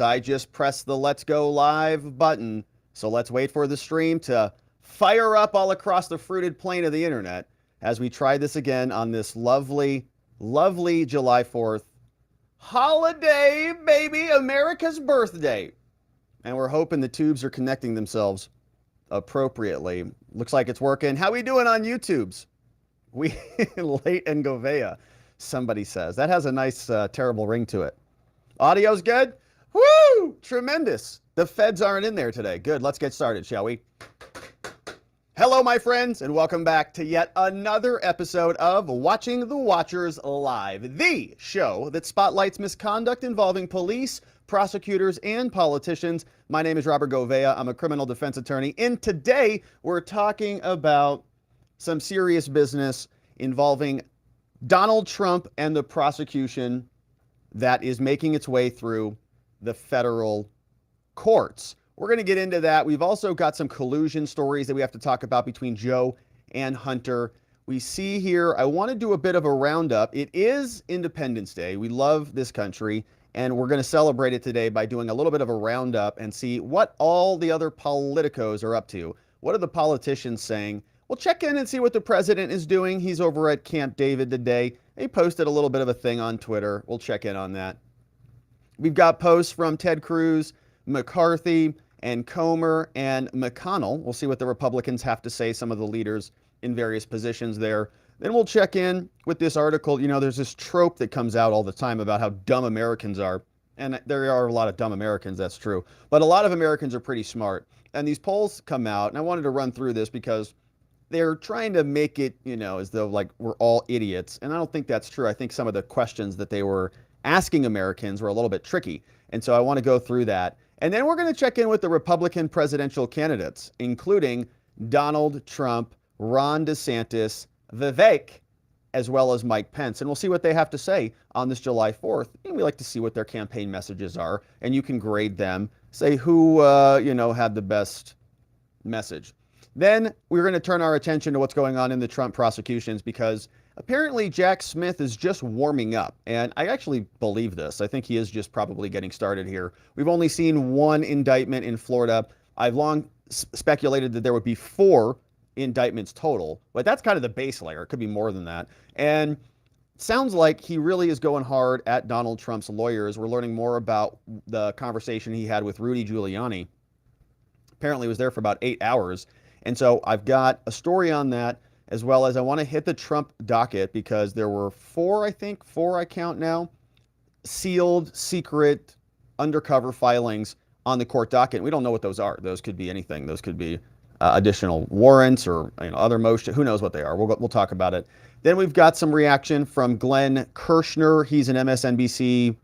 I just pressed the let's go live button. So let's wait for the stream to fire up all across the fruited plain of the internet as we try this again on this lovely, lovely July 4th holiday, baby, America's birthday. And we're hoping the tubes are connecting themselves appropriately. Looks like it's working. How we doing on YouTubes? We late and Govea, somebody says. That has a nice, terrible ring to it. Audio's good? Woo! Tremendous. The feds aren't in there today. Good. Let's get started, shall we? Hello, my friends, and welcome back to yet another episode of Watching the Watchers Live, the show that spotlights misconduct involving police, prosecutors, and politicians. My name is Robert Govea. I'm a criminal defense attorney, and today we're talking about some serious business involving Donald Trump and the prosecution that is making its way through the federal courts. We're going to get into that. We've also got some collusion stories that we have to talk about between Joe and Hunter. We see here, I want to do a bit of a roundup. It is Independence Day. We love this country, and we're going to celebrate it today by doing a little bit of a roundup and see what all the other politicos are up to. What are the politicians saying? We'll check in and see what the president is doing. He's over at Camp David today. He posted a little bit of a thing on Twitter. We'll check in on that. We've got posts from Ted Cruz, McCarthy, and Comer, and McConnell. We'll see what the Republicans have to say, some of the leaders in various positions there. Then we'll check in with this article. You know, there's this trope that comes out all the time about how dumb Americans are. And there are a lot of dumb Americans, that's true. But a lot of Americans are pretty smart. And these polls come out, and I wanted to run through this because they're trying to make it, you know, as though like we're all idiots. And I don't think that's true. I think some of the questions that they were asking Americans were a little bit tricky. And so I want to go through that. And then we're going to check in with the Republican presidential candidates, including Donald Trump, Ron DeSantis, Vivek, as well as Mike Pence. And we'll see what they have to say on this July 4th. And we like to see what their campaign messages are. And you can grade them, say who, had the best message. Then we're going to turn our attention to what's going on in the Trump prosecutions because apparently Jack Smith is just warming up. And I actually believe this. I think he is just probably getting started here. We've only seen one indictment in Florida. I've long speculated that there would be 4 indictments total, but that's kind of the base layer. It could be more than that. And it sounds like he really is going hard at Donald Trump's lawyers. We're learning more about the conversation he had with Rudy Giuliani. Apparently he was there for about 8 hours. And so I've got a story on that, as well as I want to hit the Trump docket because there were 4 I count now, sealed, secret, undercover filings on the court docket. We don't know what those are. Those could be anything. Those could be additional warrants or other motion. Who knows what they are? We'll talk about it. Then we've got some reaction from Glen Kirshner. He's an MSNBC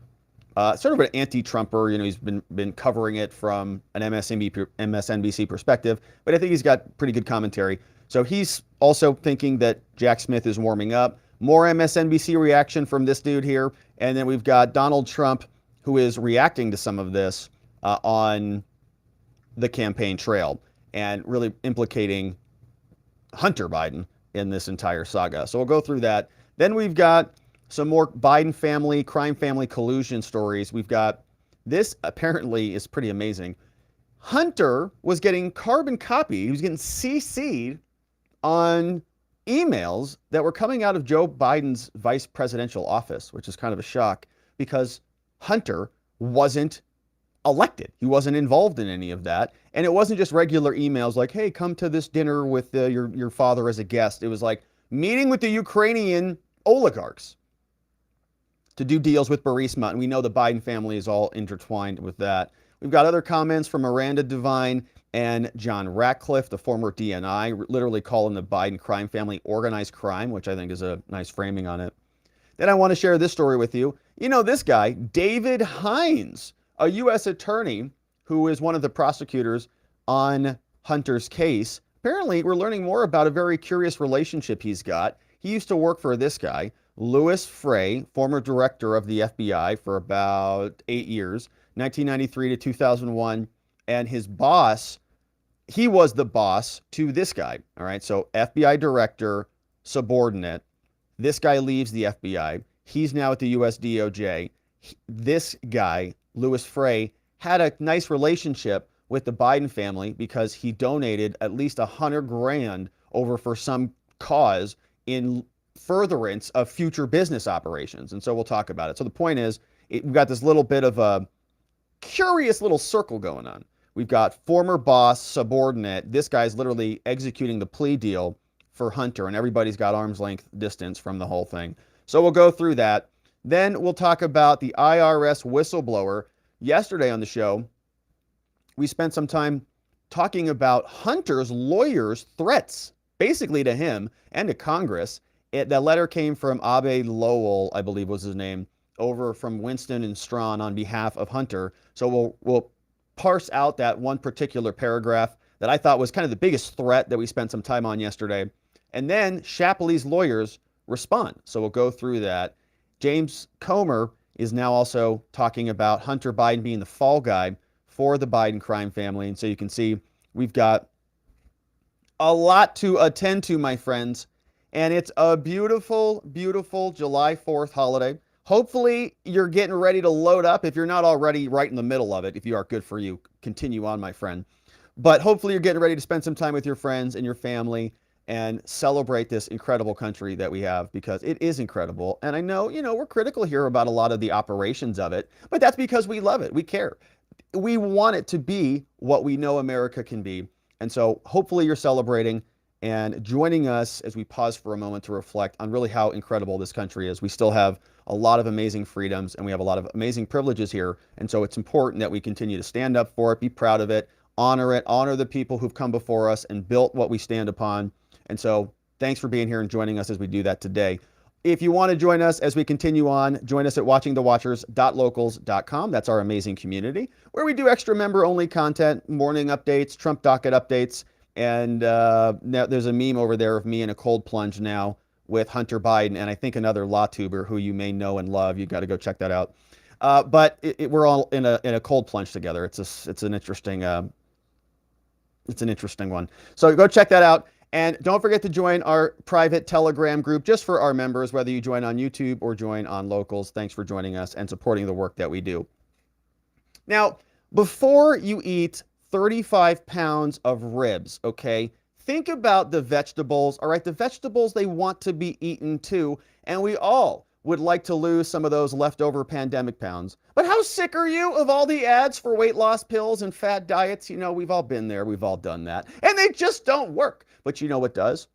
sort of an anti-Trumper. He's been covering it from an MSNBC perspective, but I think he's got pretty good commentary. So he's also thinking that Jack Smith is warming up. More MSNBC reaction from this dude here. And then we've got Donald Trump, who is reacting to some of this on the campaign trail and really implicating Hunter Biden in this entire saga. So we'll go through that. Then we've got some more Biden family, crime family collusion stories. We've got this apparently is pretty amazing. Hunter was getting carbon copy. He was getting CC'd on emails that were coming out of Joe Biden's vice presidential office, which is kind of a shock because Hunter wasn't elected. He wasn't involved in any of that. And it wasn't just regular emails like, hey, come to this dinner with your father as a guest. It was like meeting with the Ukrainian oligarchs to do deals with Burisma. And we know the Biden family is all intertwined with that. We've got other comments from Miranda Devine and John Ratcliffe, the former DNI, literally calling the Biden crime family organized crime, which I think is a nice framing on it. Then I want to share this story with you. You know this guy, David Hines, a U.S. attorney who is one of the prosecutors on Hunter's case. Apparently, we're learning more about a very curious relationship he's got. He used to work for this guy, Louis Freeh, former director of the FBI for about 8 years, 1993 to 2001. And his boss, he was the boss to this guy. All right. So FBI director, subordinate. This guy leaves the FBI. He's now at the US DOJ. This guy Louis Freeh, had a nice relationship with the Biden family because he donated at least 100 grand over for some cause in furtherance of future business operations. And so we'll talk about it. So the point is, we've got this little bit of a curious little circle going on. We've got former boss, subordinate. This guy's literally executing the plea deal for Hunter, and everybody's got arm's length distance from the whole thing. So we'll go through that. Then we'll talk about the IRS whistleblower. Yesterday on the show, we spent some time talking about Hunter's lawyers' threats, basically to him and to Congress. That letter came from Abe Lowell, I believe was his name, over from Winston and Strawn on behalf of Hunter. So we'll parse out that one particular paragraph that I thought was kind of the biggest threat that we spent some time on yesterday. And then Shapley's lawyers respond. So we'll go through that. James Comer is now also talking about Hunter Biden being the fall guy for the Biden crime family. And so you can see we've got a lot to attend to, my friends. And it's a beautiful, beautiful July 4th holiday. Hopefully you're getting ready to load up. If you're not already right in the middle of it, if you are, good for you. Continue on, my friend. But hopefully you're getting ready to spend some time with your friends and your family and celebrate this incredible country that we have, because it is incredible. And I know, we're critical here about a lot of the operations of it, but that's because we love it. We care. We want it to be what we know America can be. And so hopefully you're celebrating and joining us as we pause for a moment to reflect on really how incredible this country is. We still have a lot of amazing freedoms and we have a lot of amazing privileges here. And so it's important that we continue to stand up for it, be proud of it, honor the people who've come before us and built what we stand upon. And so thanks for being here and joining us as we do that today. If you want to join us as we continue on, join us at watchingthewatchers.locals.com. That's our amazing community where we do extra member-only content, morning updates, Trump docket updates, and now there's a meme over there of me in a cold plunge now with Hunter Biden and I think another law tuber who you may know and love. You got to go check that out. But we're all in a cold plunge together. It's an interesting one. So go check that out. And don't forget to join our private Telegram group just for our members, whether you join on YouTube or join on Locals. Thanks for joining us and supporting the work that we do. Now, before you eat 35 pounds of ribs, okay, think about the vegetables. All right, the vegetables, they want to be eaten too. And we all would like to lose some of those leftover pandemic pounds. But how sick are you of all the ads for weight loss pills and fad diets? We've all been there. We've all done that. And they just don't work. But you know what does?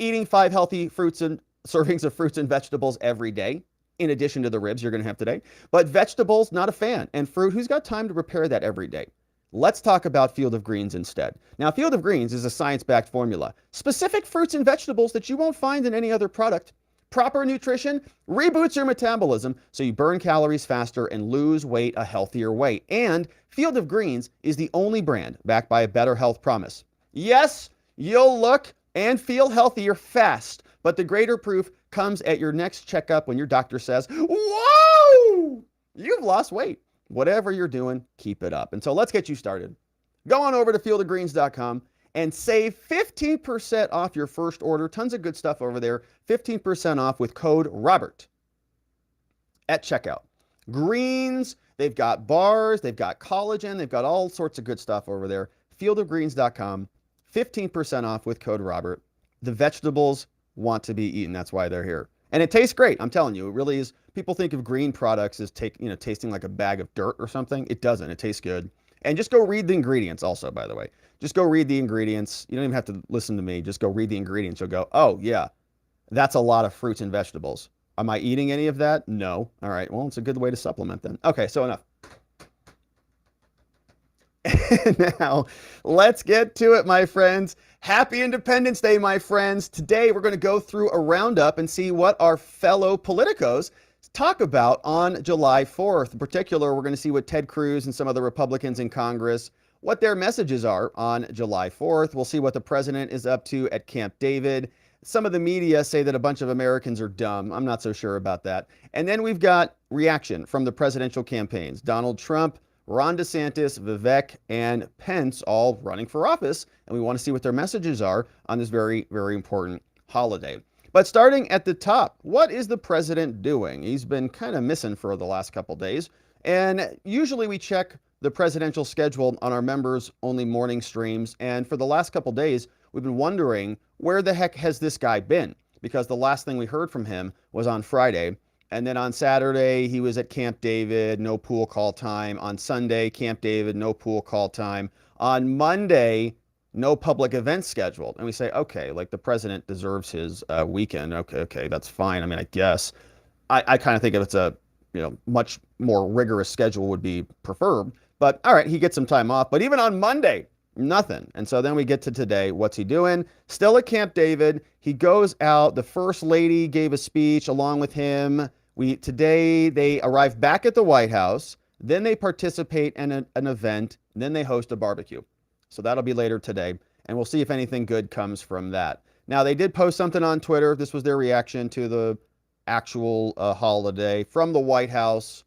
Eating 5 healthy servings of fruits and vegetables every day, in addition to the ribs you're going to have today. But vegetables, not a fan. And fruit, who's got time to prepare that every day? Let's talk about Field of Greens instead. Now, Field of Greens is a science-backed formula. Specific fruits and vegetables that you won't find in any other product. Proper nutrition reboots your metabolism so you burn calories faster and lose weight a healthier way. And Field of Greens is the only brand backed by a better health promise. Yes, you'll look and feel healthier fast, but the greater proof comes at your next checkup when your doctor says, "Whoa, you've lost weight." Whatever you're doing, keep it up. And so let's get you started. Go on over to fieldofgreens.com and save 15% off your first order. Tons of good stuff over there. 15% off with code Robert at checkout. Greens, they've got bars, they've got collagen, they've got all sorts of good stuff over there. Fieldofgreens.com, 15% off with code Robert. The vegetables want to be eaten. That's why they're here. And it tastes great. I'm telling you, it really is. People think of green products as tasting like a bag of dirt or something. It doesn't. It tastes good. And just go read the ingredients also, by the way. Just go read the ingredients. You don't even have to listen to me. Just go read the ingredients. You'll go, oh, yeah, that's a lot of fruits and vegetables. Am I eating any of that? No. All right. Well, it's a good way to supplement then. Okay, so enough. Now, let's get to it, my friends. Happy Independence Day, my friends. Today, we're going to go through a roundup and see what our fellow politicos talk about on July 4th. In particular, we're going to see what Ted Cruz and some other Republicans in Congress, what their messages are on July 4th. We'll see what the president is up to at Camp David. Some of the media say that a bunch of Americans are dumb. I'm not so sure about that. And then we've got reaction from the presidential campaigns. Donald Trump, Ron DeSantis, Vivek, and Pence all running for office. And we want to see what their messages are on this very, very important holiday. But starting at the top, what is the president doing? He's been kind of missing for the last couple days. And usually we check the presidential schedule on our members-only morning streams. And for the last couple days, we've been wondering, where the heck has this guy been? Because the last thing we heard from him was on Friday. And then on Saturday, he was at Camp David, no pool call time. On Sunday, Camp David, no pool call time. On Monday, no public events scheduled. And we say, okay, like the president deserves his weekend. Okay, that's fine. I mean, I guess. I kind of think if it's a much more rigorous schedule would be preferred. But all right, he gets some time off. But even on Monday, nothing. And so then we get to today. What's he doing? Still at Camp David. He goes out. The First Lady gave a speech along with him. Today they arrive back at the White House. Then they participate in an event. And then they host a barbecue. So that'll be later today. And we'll see if anything good comes from that. Now, they did post something on Twitter. This was their reaction to the actual holiday from the White House.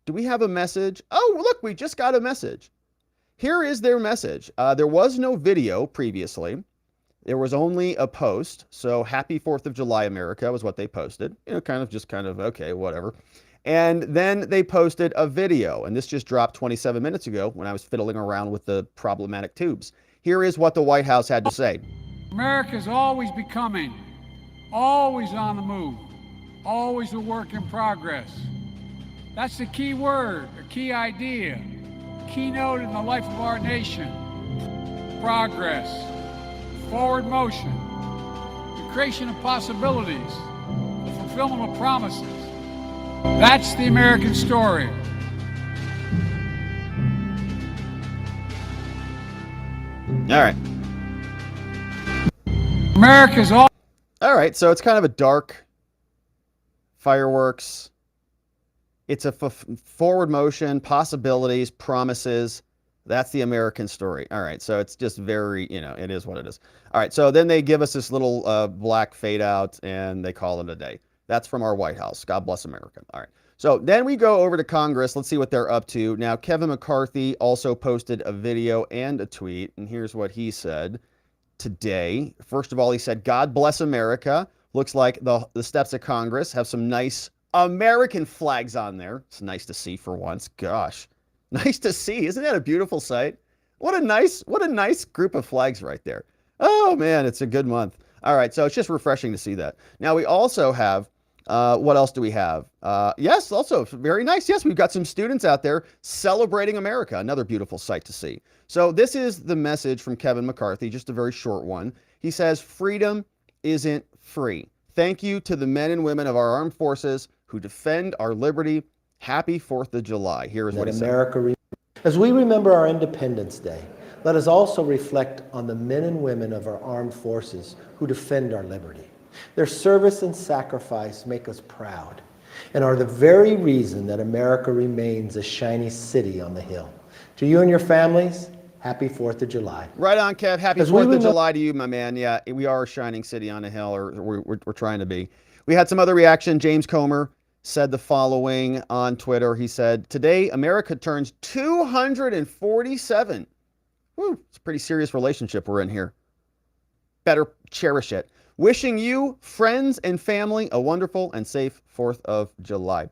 Do we have a message? Oh, look, we just got a message. Here is their message. There was no video previously. There was only a post. So happy 4th of July, America was what they posted. Kind of, okay, whatever. And then they posted a video. And this just dropped 27 minutes ago when I was fiddling around with the problematic tubes. Here is what the White House had to say. America's always becoming, always on the move, always a work in progress. That's the key word, a key idea, keynote in the life of our nation. Progress, forward motion, the creation of possibilities, the fulfillment of promises. That's the American story. All right. America's all right, so it's kind of a dark fireworks. It's a forward motion, possibilities, promises. That's the American story. All right, so it's just very, it is what it is. All right, so then they give us this little black fade out and they call it a day. That's from our White House. God bless America. All right, so then we go over to Congress. Let's see what they're up to. Now, Kevin McCarthy also posted a video and a tweet, and here's what he said today. First of all, he said, God bless America. Looks like the steps of Congress have some nice American flags on there. It's nice to see for once. Gosh, nice to see. Isn't that a beautiful sight? What a nice group of flags right there. Oh man, it's a good month. All right, so it's just refreshing to see that. Now we also have, what else do we have? Yes, also very nice. Yes, we've got some students out there celebrating America. Another beautiful sight to see. So this is the message from Kevin McCarthy, just a very short one. He says, freedom isn't free. Thank you to the men and women of our armed forces who defend our liberty. Happy 4th of July. Here is what he said. As we remember our Independence Day, let us also reflect on the men and women of our armed forces who defend our liberty. Their service and sacrifice make us proud and are the very reason that America remains a shiny city on the hill. To you and your families, happy 4th of July. Right on, Kev. Happy 4th of July to you, my man. Yeah, we are a shining city on a hill, or we're trying to be. We had some other reaction. James Comer said the following on Twitter. He said, today, America turns 247. Woo, it's a pretty serious relationship we're in here. Better cherish it. Wishing you, friends and family, a wonderful and safe 4th of July.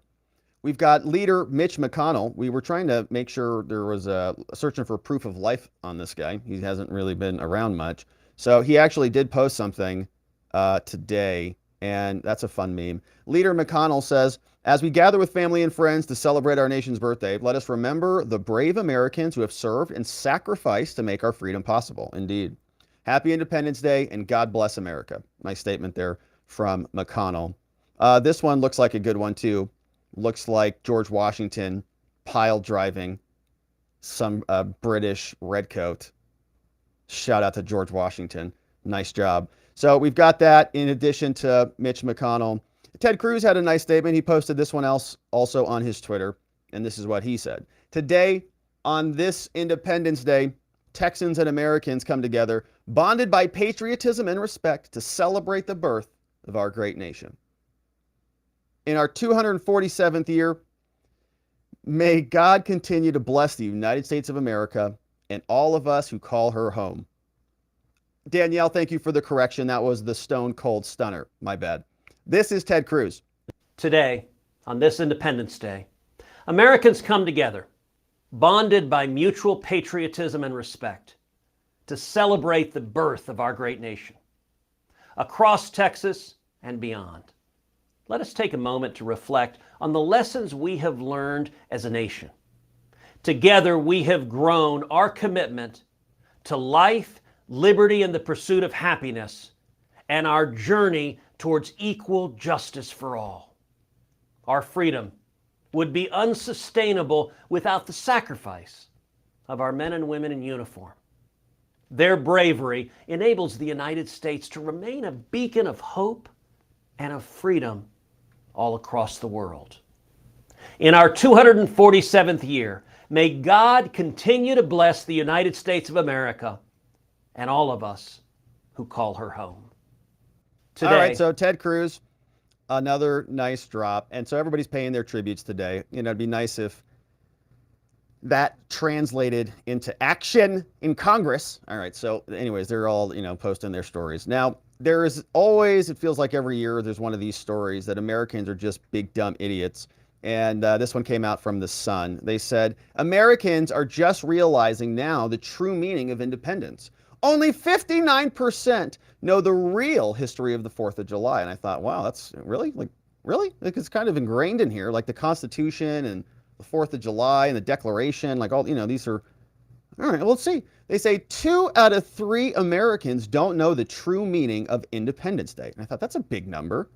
We've got leader Mitch McConnell. We were trying to make sure there was searching for proof of life on this guy. He hasn't really been around much. So he actually did post something today, and that's a fun meme. Leader McConnell says, as we gather with family and friends to celebrate our nation's birthday, let us remember the brave Americans who have served and sacrificed to make our freedom possible. Indeed. Happy Independence Day, and God bless America. Nice statement there from McConnell. This one looks like a good one, too. Looks like George Washington pile driving some British redcoat. Shout out to George Washington. Nice job. So we've got that in addition to Mitch McConnell. Ted Cruz had a nice statement. He posted this one else also on his Twitter, and this is what he said. Today, on this Independence Day, Texans and Americans come together, bonded by patriotism and respect, to celebrate the birth of our great nation. In our 247th year, may God continue to bless the United States of America and all of us who call her home. Danielle, thank you for the correction. That was the Stone Cold Stunner. My bad. This is Ted Cruz. Today, on this Independence Day, Americans come together, bonded by mutual patriotism and respect, to celebrate the birth of our great nation. Across Texas and beyond, let us take a moment to reflect on the lessons we have learned as a nation. Together, we have grown our commitment to life, liberty, and the pursuit of happiness, and our journey towards equal justice for all. Our freedom would be unsustainable without the sacrifice of our men and women in uniform. Their bravery enables the United States to remain a beacon of hope and of freedom all across the world. In our 247th year, may God continue to bless the United States of America and all of us who call her home. Today, all right, so Ted Cruz, another nice drop. And so everybody's paying their tributes today. You know, it'd be nice if that translated into action in Congress. All right, so anyways, they're all, posting their stories. Now, there is always, it feels like every year, there's one of these stories that Americans are just big, dumb idiots. And this one came out from The Sun. They said, Americans are just realizing now the true meaning of independence. Only 59% know the real history of the 4th of July. And I thought, wow, that's really? Like, it's kind of ingrained in here, like the Constitution and the 4th of July and the Declaration, like all, these are, all right, well, let's see. They say 2 out of 3 Americans don't know the true meaning of Independence Day. And I thought, that's a big number.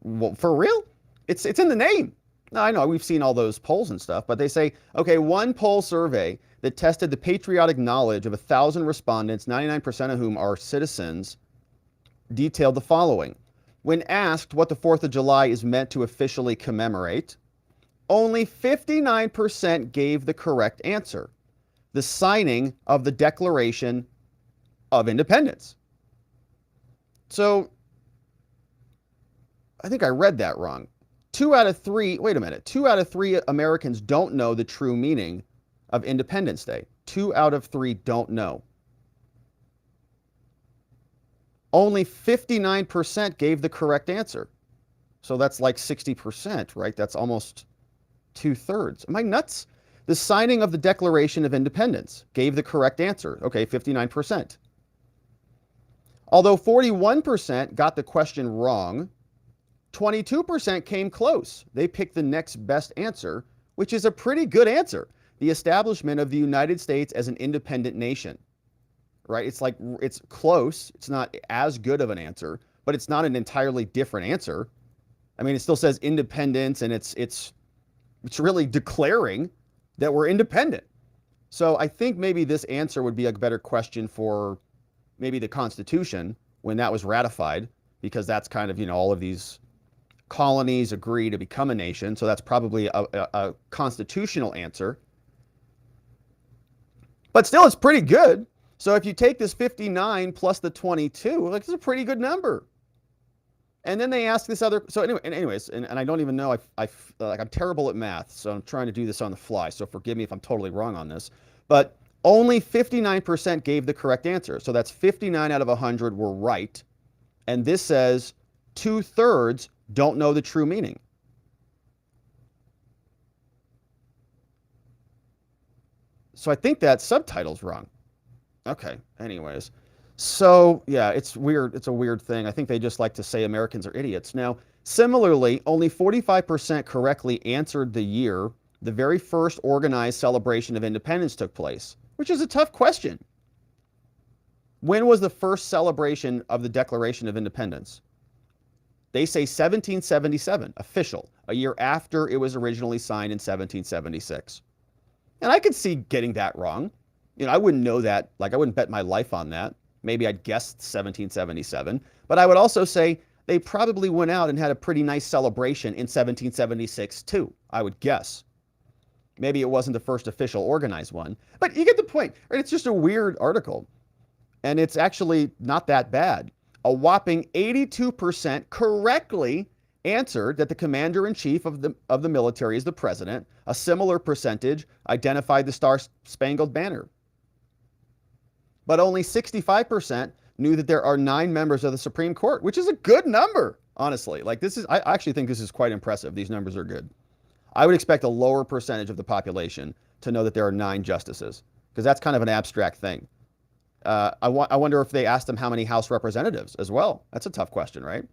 Well, for real? It's in the name. Now, I know we've seen all those polls and stuff, but they say, okay, one poll survey that tested the patriotic knowledge of 1,000 respondents, 99% of whom are citizens, detailed the following. When asked what the 4th of July is meant to officially commemorate, only 59% gave the correct answer: the signing of the Declaration of Independence. So, I think I read that wrong. 2 out of 3 Americans don't know the true meaning of Independence Day. 2 out of 3 don't know. Only 59% gave the correct answer. So that's like 60%, right? That's almost 2/3. Am I nuts? The signing of the Declaration of Independence gave the correct answer. Okay, 59%. Although 41% got the question wrong, 22% came close. They picked the next best answer, which is a pretty good answer: the establishment of the United States as an independent nation. Right? It's close. It's not as good of an answer, but it's not an entirely different answer. I mean, it still says independence, and it's really declaring that we're independent. So I think maybe this answer would be a better question for maybe the Constitution when that was ratified, because that's kind of, all of these colonies agree to become a nation. So that's probably a constitutional answer. But still, it's pretty good. So if you take this 59 plus the 22, it's a pretty good number. And then they ask this other, so anyways, and I don't even know, I'm terrible at math, so I'm trying to do this on the fly, so forgive me if I'm totally wrong on this. But only 59% gave the correct answer. So that's 59 out of 100 were right. And this says 2/3 don't know the true meaning. So I think that subtitle's wrong. Okay, anyways. So, yeah, it's weird. It's a weird thing. I think they just like to say Americans are idiots. Now, similarly, only 45% correctly answered the year the very first organized celebration of independence took place, which is a tough question. When was the first celebration of the Declaration of Independence? They say 1777, official, a year after it was originally signed in 1776. And I could see getting that wrong. I wouldn't know that, I wouldn't bet my life on that. Maybe I'd guessed 1777, but I would also say they probably went out and had a pretty nice celebration in 1776 too, I would guess. Maybe it wasn't the first official organized one, but you get the point, right? It's just a weird article, and it's actually not that bad. A whopping 82% correctly answered that the commander-in-chief of the military is the president. A similar percentage identified the Star-Spangled Banner. But only 65% knew that there are 9 members of the Supreme Court, which is a good number, honestly. I actually think this is quite impressive. These numbers are good. I would expect a lower percentage of the population to know that there are 9 justices, because that's kind of an abstract thing. I wonder if they asked them how many House representatives as well. That's a tough question, right?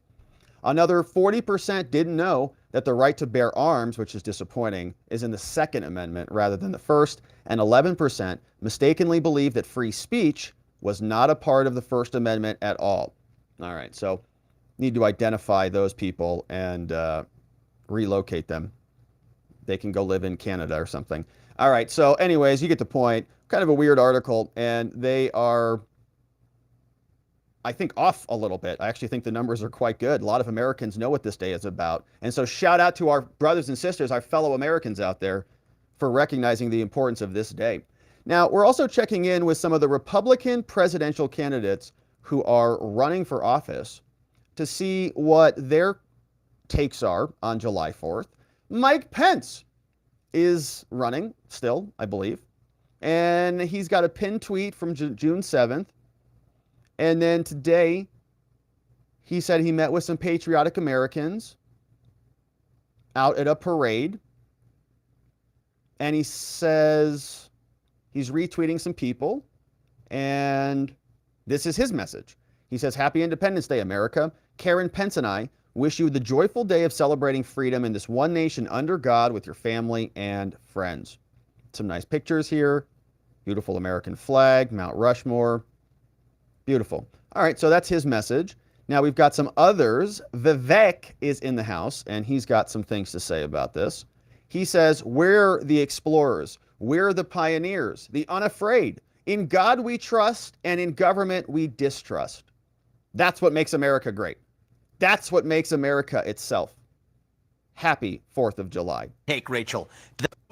Another 40% didn't know that the right to bear arms, which is disappointing, is in the Second Amendment rather than the First, and 11% mistakenly believed that free speech was not a part of the First Amendment at all. All right, so need to identify those people and relocate them. They can go live in Canada or something. All right, so anyways, you get the point. Kind of a weird article, and they are, I think, off a little bit. I actually think the numbers are quite good. A lot of Americans know what this day is about. And so shout out to our brothers and sisters, our fellow Americans out there, for recognizing the importance of this day. Now, we're also checking in with some of the Republican presidential candidates who are running for office to see what their takes are on July 4th. Mike Pence is running still, I believe. And he's got a pinned tweet from June 7th. And then today, he said he met with some patriotic Americans out at a parade. And he says he's retweeting some people. And this is his message. He says, "Happy Independence Day, America. Karen Pence and I wish you the joyful day of celebrating freedom in this one nation under God with your family and friends." Some nice pictures here. Beautiful American flag, Mount Rushmore. Beautiful. All right, so that's his message. Now we've got some others. Vivek is in the house, and he's got some things to say about this. He says, "We're the explorers. We're the pioneers, the unafraid. In God we trust, and in government we distrust. That's what makes America great. That's what makes America itself." Happy 4th of July. Take, Rachel.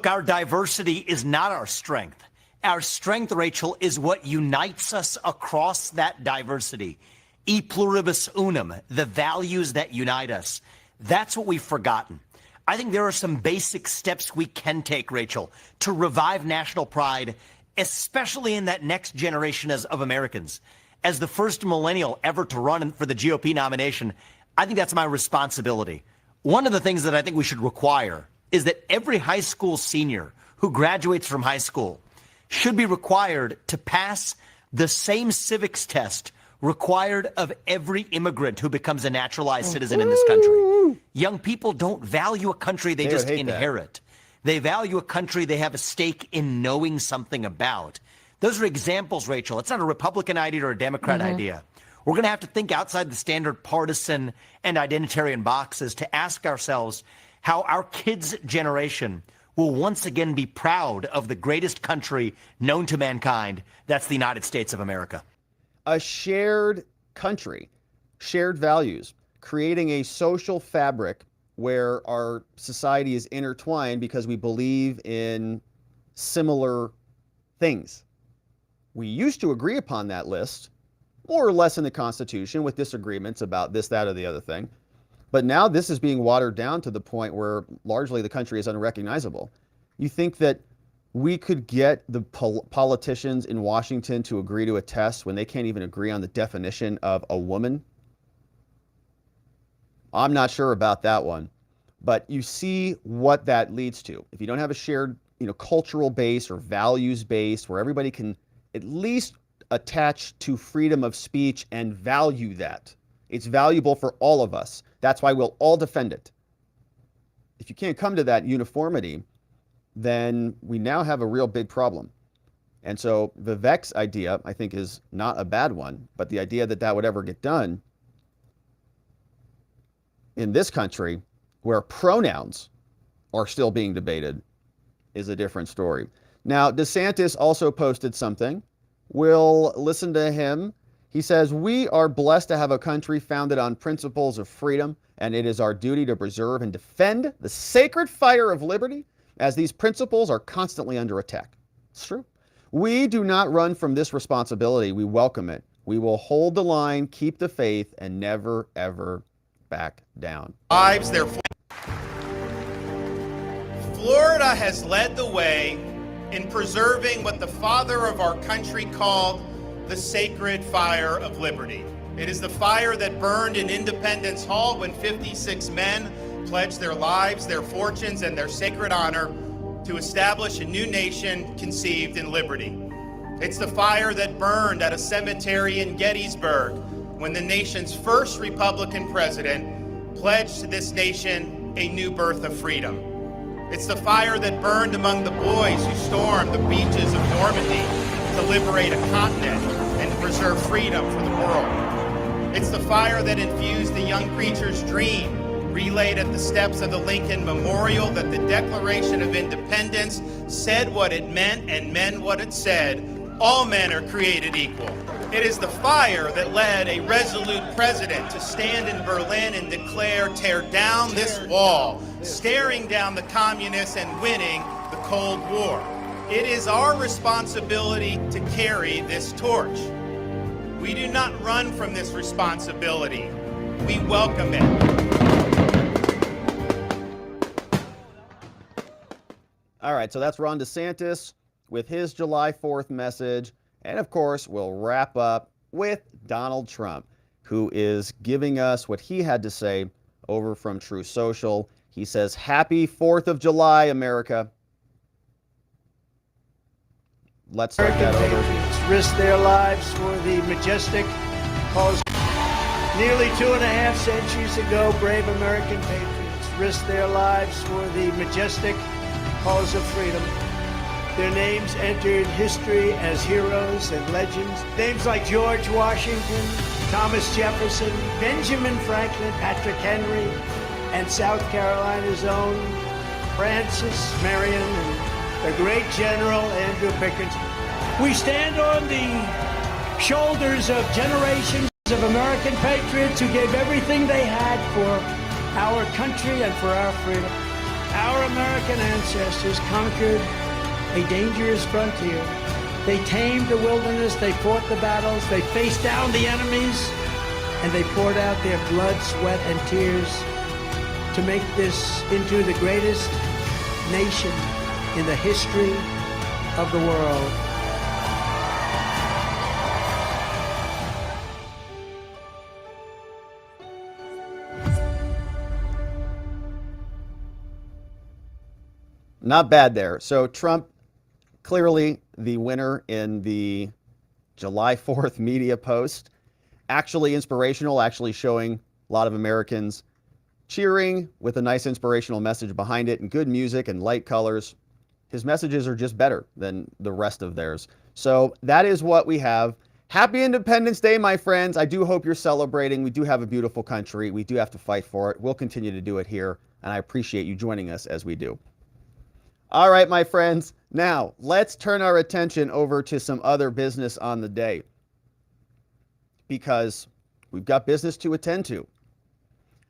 Our diversity is not our strength. Our strength, Rachel, is what unites us across that diversity. E pluribus unum, the values that unite us. That's what we've forgotten. I think there are some basic steps we can take, Rachel, to revive national pride, especially in that next generation of Americans. As the first millennial ever to run for the GOP nomination, I think that's my responsibility. One of the things that I think we should require is that every high school senior who graduates from high school should be required to pass the same civics test required of every immigrant who becomes a naturalized citizen in this country. Young people don't value a country they just inherit. They value a country they have a stake in knowing something about. Those are examples, Rachel. It's not a Republican idea or a Democrat idea. We're going to have to think outside the standard partisan and identitarian boxes to ask ourselves how our kids' generation will once again be proud of the greatest country known to mankind. That's the United States of America. A shared country, shared values, creating a social fabric where our society is intertwined because we believe in similar things. We used to agree upon that list, more or less in the Constitution, with disagreements about this, that, or the other thing. But now this is being watered down to the point where largely the country is unrecognizable. You think that we could get the politicians in Washington to agree to a test when they can't even agree on the definition of a woman? I'm not sure about that one. But you see what that leads to. If you don't have a shared, cultural base or values base where everybody can at least attach to freedom of speech and value that. It's valuable for all of us. That's why we'll all defend it. If you can't come to that uniformity, then we now have a real big problem. And so Vivek's idea, I think, is not a bad one, but the idea that that would ever get done in this country where pronouns are still being debated is a different story. Now, DeSantis also posted something. We'll listen to him. He says, "We are blessed to have a country founded on principles of freedom, and it is our duty to preserve and defend the sacred fire of liberty as these principles are constantly under attack." It's true. "We do not run from this responsibility. We welcome it. We will hold the line, keep the faith, and never, ever back down." Florida has led the way in preserving what the father of our country called the sacred fire of liberty. It is the fire that burned in Independence Hall when 56 men pledged their lives, their fortunes, and their sacred honor to establish a new nation conceived in liberty. It's the fire that burned at a cemetery in Gettysburg when the nation's first Republican president pledged to this nation a new birth of freedom. It's the fire that burned among the boys who stormed the beaches of Normandy to liberate a continent and preserve freedom for the world. It's the fire that infused the young preacher's dream, relayed at the steps of the Lincoln Memorial, that the Declaration of Independence said what it meant and meant what it said. All men are created equal. It is the fire that led a resolute president to stand in Berlin and declare, tear down this wall, staring down the communists and winning the Cold War. It is our responsibility to carry this torch. We do not run from this responsibility. We welcome it. All right, so that's Ron DeSantis with his July 4th message. And of course, we'll wrap up with Donald Trump, who is giving us what he had to say over from True Social. He says, "Happy 4th of July, America." Let's start that over. Patriots risk their lives for the majestic cause. Nearly 2.5 centuries ago, brave American patriots risked their lives for the majestic cause of freedom. Their names entered history as heroes and legends. Names like George Washington, Thomas Jefferson, Benjamin Franklin, Patrick Henry, and South Carolina's own Francis Marion, and the great General Andrew Pickens. We stand on the shoulders of generations of American patriots who gave everything they had for our country and for our freedom. Our American ancestors conquered a dangerous frontier. They tamed the wilderness, they fought the battles, they faced down the enemies, and they poured out their blood, sweat, and tears to make this into the greatest nation in the history of the world. Not bad there. So Trump, clearly the winner in the July 4th media post. Actually inspirational, actually showing a lot of Americans cheering with a nice inspirational message behind it and good music and light colors. His messages are just better than the rest of theirs. So that is what we have. Happy Independence Day, my friends. I do hope you're celebrating. We do have a beautiful country. We do have to fight for it. We'll continue to do it here, and I appreciate you joining us as we do. All right, my friends. Now, let's turn our attention over to some other business on the day, because we've got business to attend to.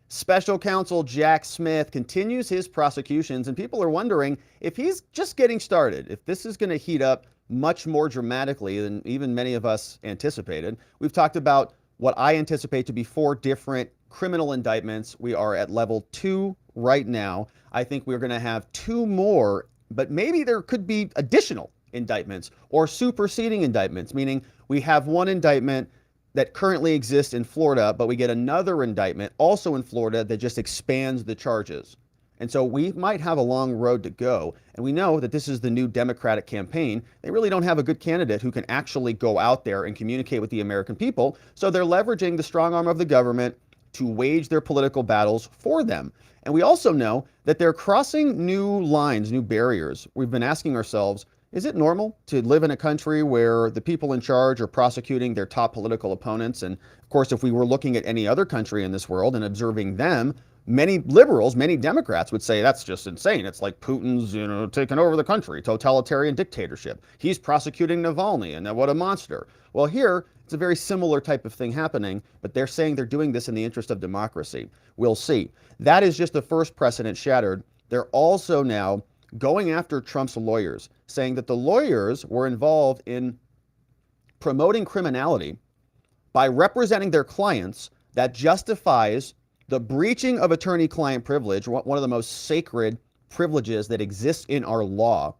Special Counsel Jack Smith continues his prosecutions, and people are wondering if he's just getting started, if this is going to heat up much more dramatically than even many of us anticipated. We've talked about what I anticipate to be 4 different criminal indictments. We are at level 2 right now. I think we're going to have 2 more, but maybe there could be additional indictments or superseding indictments, meaning we have one indictment that currently exists in Florida, but we get another indictment also in Florida that just expands the charges. And so we might have a long road to go. And we know that this is the new Democratic campaign. They really don't have a good candidate who can actually go out there and communicate with the American people. So they're leveraging the strong arm of the government to wage their political battles for them. And we also know that they're crossing new lines, new barriers. We've been asking ourselves, is it normal to live in a country where the people in charge are prosecuting their top political opponents? And of course, if we were looking at any other country in this world and observing them, many liberals, many Democrats would say that's just insane. It's like Putin's, taking over the country, totalitarian dictatorship. He's prosecuting Navalny, and what a monster. Well, here, it's a very similar type of thing happening, but they're saying they're doing this in the interest of democracy. We'll see. That is just the first precedent shattered. They're also now going after Trump's lawyers, saying that the lawyers were involved in promoting criminality by representing their clients. That justifies the breaching of attorney-client privilege, one of the most sacred privileges that exists in our law.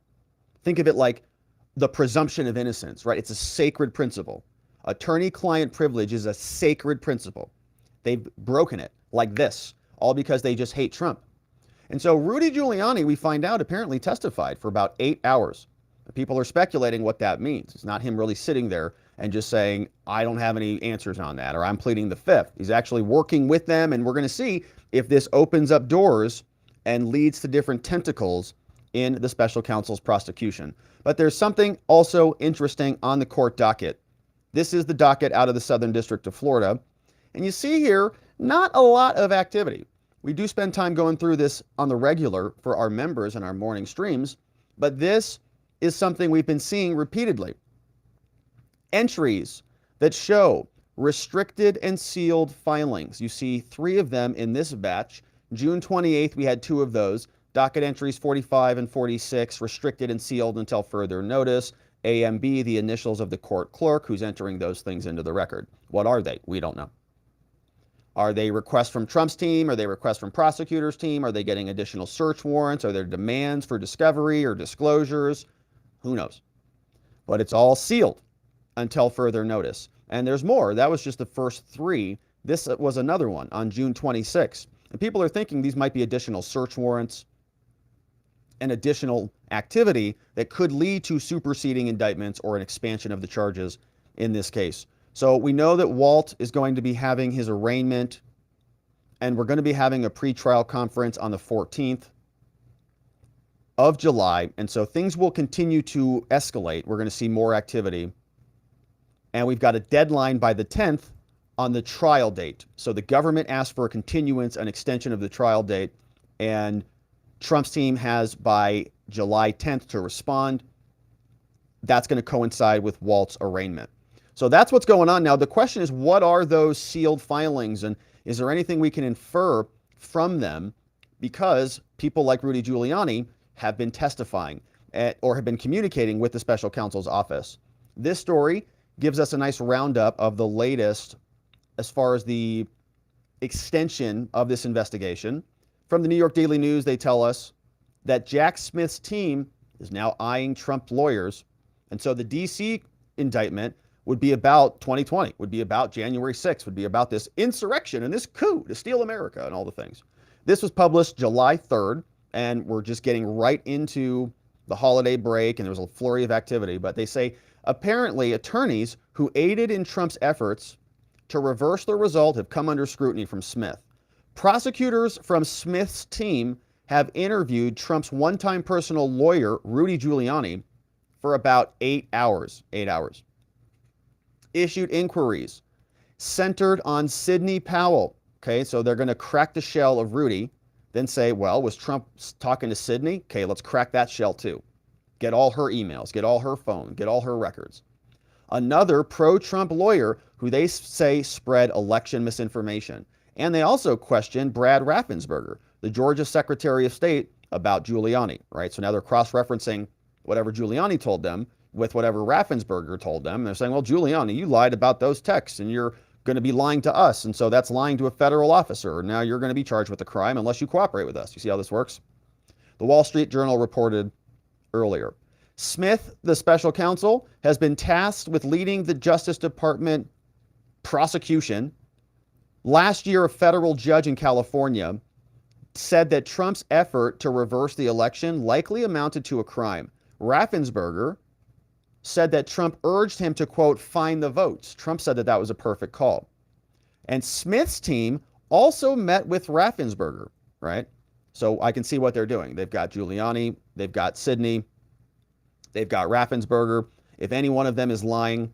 Think of it like the presumption of innocence, right? It's a sacred principle. Attorney-client privilege is a sacred principle. They've broken it like this, all because they just hate Trump. And so Rudy Giuliani, we find out, apparently testified for about 8 hours. People are speculating what that means. It's not him really sitting there and just saying, I don't have any answers on that, or I'm pleading the fifth. He's actually working with them, and we're going to see if this opens up doors and leads to different tentacles in the special counsel's prosecution. But there's something also interesting on the court docket. This is the docket out of the Southern District of Florida. And you see here, not a lot of activity. We do spend time going through this on the regular for our members and our morning streams, but this is something we've been seeing repeatedly. Entries that show restricted and sealed filings. You see 3 of them in this batch. June 28th, we had 2 of those. Docket entries 45 and 46, restricted and sealed until further notice. AMB, the initials of the court clerk who's entering those things into the record. What are they? We don't know. Are they requests from Trump's team? Are they requests from prosecutor's team? Are they getting additional search warrants? Are there demands for discovery or disclosures? Who knows? But it's all sealed until further notice. And there's more. That was just the first 3. This was another one on June 26th. And people are thinking these might be additional search warrants and additional activity that could lead to superseding indictments or an expansion of the charges in this case. So we know that Walt is going to be having his arraignment, and we're going to be having a pretrial conference on the 14th of July. And so things will continue to escalate. We're going to see more activity. And we've got a deadline by the 10th on the trial date. So the government asked for a continuance, an extension of the trial date, and Trump's team has by July 10th to respond. That's going to coincide with Walt's arraignment. So that's what's going on now. The question is, what are those sealed filings, and is there anything we can infer from them? Because people like Rudy Giuliani have been testifying or have been communicating with the special counsel's office. This story gives us a nice roundup of the latest as far as the extension of this investigation. From the New York Daily News, they tell us that Jack Smith's team is now eyeing Trump lawyers. And so the D.C. indictment would be about 2020, would be about January 6th, would be about this insurrection and this coup to steal America and all the things. This was published July 3rd, and we're just getting right into the holiday break, and there was a flurry of activity. But they say apparently attorneys who aided in Trump's efforts to reverse the result have come under scrutiny from Smith. Prosecutors from Smith's team have interviewed Trump's one-time personal lawyer, Rudy Giuliani, for about 8 hours. 8 hours. Issued inquiries centered on Sidney Powell. Okay, so they're going to crack the shell of Rudy, then say, well, was Trump talking to Sidney? Okay, let's crack that shell too. Get all her emails, get all her phone, get all her records. Another pro-Trump lawyer who they say spread election misinformation. And they also questioned Brad Raffensperger, the Georgia Secretary of State, about Giuliani, right? So now they're cross-referencing whatever Giuliani told them with whatever Raffensperger told them. They're saying, well, Giuliani, you lied about those texts, and you're going to be lying to us, and so that's lying to a federal officer. Now you're going to be charged with a crime unless you cooperate with us. You see how this works? The Wall Street Journal reported earlier. Smith, the special counsel, has been tasked with leading the Justice Department prosecution. Last year, a federal judge in California said that Trump's effort to reverse the election likely amounted to a crime. Raffensperger said that Trump urged him to, quote, find the votes. Trump said that that was a perfect call. And Smith's team also met with Raffensperger, right? So I can see what they're doing. They've got Giuliani, they've got Sidney, they've got Raffensperger. If any one of them is lying,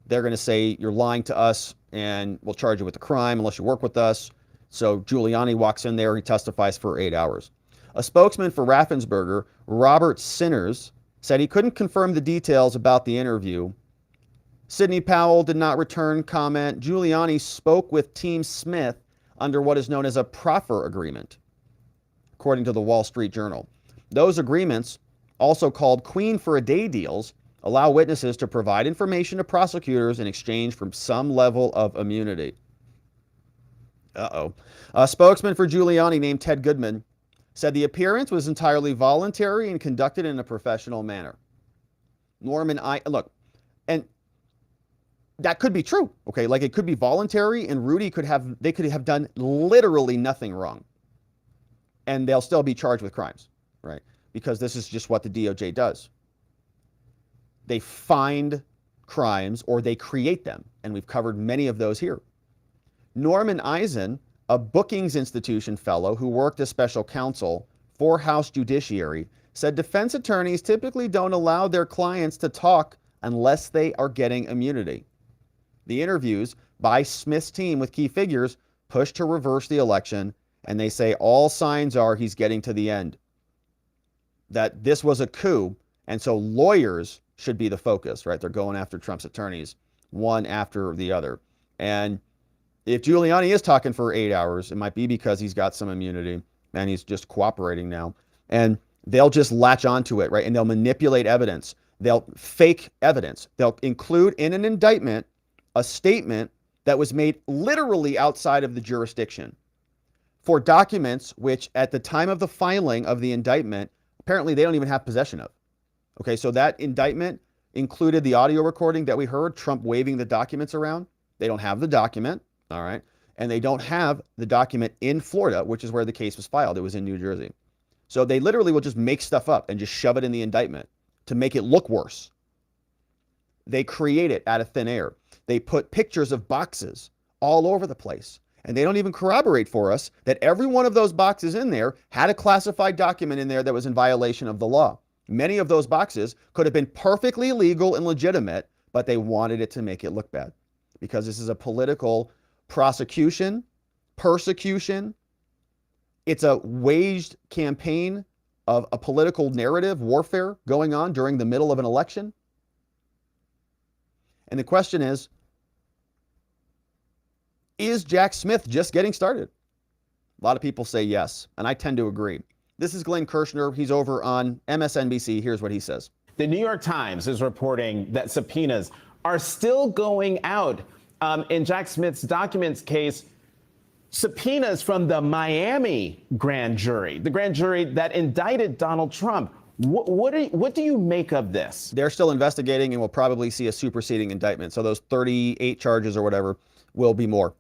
they're going to say, you're lying to us and we'll charge you with the crime unless you work with us. So Giuliani walks in there, he testifies for 8 hours. A spokesman for Raffensperger, Robert Sinners, said he couldn't confirm the details about the interview. Sidney Powell did not return comment. Giuliani spoke with Team Smith under what is known as a proffer agreement, according to the Wall Street Journal. Those agreements, also called Queen for a Day deals, allow witnesses to provide information to prosecutors in exchange for some level of immunity. A spokesman for Giuliani named Ted Goodman said the appearance was entirely voluntary and conducted in a professional manner. Look, and that could be true, okay? Like it could be voluntary and Rudy they could have done literally nothing wrong. and they'll still be charged with crimes, right? Because this is just what the DOJ does. They find crimes or they create them, and we've covered many of those here. Norman Eisen, a Brookings Institution fellow who worked as special counsel for House Judiciary, said defense attorneys typically don't allow their clients to talk unless they are getting immunity. The interviews by Smith's team with key figures push to reverse the election, and they say all signs are he's getting to the end. That this was a coup, and so lawyers should be the focus, right? They're going after Trump's attorneys, one after the other. And if Giuliani is talking for 8 hours, it might be because he's got some immunity and he's just cooperating now. And they'll just latch onto it, right? And they'll manipulate evidence. They'll fake evidence. They'll include in an indictment a statement that was made literally outside of the jurisdiction for documents which at the time of the filing of the indictment, apparently they don't even have possession of. Okay, so that indictment included the audio recording that we heard, Trump waving the documents around. They don't have the document, all right? And they don't have the document in Florida, which is where the case was filed. It was in New Jersey. So they literally will just make stuff up and just shove it in the indictment to make it look worse. They create it out of thin air. They put pictures of boxes all over the place. And they don't even corroborate for us that every one of those boxes in there had a classified document in there that was in violation of the law. Many of those boxes could have been perfectly legal and legitimate, but they wanted it to make it look bad because this is a political prosecution, persecution. It's a waged campaign of a political narrative warfare going on during the middle of an election. And the question is Jack Smith just getting started? A lot of people say yes, and I tend to agree. This is Glen Kirshner. He's over on MSNBC. Here's what he says. The New York Times is reporting that subpoenas are still going out in Jack Smith's documents case. Subpoenas from the Miami grand jury, the grand jury that indicted Donald Trump. What do you make of this? They're still investigating and we'll probably see a superseding indictment. So those 38 charges or whatever will be more.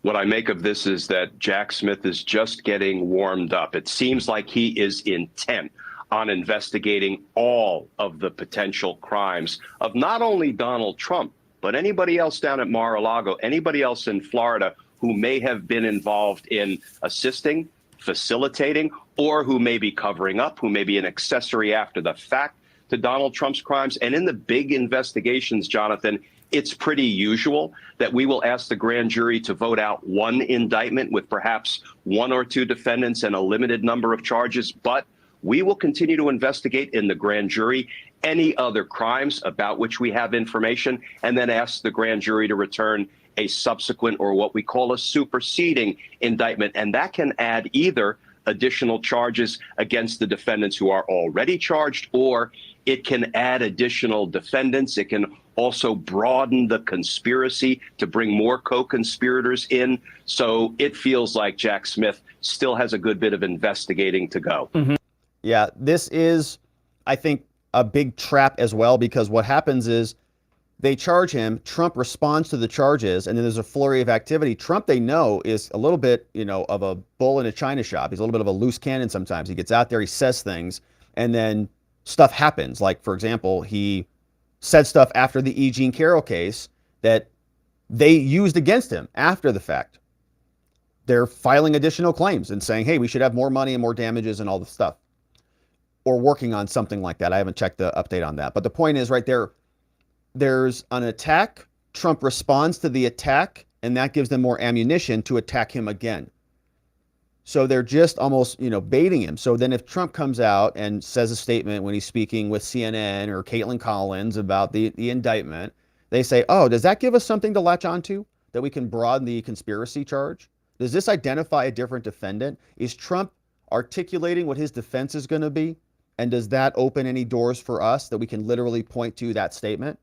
What I make of this is that Jack Smith is just getting warmed up. It seems like he is intent on investigating all of the potential crimes of not only Donald Trump, but anybody else down at Mar-a-Lago, anybody else in Florida who may have been involved in assisting, facilitating, or who may be covering up, who may be an accessory after the fact to Donald Trump's crimes. And in the big investigations, Jonathan, it's pretty usual that we will ask the grand jury to vote out one indictment with perhaps one or two defendants and a limited number of charges. But we will continue to investigate in the grand jury any other crimes about which we have information, and then ask the grand jury to return a subsequent or what we call a superseding indictment. And that can add either additional charges against the defendants who are already charged, or it can add additional defendants. It can also broaden the conspiracy to bring more co-conspirators in. So it feels like Jack Smith still has a good bit of investigating to go. Mm-hmm. Yeah, this is, I think, a big trap as well, because what happens is they charge him, Trump responds to the charges, and then there's a flurry of activity. Trump, they know, is a little bit, of a bull in a china shop. He's a little bit of a loose cannon sometimes. He gets out there, he says things, and then stuff happens. Like, for example, he said stuff after the E. Jean Carroll case that they used against him after the fact. They're filing additional claims and saying, hey, we should have more money and more damages and all the stuff. Or working on something like that. I haven't checked the update on that. But the point is right there, there's an attack. Trump responds to the attack, and that gives them more ammunition to attack him again. So they're just almost, baiting him. So then if Trump comes out and says a statement when he's speaking with CNN or Caitlin Collins about the indictment, they say, oh, does that give us something to latch onto that we can broaden the conspiracy charge? Does this identify a different defendant? Is Trump articulating what his defense is going to be? And does that open any doors for us that we can literally point to that statement?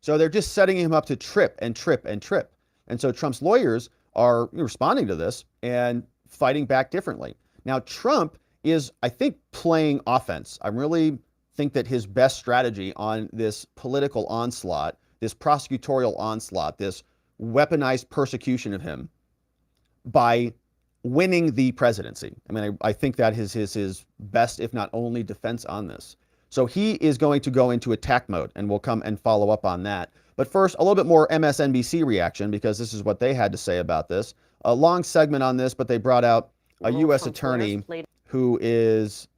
So they're just setting him up to trip and trip and trip. And so Trump's lawyers are responding to this and fighting back differently. Now, Trump is, I think, playing offense. I really think that his best strategy on this political onslaught, this prosecutorial onslaught, this weaponized persecution of him by winning the presidency. I mean, I think that is his best, if not only, defense on this. So he is going to go into attack mode, and we'll come and follow up on that. But first, a little bit more MSNBC reaction, because this is what they had to say about this. A long segment on this, but they brought out a U.S. attorney who is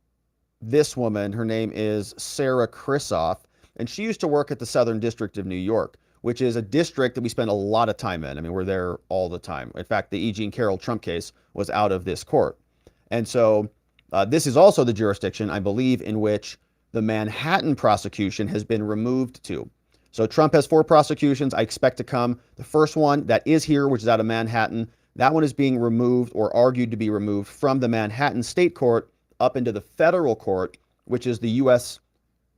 this woman. Her name is Sarah Krisoff, and she used to work at the Southern District of New York, which is a district that we spend a lot of time in. I mean, we're there all the time. In fact, the E. Jean Carroll Trump case was out of this court. And so this is also the jurisdiction, I believe, in which the Manhattan prosecution has been removed to. So Trump has 4 prosecutions. I expect to come. The first one that is here, which is out of Manhattan, that one is being removed, or argued to be removed, from the Manhattan State Court up into the federal court, which is the U.S.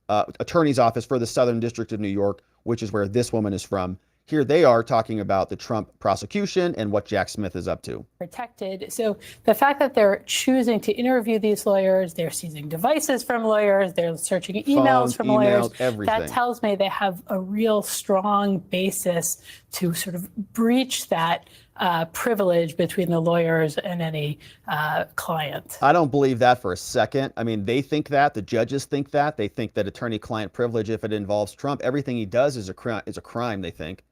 Attorney's Office for the Southern District of New York, which is where this woman is from. Here they are talking about the Trump prosecution and what Jack Smith is up to. Protected. So the fact that they're choosing to interview these lawyers, they're seizing devices from lawyers, they're searching emails from lawyers, everything. that tells me they have a real strong basis to sort of breach that privilege between the lawyers and any client. I don't believe that for a second. I mean, they think that, the judges think that. They think that attorney-client privilege, if it involves Trump, everything he does is a crime, they think.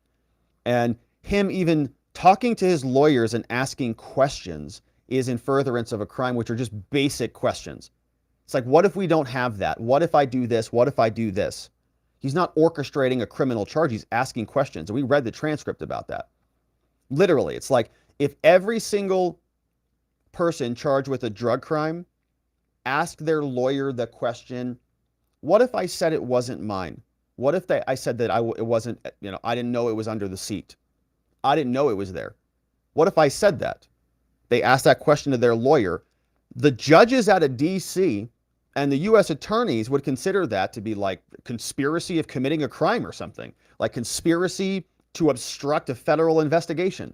And him even talking to his lawyers and asking questions is in furtherance of a crime, which are just basic questions. It's like, what if we don't have that? What if I do this? What if I do this? He's not orchestrating a criminal charge. He's asking questions. And we read the transcript about that. Literally, it's like if every single person charged with a drug crime asked their lawyer the question, what if I said it wasn't mine? What if I said that it wasn't, I didn't know it was under the seat. I didn't know it was there. What if I said that? They asked that question to their lawyer. The judges out of D.C. and the U.S. attorneys would consider that to be like conspiracy of committing a crime or something, like conspiracy to obstruct a federal investigation.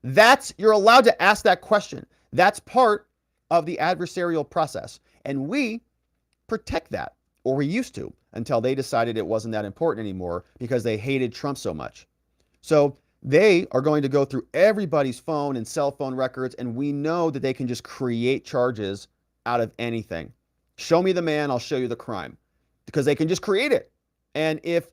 You're allowed to ask that question. That's part of the adversarial process. And we protect that, or we used to, until they decided it wasn't that important anymore because they hated Trump so much. So they are going to go through everybody's phone and cell phone records, and we know that they can just create charges out of anything. Show me the man, I'll show you the crime, because they can just create it. And if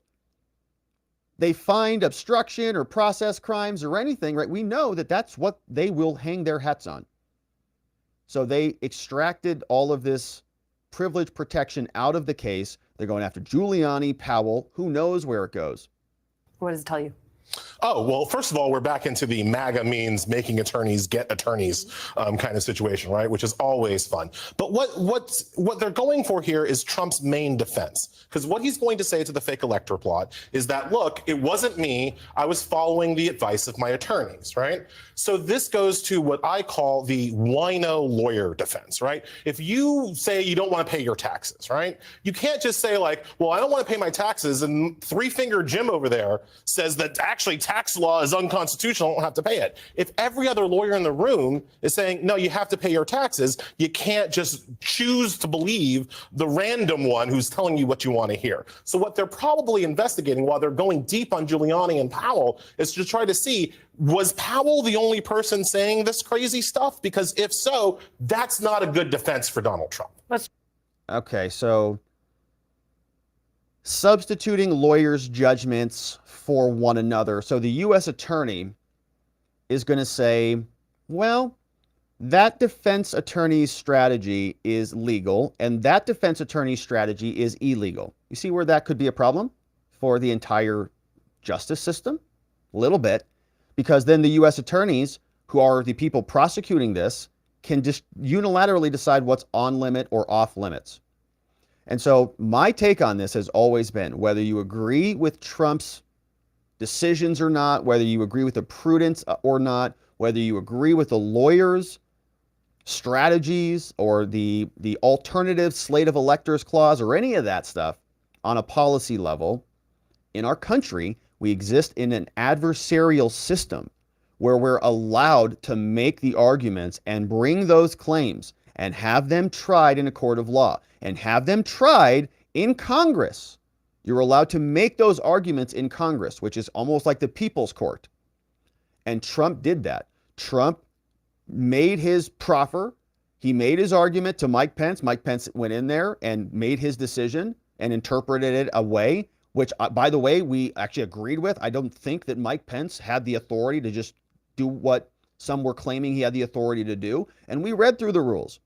they find obstruction or process crimes or anything, right, we know that that's what they will hang their hats on. So they extracted all of this privilege protection out of the case. They're going after Giuliani, Powell. Who knows where it goes? What does it tell you? Oh, well, first of all, we're back into the MAGA means making attorneys get attorneys kind of situation, right? Which is always fun. But what they're going for here is Trump's main defense. Because what he's going to say to the fake elector plot is that, look, it wasn't me. I was following the advice of my attorneys, right? So this goes to what I call the wino lawyer defense, right? If you say you don't want to pay your taxes, right? You can't just say like, well, I don't want to pay my taxes, and three-finger Jim over there says that actually tax law is unconstitutional, I don't have to pay it. If every other lawyer in the room is saying, no, you have to pay your taxes, you can't just choose to believe the random one who's telling you what you want to hear. So what they're probably investigating while they're going deep on Giuliani and Powell is to try to see, was Powell the only person saying this crazy stuff? Because if so, that's not a good defense for Donald Trump. Okay, so substituting lawyers' judgments for one another. So the U.S. attorney is going to say, well, that defense attorney's strategy is legal, and that defense attorney's strategy is illegal. You see where that could be a problem for the entire justice system? A little bit, because then the U.S. attorneys, who are the people prosecuting this, can just unilaterally decide what's on limit or off limits. And so my take on this has always been, whether you agree with Trump's decisions or not, whether you agree with the prudence or not, whether you agree with the lawyers' strategies or the alternative slate of electors clause or any of that stuff on a policy level, in our country, we exist in an adversarial system where we're allowed to make the arguments and bring those claims and have them tried in a court of law and have them tried in Congress. You're allowed to make those arguments in Congress, which is almost like the people's court. And Trump did that. Trump made his proffer. He made his argument to Mike Pence. Mike Pence went in there and made his decision and interpreted it a way, which, by the way, we actually agreed with. I don't think that Mike Pence had the authority to just do what some were claiming he had the authority to do. And we read through the rules.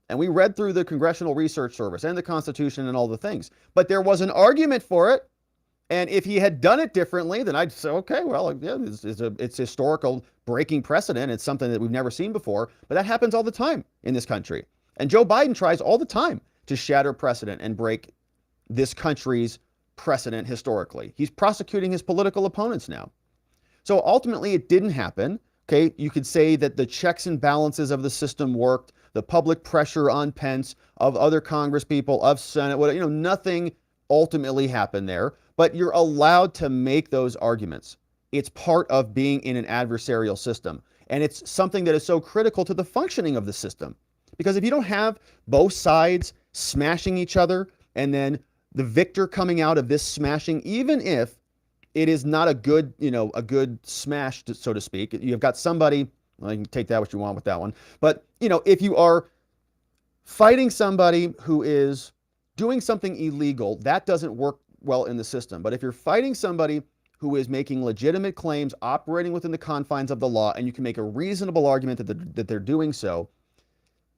And we read through the Congressional Research Service and the Constitution and all the things. But there was an argument for it. And if he had done it differently, then I'd say, okay, well, yeah, it's historical breaking precedent. It's something that we've never seen before. But that happens all the time in this country. And Joe Biden tries all the time to shatter precedent and break this country's precedent historically. He's prosecuting his political opponents now. So ultimately, it didn't happen. Okay, you could say that the checks and balances of the system worked, the public pressure on Pence, of other Congress people, of Senate, whatever, nothing ultimately happened there. But you're allowed to make those arguments. It's part of being in an adversarial system. And it's something that is so critical to the functioning of the system. Because if you don't have both sides smashing each other and then the victor coming out of this smashing, even if it is not a good, a good smash, so to speak, you've got somebody, well, you can take that what you want with that one. But, if you are fighting somebody who is doing something illegal, that doesn't work well in the system. But if you're fighting somebody who is making legitimate claims, operating within the confines of the law, and you can make a reasonable argument that they're doing so,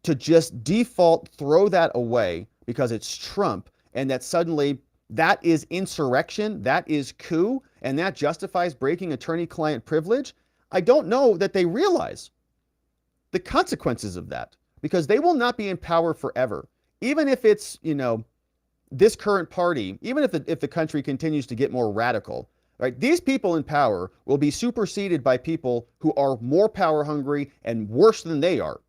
to just default throw that away because it's Trump, and that suddenly that is insurrection, that is coup, and that justifies breaking attorney-client privilege, I don't know that they realize the consequences of that, because they will not be in power forever. Even if it's, this current party, even if the country continues to get more radical, right? These people in power will be superseded by people who are more power hungry and worse than they are.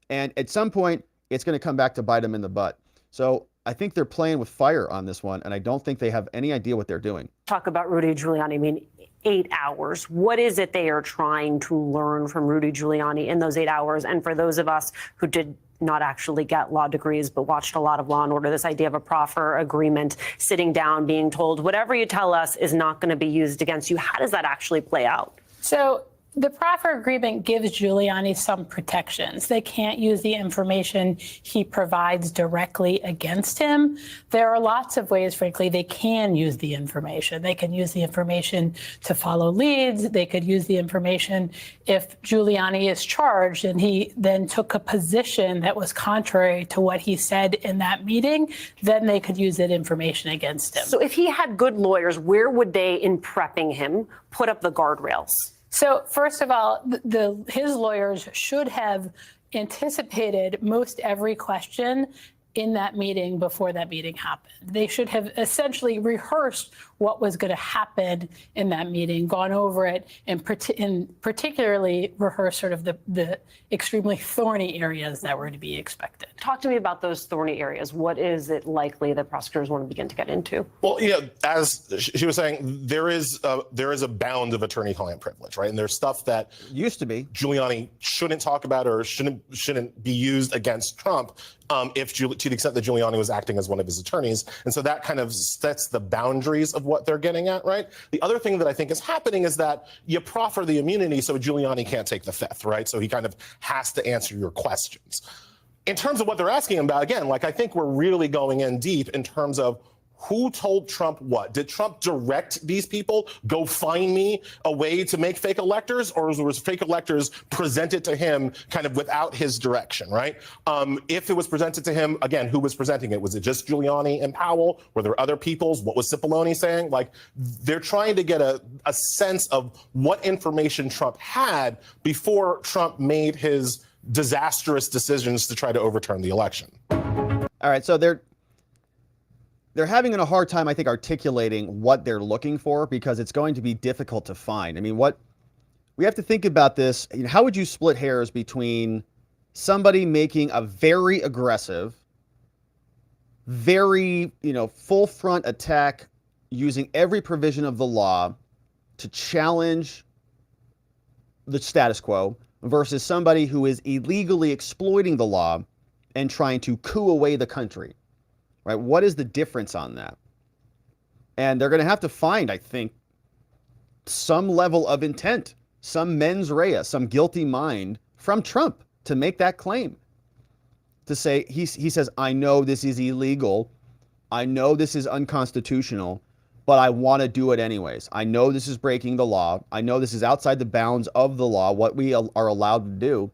And at some point, it's going to come back to bite them in the butt. So I think they're playing with fire on this one, and I don't think they have any idea what they're doing. Talk about Rudy Giuliani. 8 hours. What is it they are trying to learn from Rudy Giuliani in those 8 hours? And for those of us who did not actually get law degrees, but watched a lot of Law and Order, this idea of a proffer agreement, sitting down, being told, whatever you tell us is not going to be used against you. How does that actually play out? So the proffer agreement gives Giuliani some protections. They can't use the information he provides directly against him. There are lots of ways, frankly, they can use the information. They can use the information to follow leads. They could use the information if Giuliani is charged and he then took a position that was contrary to what he said in that meeting, then they could use that information against him. So if he had good lawyers, where would they, in prepping him, put up the guardrails? So first of all, his lawyers should have anticipated most every question in that meeting before that meeting happened. They should have essentially rehearsed what was going to happen in that meeting, gone over it, and particularly rehearsed sort of the extremely thorny areas that were to be expected. Talk to me about those thorny areas. What is it likely that prosecutors want to begin to get into? Well, as she was saying, there is a bound of attorney-client privilege, right? And there's stuff that used to be Giuliani shouldn't talk about or shouldn't be used against Trump to the extent that Giuliani was acting as one of his attorneys. And so that kind of sets the boundaries of what they're getting at, right? The other thing that I think is happening is that you proffer the immunity so Giuliani can't take the fifth, right? So he kind of has to answer your questions. In terms of what they're asking about, again, I think we're really going in deep in terms of who told Trump what? Did Trump direct these people, go find me a way to make fake electors, or was fake electors presented to him kind of without his direction, right? If it was presented to him, again, who was presenting it? Was it just Giuliani and Powell? Were there other peoples? What was Cipollone saying? They're trying to get a sense of what information Trump had before Trump made his disastrous decisions to try to overturn the election. All right, so they're having a hard time, I think, articulating what they're looking for, because it's going to be difficult to find. I mean, we have to think about this. How would you split hairs between somebody making a very aggressive, very, full front attack using every provision of the law to challenge the status quo versus somebody who is illegally exploiting the law and trying to coup away the country? Right? What is the difference on that? And they're going to have to find, I think, some level of intent, some mens rea, some guilty mind from Trump to make that claim. To say, he says, I know this is illegal. I know this is unconstitutional, but I want to do it anyways. I know this is breaking the law. I know this is outside the bounds of the law, what we are allowed to do.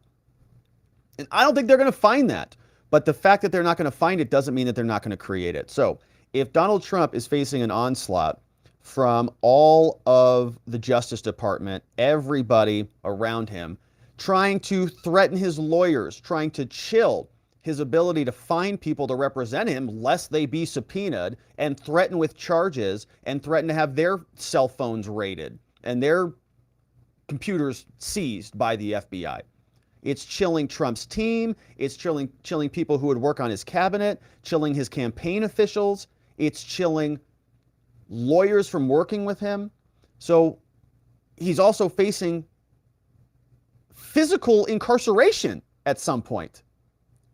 And I don't think they're going to find that. But the fact that they're not going to find it doesn't mean that they're not going to create it. So if Donald Trump is facing an onslaught from all of the Justice Department, everybody around him, trying to threaten his lawyers, trying to chill his ability to find people to represent him lest they be subpoenaed, and threaten with charges, and threaten to have their cell phones raided and their computers seized by the FBI. It's chilling Trump's team. It's chilling people who would work on his cabinet, chilling his campaign officials. It's chilling lawyers from working with him. So he's also facing physical incarceration at some point.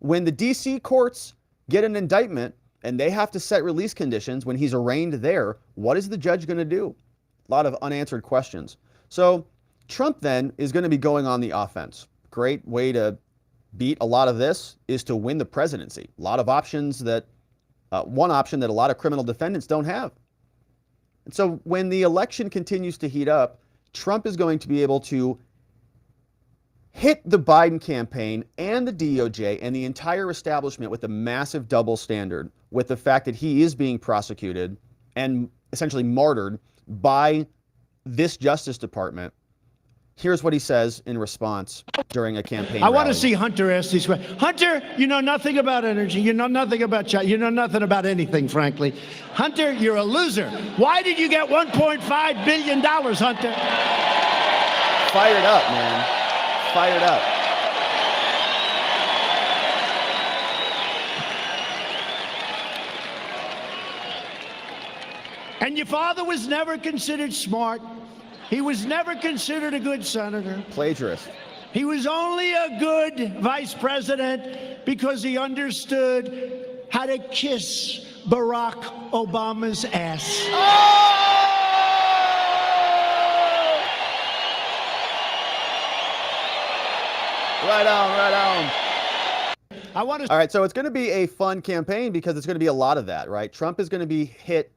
When the DC courts get an indictment and they have to set release conditions when he's arraigned there, what is the judge going to do? A lot of unanswered questions. So Trump then is going to be going on the offense. Great way to beat a lot of this is to win the presidency. A lot of options that, one option that a lot of criminal defendants don't have. And so when the election continues to heat up, Trump is going to be able to hit the Biden campaign and the DOJ and the entire establishment with a massive double standard, with the fact that he is being prosecuted and essentially martyred by this Justice Department. Here's what he says in response during a campaign I want rally. to see Hunter ask these questions. Hunter, you know nothing about energy. You know nothing about China. You know nothing about anything, frankly. Hunter, you're a loser. Why did you get $1.5 billion, Hunter? Fired up, man. Fired up. And your father was never considered smart. He was never considered a good senator. Plagiarist. He was only a good vice president because he understood how to kiss Barack Obama's ass. Right on, right on. All right, so it's going to be a fun campaign because it's going to be a lot of that, right? Trump is going to be hit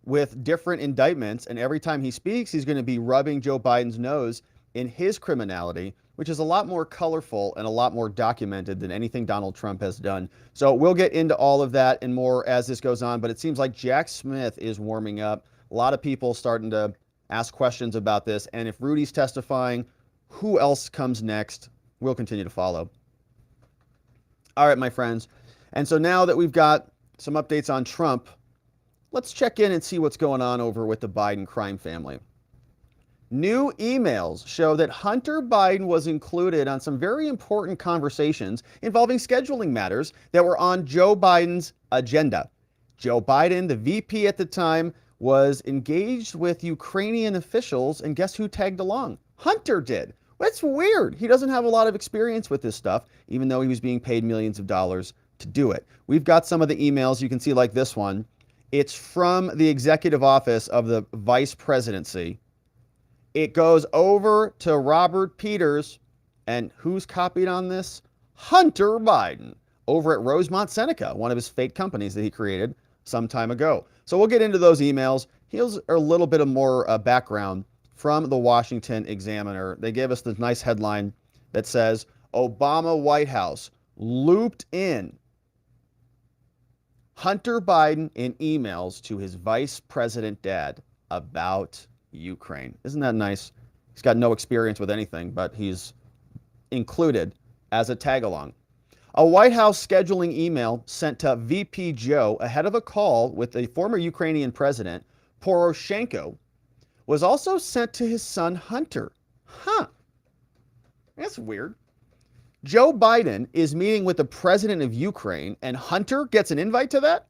with different indictments, and every time he speaks, he's going to be rubbing Joe Biden's nose in his criminality, which is a lot more colorful and a lot more documented than anything Donald Trump has done. So we'll get into all of that and more as this goes on, but it seems like Jack Smith is warming up. A lot of people starting to ask questions about this, and if Rudy's testifying, who else comes next? We'll continue to follow. All right, my friends. And so now that we've got some updates on Trump, let's check in and see what's going on over with the Biden crime family. New emails show that Hunter Biden was included on some very important conversations involving scheduling matters that were on Joe Biden's agenda. Joe Biden, the VP at the time, was engaged with Ukrainian officials, and guess who tagged along? Hunter did. That's weird. He doesn't have a lot of experience with this stuff, even though he was being paid millions of dollars to do it. We've got some of the emails you can see, like this one. It's from the executive office of the vice presidency. It goes over to Robert Peters, and who's copied on this? Hunter Biden, over at Rosemont Seneca, one of his fake companies that he created some time ago. So we'll get into those emails. Here's a little bit of more background from the Washington Examiner. They gave us this nice headline that says, Obama White House looped in Hunter Biden in emails to his vice president dad about Ukraine. Isn't that nice? He's got no experience with anything, but he's included as a tag-along. A White House scheduling email sent to VP Joe ahead of a call with the former Ukrainian president, Poroshenko, was also sent to his son Hunter. That's weird. Joe Biden is meeting with the president of Ukraine, and Hunter gets an invite to that?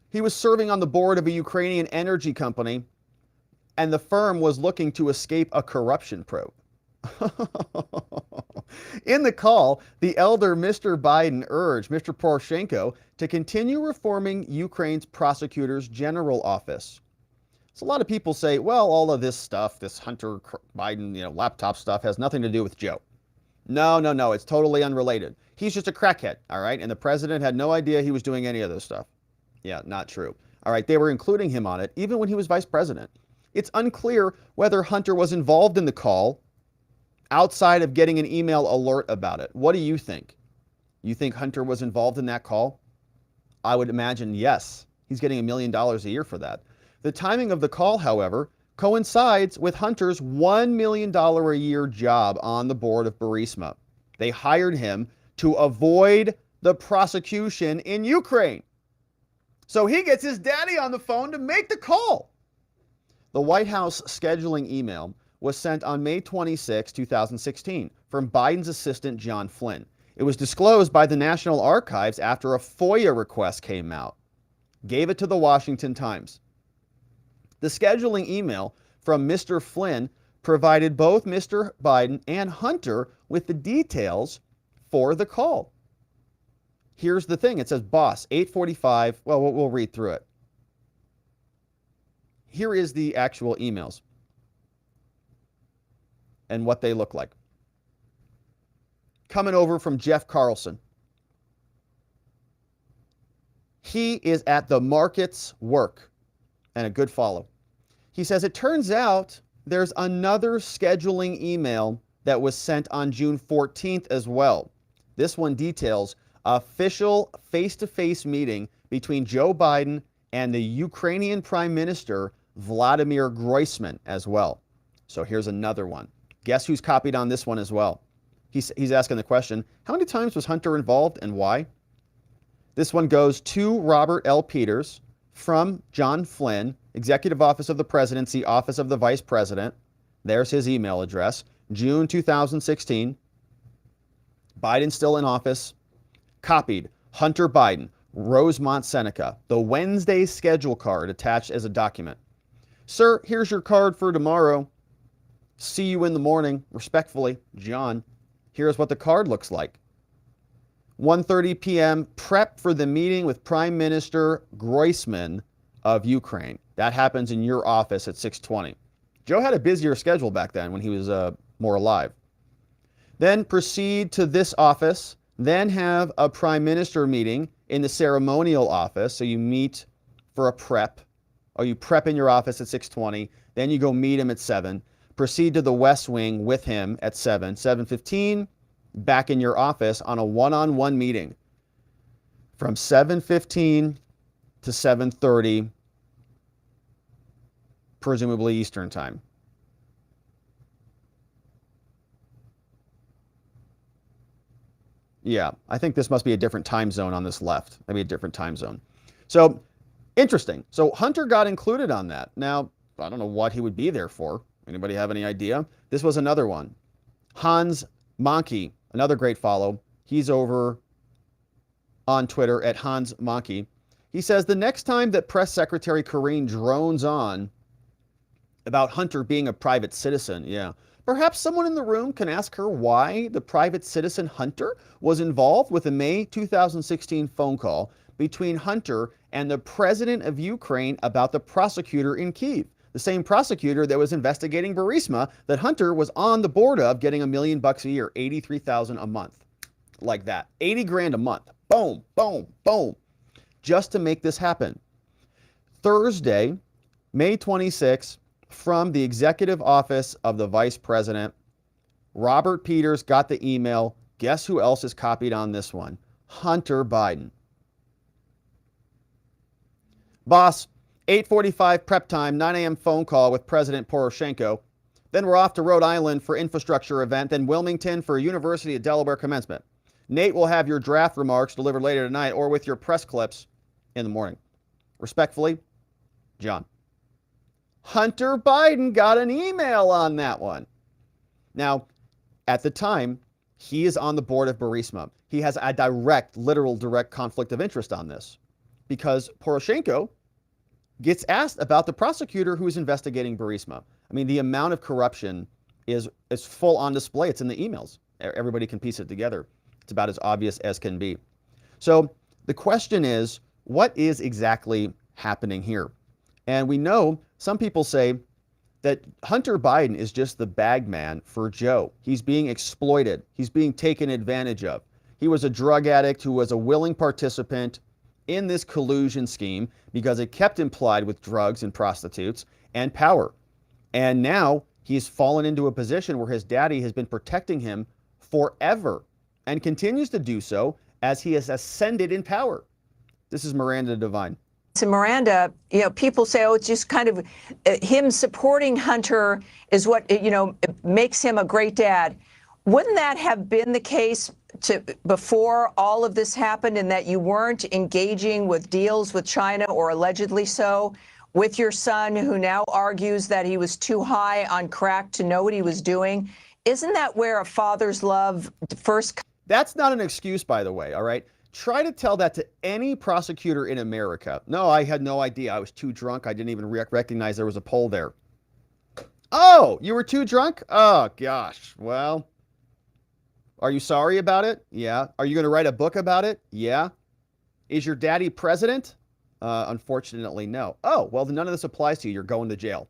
He was serving on the board of a Ukrainian energy company, and the firm was looking to escape a corruption probe. In the call, the elder Mr. Biden urged Mr. Poroshenko to continue reforming Ukraine's prosecutor's general office. So a lot of people say, well, all of this stuff, this Hunter Biden, laptop stuff has nothing to do with Joe. No, it's totally unrelated. He's just a crackhead, all right? And the president had no idea he was doing any of this stuff. Yeah, not true. All right, they were including him on it even when he was vice president. It's unclear whether Hunter was involved in the call outside of getting an email alert about it. What do you think? You think Hunter was involved in that call? I would imagine yes. He's getting $1 million a year for that. The timing of the call, however, coincides with Hunter's $1 million a year job on the board of Burisma. They hired him to avoid the prosecution in Ukraine. So he gets his daddy on the phone to make the call. The White House scheduling email was sent on May 26, 2016, from Biden's assistant, John Flynn. It was disclosed by the National Archives after a FOIA request came out. Gave it to the Washington Times. The scheduling email from Mr. Flynn provided both Mr. Biden and Hunter with the details for the call. Here's the thing. It says, boss, 8:45. Well, we'll read through it. Here is the actual emails and what they look like. Coming over from Jeff Carlson. He is at the market's work and a good follow. He says, it turns out there's another scheduling email that was sent on June 14th as well. This one details official face-to-face meeting between Joe Biden and the Ukrainian Prime Minister Vladimir Groisman as well. So here's another one. Guess who's copied on this one as well? He's asking the question, how many times was Hunter involved and why? This one goes to Robert L. Peters from John Flynn, Executive Office of the Presidency, Office of the Vice President. There's his email address. June 2016. Biden still in office. Copied, Hunter Biden, Rosemont Seneca, the Wednesday schedule card attached as a document. Sir, here's your card for tomorrow. See you in the morning. Respectfully, John. Here's what the card looks like. 1:30 p.m. prep for the meeting with Prime Minister Groisman of Ukraine. That happens in your office at 6:20. Joe had a busier schedule back then when he was more alive. Then proceed to this office, then have a Prime Minister meeting in the ceremonial office. So you meet for a prep, or you prep in your office at 6:20, then you go meet him at 7. Proceed to the West Wing with him at 7. 7:15, back in your office on a one-on-one meeting from 7:15 to 7:30, presumably Eastern time. Yeah, I think this must be a different time zone on this left. Maybe a different time zone. So, interesting. So Hunter got included on that. Now, I don't know what he would be there for. Anybody have any idea? This was another one. Hans Monkey, another great follow. He's over on Twitter at Hans Monkey. He says, the next time that Press Secretary Karine drones on about Hunter being a private citizen, perhaps someone in the room can ask her why the private citizen Hunter was involved with a May 2016 phone call between Hunter and the president of Ukraine about the prosecutor in Kyiv. The same prosecutor that was investigating Burisma that Hunter was on the board of, getting $1 million a year, $83,000 a month. Like that. 80 grand a month. Boom, boom, boom. Just to make this happen. Thursday, May 26, from the Executive Office of the Vice President, Robert Peters got the email. Guess who else is copied on this one? Hunter Biden. Boss, 8:45 prep time, 9 a.m. phone call with President Poroshenko. Then we're off to Rhode Island for infrastructure event, then Wilmington for University of Delaware commencement. Nate will have your draft remarks delivered later tonight or with your press clips in the morning. Respectfully, John. Hunter Biden got an email on that one. Now, at the time, he is on the board of Burisma. He has a literal direct conflict of interest on this because Poroshenko gets asked about the prosecutor who is investigating Burisma. I mean, the amount of corruption is full on display. It's in the emails. Everybody can piece it together. It's about as obvious as can be. So the question is, what is exactly happening here? And we know Some people say that Hunter Biden is just the bag man for Joe. He's being exploited. He's being taken advantage of. He was a drug addict who was a willing participant in this collusion scheme because it kept him plied with drugs and prostitutes and power. And now he's fallen into a position where his daddy has been protecting him forever and continues to do so as he has ascended in power. This is Miranda Devine. To Miranda, people say, oh, it's just kind of him supporting Hunter is what, makes him a great dad. Wouldn't that have been the case before all of this happened, and that you weren't engaging with deals with China, or allegedly so, with your son, who now argues that he was too high on crack to know what he was doing? Isn't that where a father's love first? That's not an excuse, by the way, all right? Try to tell that to any prosecutor in America. No, I had no idea. I was too drunk. I didn't even recognize there was a poll there. Oh, you were too drunk? Oh, gosh. Well, are you sorry about it? Yeah. Are you going to write a book about it? Yeah. Is your daddy president? Unfortunately, no. Oh, well, then none of this applies to you. You're going to jail.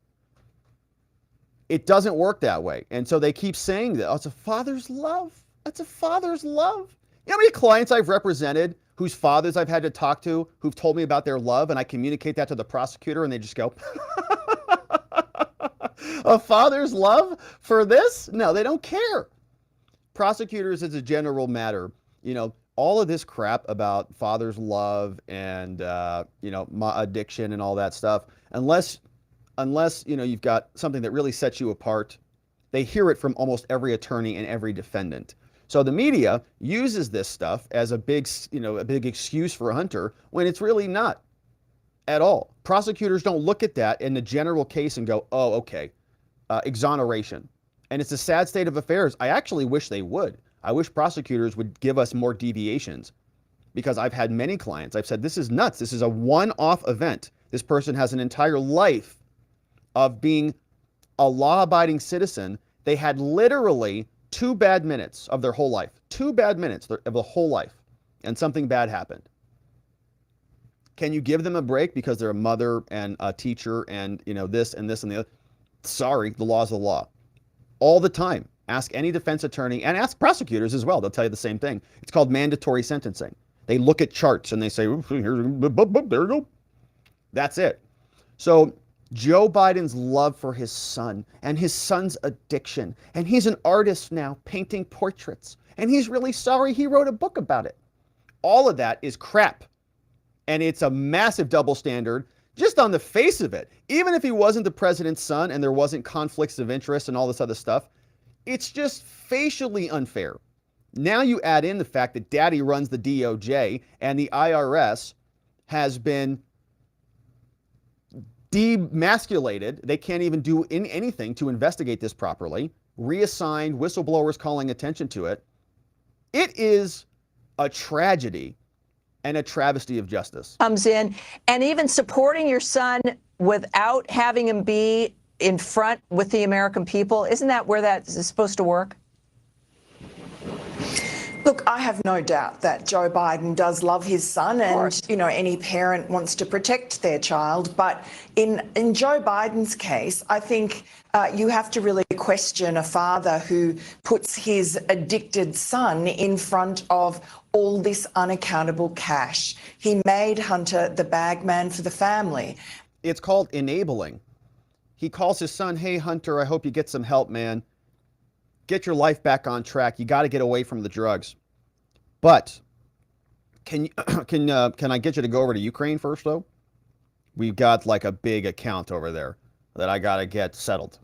It doesn't work that way. And so they keep saying that, oh, it's a father's love. That's a father's love. You know how many clients I've represented whose fathers I've had to talk to who've told me about their love, and I communicate that to the prosecutor and they just go, a father's love for this? No, they don't care. Prosecutors, as a general matter, all of this crap about father's love and, my addiction and all that stuff, unless, you've got something that really sets you apart, they hear it from almost every attorney and every defendant. So the media uses this stuff as a big excuse for Hunter when it's really not at all. Prosecutors don't look at that in the general case and go, oh, okay, exoneration. And it's a sad state of affairs. I actually wish they would. I wish prosecutors would give us more deviations, because I've had many clients. I've said, this is nuts. This is a one-off event. This person has an entire life of being a law-abiding citizen. They had literally 2 bad minutes of their whole life, 2 bad minutes of the whole life, and something bad happened. Can you give them a break because they're a mother and a teacher and, this and this and the other? Sorry, the law is the law. All the time. Ask any defense attorney and ask prosecutors as well. They'll tell you the same thing. It's called mandatory sentencing. They look at charts and they say, there you go. That's it. So Joe Biden's love for his son and his son's addiction, and he's an artist now painting portraits, and he's really sorry he wrote a book about it. All of that is crap. And it's a massive double standard just on the face of it. Even if he wasn't the president's son and there wasn't conflicts of interest and all this other stuff, it's just facially unfair. Now you add in the fact that daddy runs the DOJ and the IRS has been demasculated. They can't even do anything to investigate this properly. Reassigned, whistleblowers calling attention to it. It is a tragedy and a travesty of justice. Comes in, and even supporting your son without having him be in front with the American people. Isn't that where that is supposed to work? Look, I have no doubt that Joe Biden does love his son, and any parent wants to protect their child. But in Joe Biden's case, I think you have to really question a father who puts his addicted son in front of all this unaccountable cash. He made Hunter the bag man for the family. It's called enabling. He calls his son, hey, Hunter, I hope you get some help, man. Get your life back on track. You got to get away from the drugs. But can I get you to go over to Ukraine first, though? We've got like a big account over there that I got to get settled,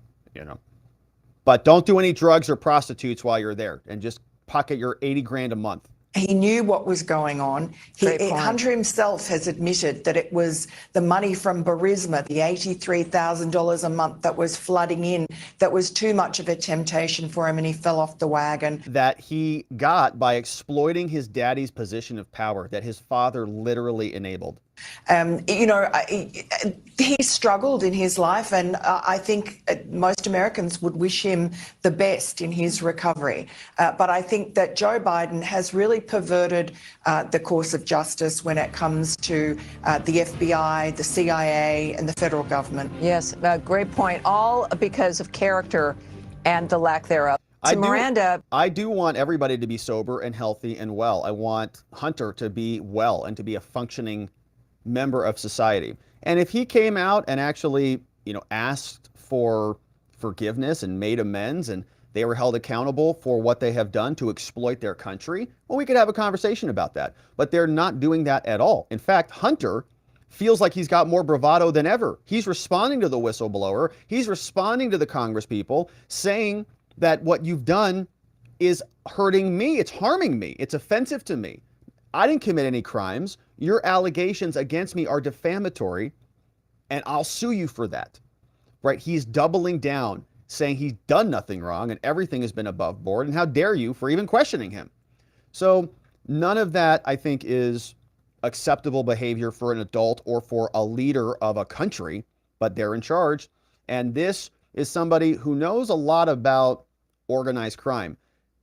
But don't do any drugs or prostitutes while you're there, and just pocket your 80 grand a month. He knew what was going on. Hunter himself has admitted that it was the money from Burisma, the $83,000 a month that was flooding in, that was too much of a temptation for him, and he fell off the wagon. That he got by exploiting his daddy's position of power that his father literally enabled. He struggled in his life, and I think most Americans would wish him the best in his recovery. But I think that Joe Biden has really perverted the course of justice when it comes to the FBI, the CIA, and the federal government. Yes, great point. All because of character and the lack thereof. So Miranda, I do want everybody to be sober and healthy and well. I want Hunter to be well and to be a functioning member of society. And if he came out and actually, asked for forgiveness and made amends and they were held accountable for what they have done to exploit their country, well, we could have a conversation about that. But they're not doing that at all. In fact, Hunter feels like he's got more bravado than ever. He's responding to the whistleblower. He's responding to the Congress people, saying that what you've done is hurting me. It's harming me. It's offensive to me. I didn't commit any crimes. Your allegations against me are defamatory, and I'll sue you for that. Right? He's doubling down, saying he's done nothing wrong and everything has been above board, and how dare you for even questioning him. So none of that, I think, is acceptable behavior for an adult or for a leader of a country, but they're in charge. And this is somebody who knows a lot about organized crime.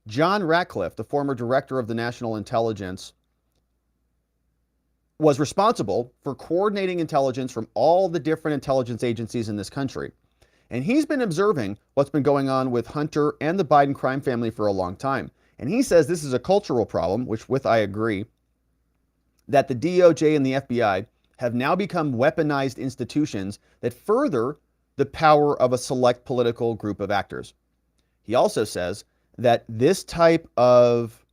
John Ratcliffe, the former director of the National Intelligence, was responsible for coordinating intelligence from all the different intelligence agencies in this country. And he's been observing what's been going on with Hunter and the Biden crime family for a long time. And he says this is a cultural problem, with I agree, that the DOJ and the FBI have now become weaponized institutions that further the power of a select political group of actors. He also says that this type of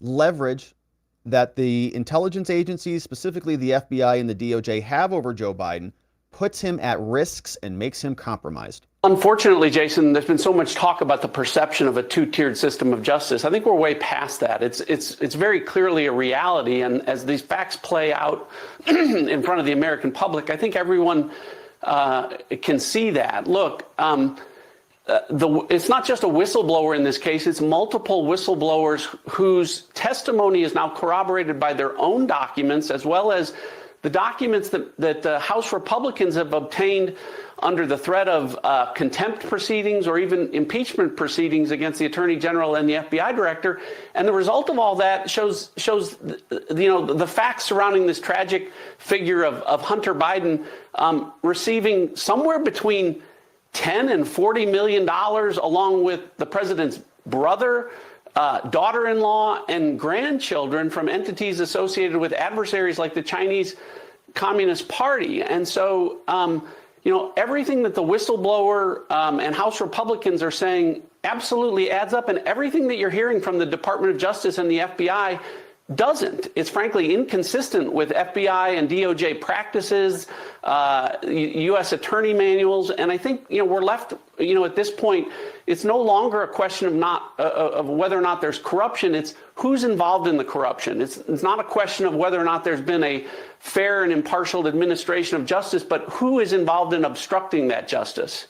leverage that the intelligence agencies, specifically the FBI and the DOJ, have over Joe Biden puts him at risks and makes him compromised. Unfortunately, Jason, there's been so much talk about the perception of a two-tiered system of justice. I think we're way past that. It's very clearly a reality, and as these facts play out in front of the American public, I think everyone can see that. Look, it's not just a whistleblower in this case, it's multiple whistleblowers whose testimony is now corroborated by their own documents, as well as the documents that the House Republicans have obtained under the threat of contempt proceedings or even impeachment proceedings against the Attorney General and the FBI Director. And the result of all that shows the facts surrounding this tragic figure of Hunter Biden receiving somewhere between $10 and $40 million, along with the president's brother, daughter-in-law, and grandchildren from entities associated with adversaries like the Chinese Communist Party. And so, everything that the whistleblower and House Republicans are saying absolutely adds up, and everything that you're hearing from the Department of Justice and the FBI doesn't. It's frankly inconsistent with FBI and DOJ practices, U.S. attorney manuals, and I think we're left. At this point, it's no longer a question of whether or not there's corruption. It's who's involved in the corruption. It's not a question of whether or not there's been a fair and impartial administration of justice, but who is involved in obstructing that justice.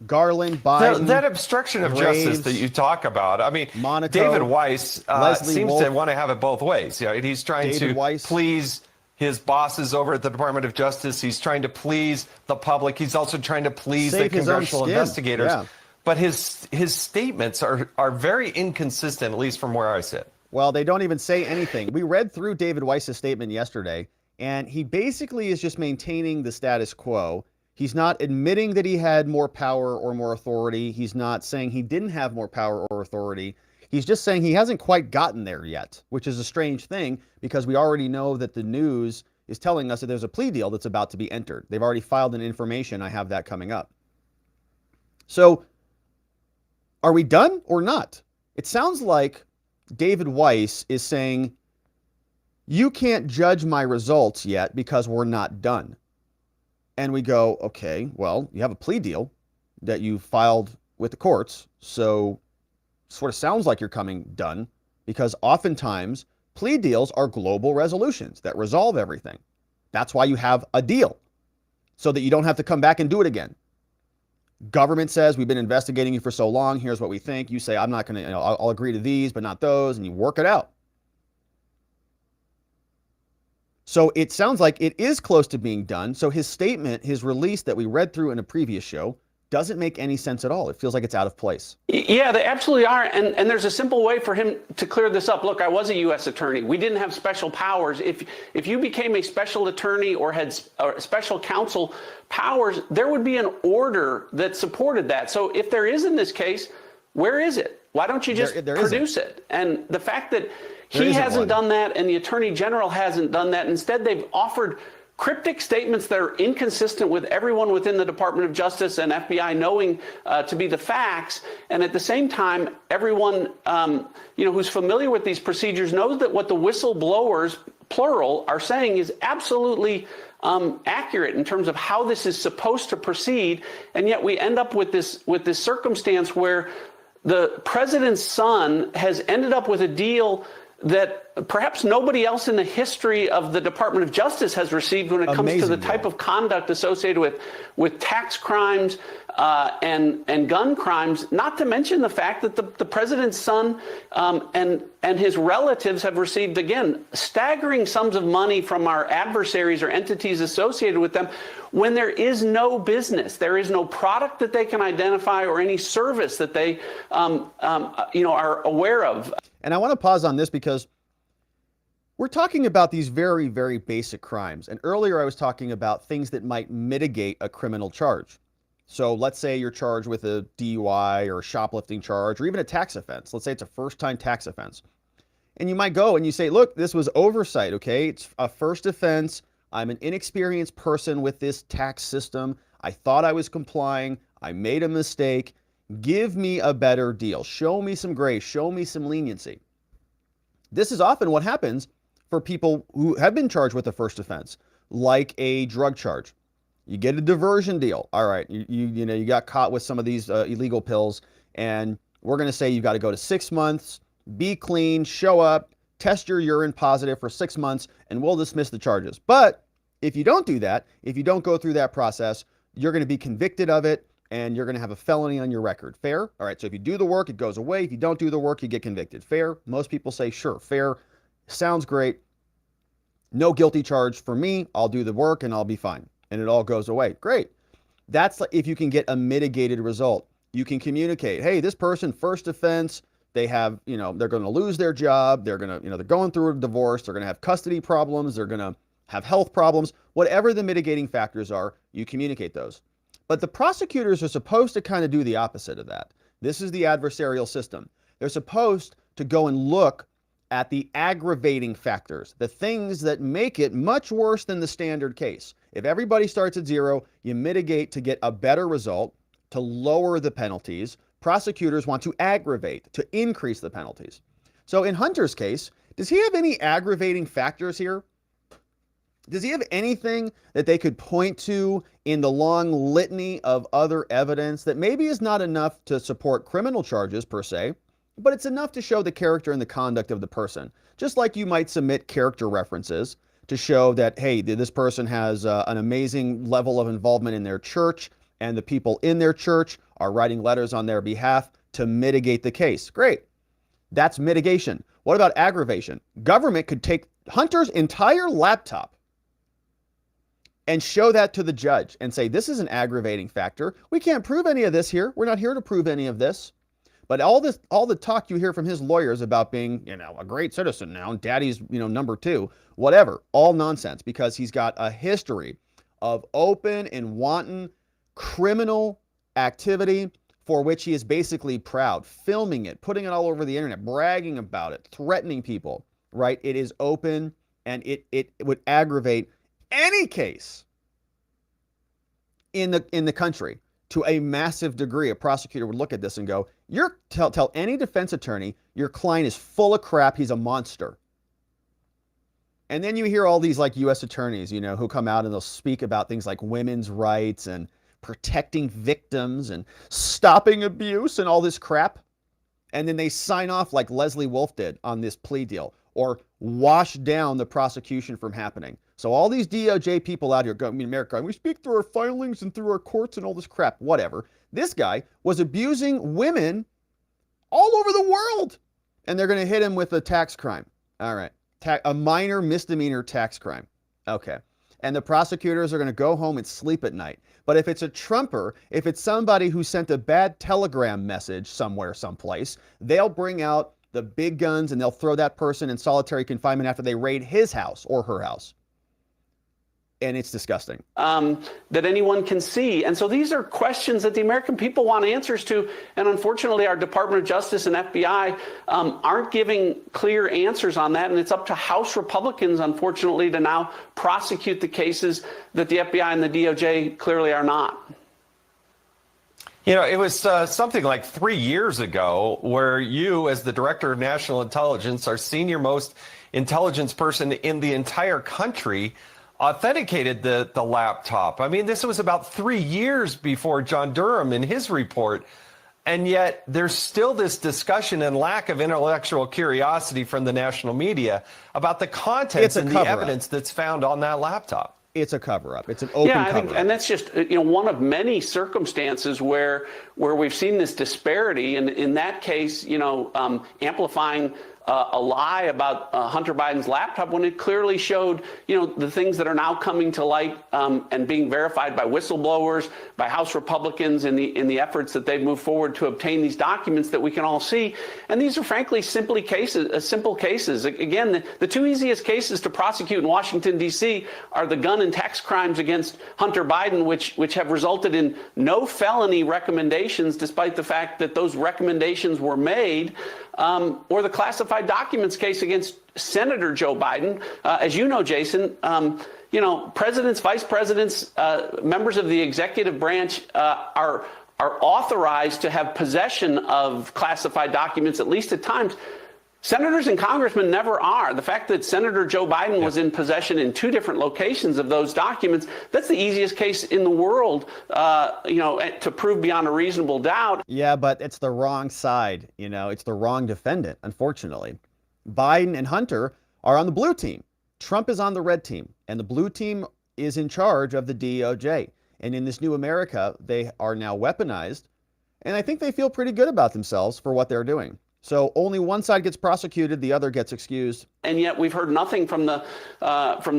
Garland, Biden, that obstruction of justice that you talk about. I mean, Monaco, David Weiss seems to want to have it both ways. He's trying to please his bosses over at the Department of Justice. He's trying to please the public. He's also trying to please the congressional investigators. Yeah. But his statements are very inconsistent, at least from where I sit. Well, they don't even say anything. We read through David Weiss's statement yesterday, and he basically is just maintaining the status quo. He's not admitting that he had more power or more authority. He's not saying he didn't have more power or authority. He's just saying he hasn't quite gotten there yet, which is a strange thing because we already know that the news is telling us that there's a plea deal that's about to be entered. They've already filed an information. I have that coming up. So are we done or not? It sounds like David Weiss is saying, you can't judge my results yet because we're not done. And we go, okay, well, you have a plea deal that you filed with the courts, so sort of sounds like you're coming done, because oftentimes plea deals are global resolutions that resolve everything. That's why you have a deal, so that you don't have to come back and do it again. Government says, we've been investigating you for so long, here's what we think. You say, I'm not going to, I'll agree to these, but not those, and you work it out. So it sounds like it is close to being done. So his statement, his release that we read through in a previous show, doesn't make any sense at all. It feels like it's out of place. Yeah, they absolutely are. And there's a simple way for him to clear this up. Look, I was a U.S. attorney. We didn't have special powers. If you became a special attorney or had special counsel powers, there would be an order that supported that. So if there is in this case, where is it? Why don't you just produce it? And the fact that he hasn't done that and the attorney general hasn't done that, instead they've offered cryptic statements that are inconsistent with everyone within the Department of Justice and FBI knowing to be the facts. And at the same time, everyone who's familiar with these procedures knows that what the whistleblowers, plural, are saying is absolutely accurate in terms of how this is supposed to proceed. And yet we end up with this circumstance where the president's son has ended up with a deal that perhaps nobody else in the history of the Department of Justice has received when it comes to the type of conduct associated with tax crimes and gun crimes, not to mention the fact that the president's son and his relatives have received, again, staggering sums of money from our adversaries or entities associated with them when there is no business, there is no product that they can identify or any service that they are aware of. And I want to pause on this because we're talking about these very, very basic crimes. And earlier I was talking about things that might mitigate a criminal charge. So let's say you're charged with a DUI or a shoplifting charge or even a tax offense. Let's say it's a first-time tax offense. And you might go and you say, look, this was oversight, okay? It's a first offense. I'm an inexperienced person with this tax system. I thought I was complying. I made a mistake. Give me a better deal. Show me some grace. Show me some leniency. This is often what happens for people who have been charged with a first offense, like a drug charge. You get a diversion deal. All right, you got caught with some of these illegal pills, and we're going to say you've got to go to 6 months, be clean, show up, test your urine positive for 6 months, and we'll dismiss the charges. But if you don't do that, if you don't go through that process, you're going to be convicted of it, and you're going to have a felony on your record. Fair? All right, so if you do the work, it goes away. If you don't do the work, you get convicted. Fair? Most people say, sure, fair. Sounds great. No guilty charge for me. I'll do the work and I'll be fine. And it all goes away. Great. That's if you can get a mitigated result. You can communicate, hey, this person, first offense, they have, they're going to lose their job. They're going to, they're going through a divorce. They're going to have custody problems. They're going to have health problems. Whatever the mitigating factors are, you communicate those. But the prosecutors are supposed to kind of do the opposite of that. This is the adversarial system. They're supposed to go and look at the aggravating factors, the things that make it much worse than the standard case. If everybody starts at zero, you mitigate to get a better result, to lower the penalties. Prosecutors want to aggravate, to increase the penalties. So in Hunter's case, does he have any aggravating factors here? Does he have anything that they could point to in the long litany of other evidence that maybe is not enough to support criminal charges per se, but it's enough to show the character and the conduct of the person? Just like you might submit character references to show that, hey, this person has an amazing level of involvement in their church, and the people in their church are writing letters on their behalf to mitigate the case. Great. That's mitigation. What about aggravation? Government could take Hunter's entire laptop and show that to the judge and say, this is an aggravating factor. We can't prove any of this here. We're not here to prove any of this. But all the talk you hear from his lawyers about being, a great citizen now, and daddy's, number two, whatever, all nonsense, because he's got a history of open and wanton criminal activity for which he is basically proud, filming it, putting it all over the internet, bragging about it, threatening people, right? It is open, and it would aggravate any case in the country to a massive degree. A prosecutor would look at this and go, tell any defense attorney your client is full of crap, he's a monster. And then you hear all these U.S. attorneys, who come out and they'll speak about things like women's rights and protecting victims and stopping abuse and all this crap. And then they sign off like Leslie Wolf did on this plea deal, or wash down the prosecution from happening. So all these DOJ people out here going, America, we speak through our filings and through our courts and all this crap, whatever. This guy was abusing women all over the world, and they're going to hit him with a tax crime. All right, a minor misdemeanor tax crime. Okay. And the prosecutors are going to go home and sleep at night. But if it's a Trumper, if it's somebody who sent a bad telegram message somewhere, someplace, they'll bring out the big guns and they'll throw that person in solitary confinement after they raid his house or her house. And it's disgusting. That anyone can see. And so these are questions that the American people want answers to. And unfortunately, our Department of Justice and FBI aren't giving clear answers on that. And it's up to House Republicans, unfortunately, to now prosecute the cases that the FBI and the DOJ clearly are not. You know, it was something like 3 years ago where you, as the Director of National Intelligence, our senior most intelligence person in the entire country, authenticated the laptop. I mean, this was about 3 years before John Durham in his report. And yet there's still this discussion and lack of intellectual curiosity from the national media about the contents and the evidence that's found on that laptop. It's a cover-up. It's an open cover-up. And that's just one of many circumstances where we've seen this disparity. And in that case, amplifying a lie about Hunter Biden's laptop when it clearly showed, the things that are now coming to light and being verified by whistleblowers, by House Republicans in the efforts that they've moved forward to obtain these documents that we can all see. And these are frankly simple cases. Again, the two easiest cases to prosecute in Washington, D.C. are the gun and tax crimes against Hunter Biden, which have resulted in no felony recommendations, despite the fact that those recommendations were made, or the classified documents case against Senator Joe Biden. As you know, Jason, presidents, vice presidents, members of the executive branch are authorized to have possession of classified documents, at least at times. Senators and congressmen never are. The fact that Senator Joe Biden was in possession in 2 different locations of those documents, that's the easiest case in the world, to prove beyond a reasonable doubt. Yeah, but it's the wrong side. It's the wrong defendant, unfortunately. Biden and Hunter are on the blue team. Trump is on the red team, and the blue team is in charge of the DOJ. And in this new America, they are now weaponized, and I think they feel pretty good about themselves for what they're doing. So only one side gets prosecuted, the other gets excused. And yet we've heard nothing from the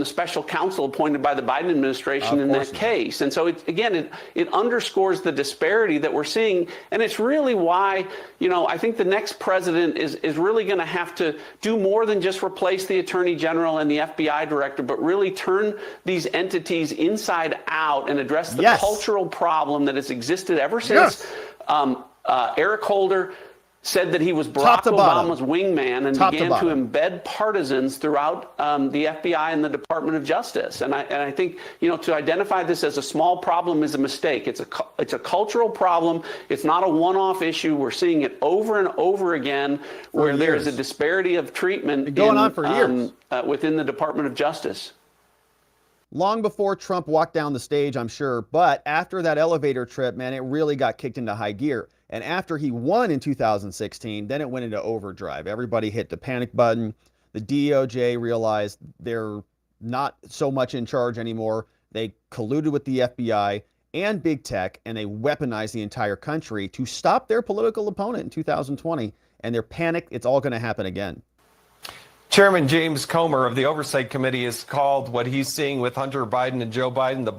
special counsel appointed by the Biden administration in that case. And so, it underscores the disparity that we're seeing. And it's really why, I think the next president is really going to have to do more than just replace the attorney general and the FBI director, but really turn these entities inside out and address the cultural problem that has existed ever since Eric Holder said that he was Barack Obama's wingman and began to embed partisans throughout the FBI and the Department of Justice. And I think, to identify this as a small problem is a mistake. It's a cultural problem. It's not a one-off issue. We're seeing it over and over again where there is a disparity of treatment going on for years within the Department of Justice. Long before Trump walked down the stage, I'm sure, but after that elevator trip, man, it really got kicked into high gear. And after he won in 2016, then it went into overdrive. Everybody hit the panic button. The DOJ realized they're not so much in charge anymore. They colluded with the FBI and big tech, and they weaponized the entire country to stop their political opponent in 2020. And they're panicked. It's all going to happen again. Chairman James Comer of the Oversight Committee has called what he's seeing with Hunter Biden and Joe Biden, the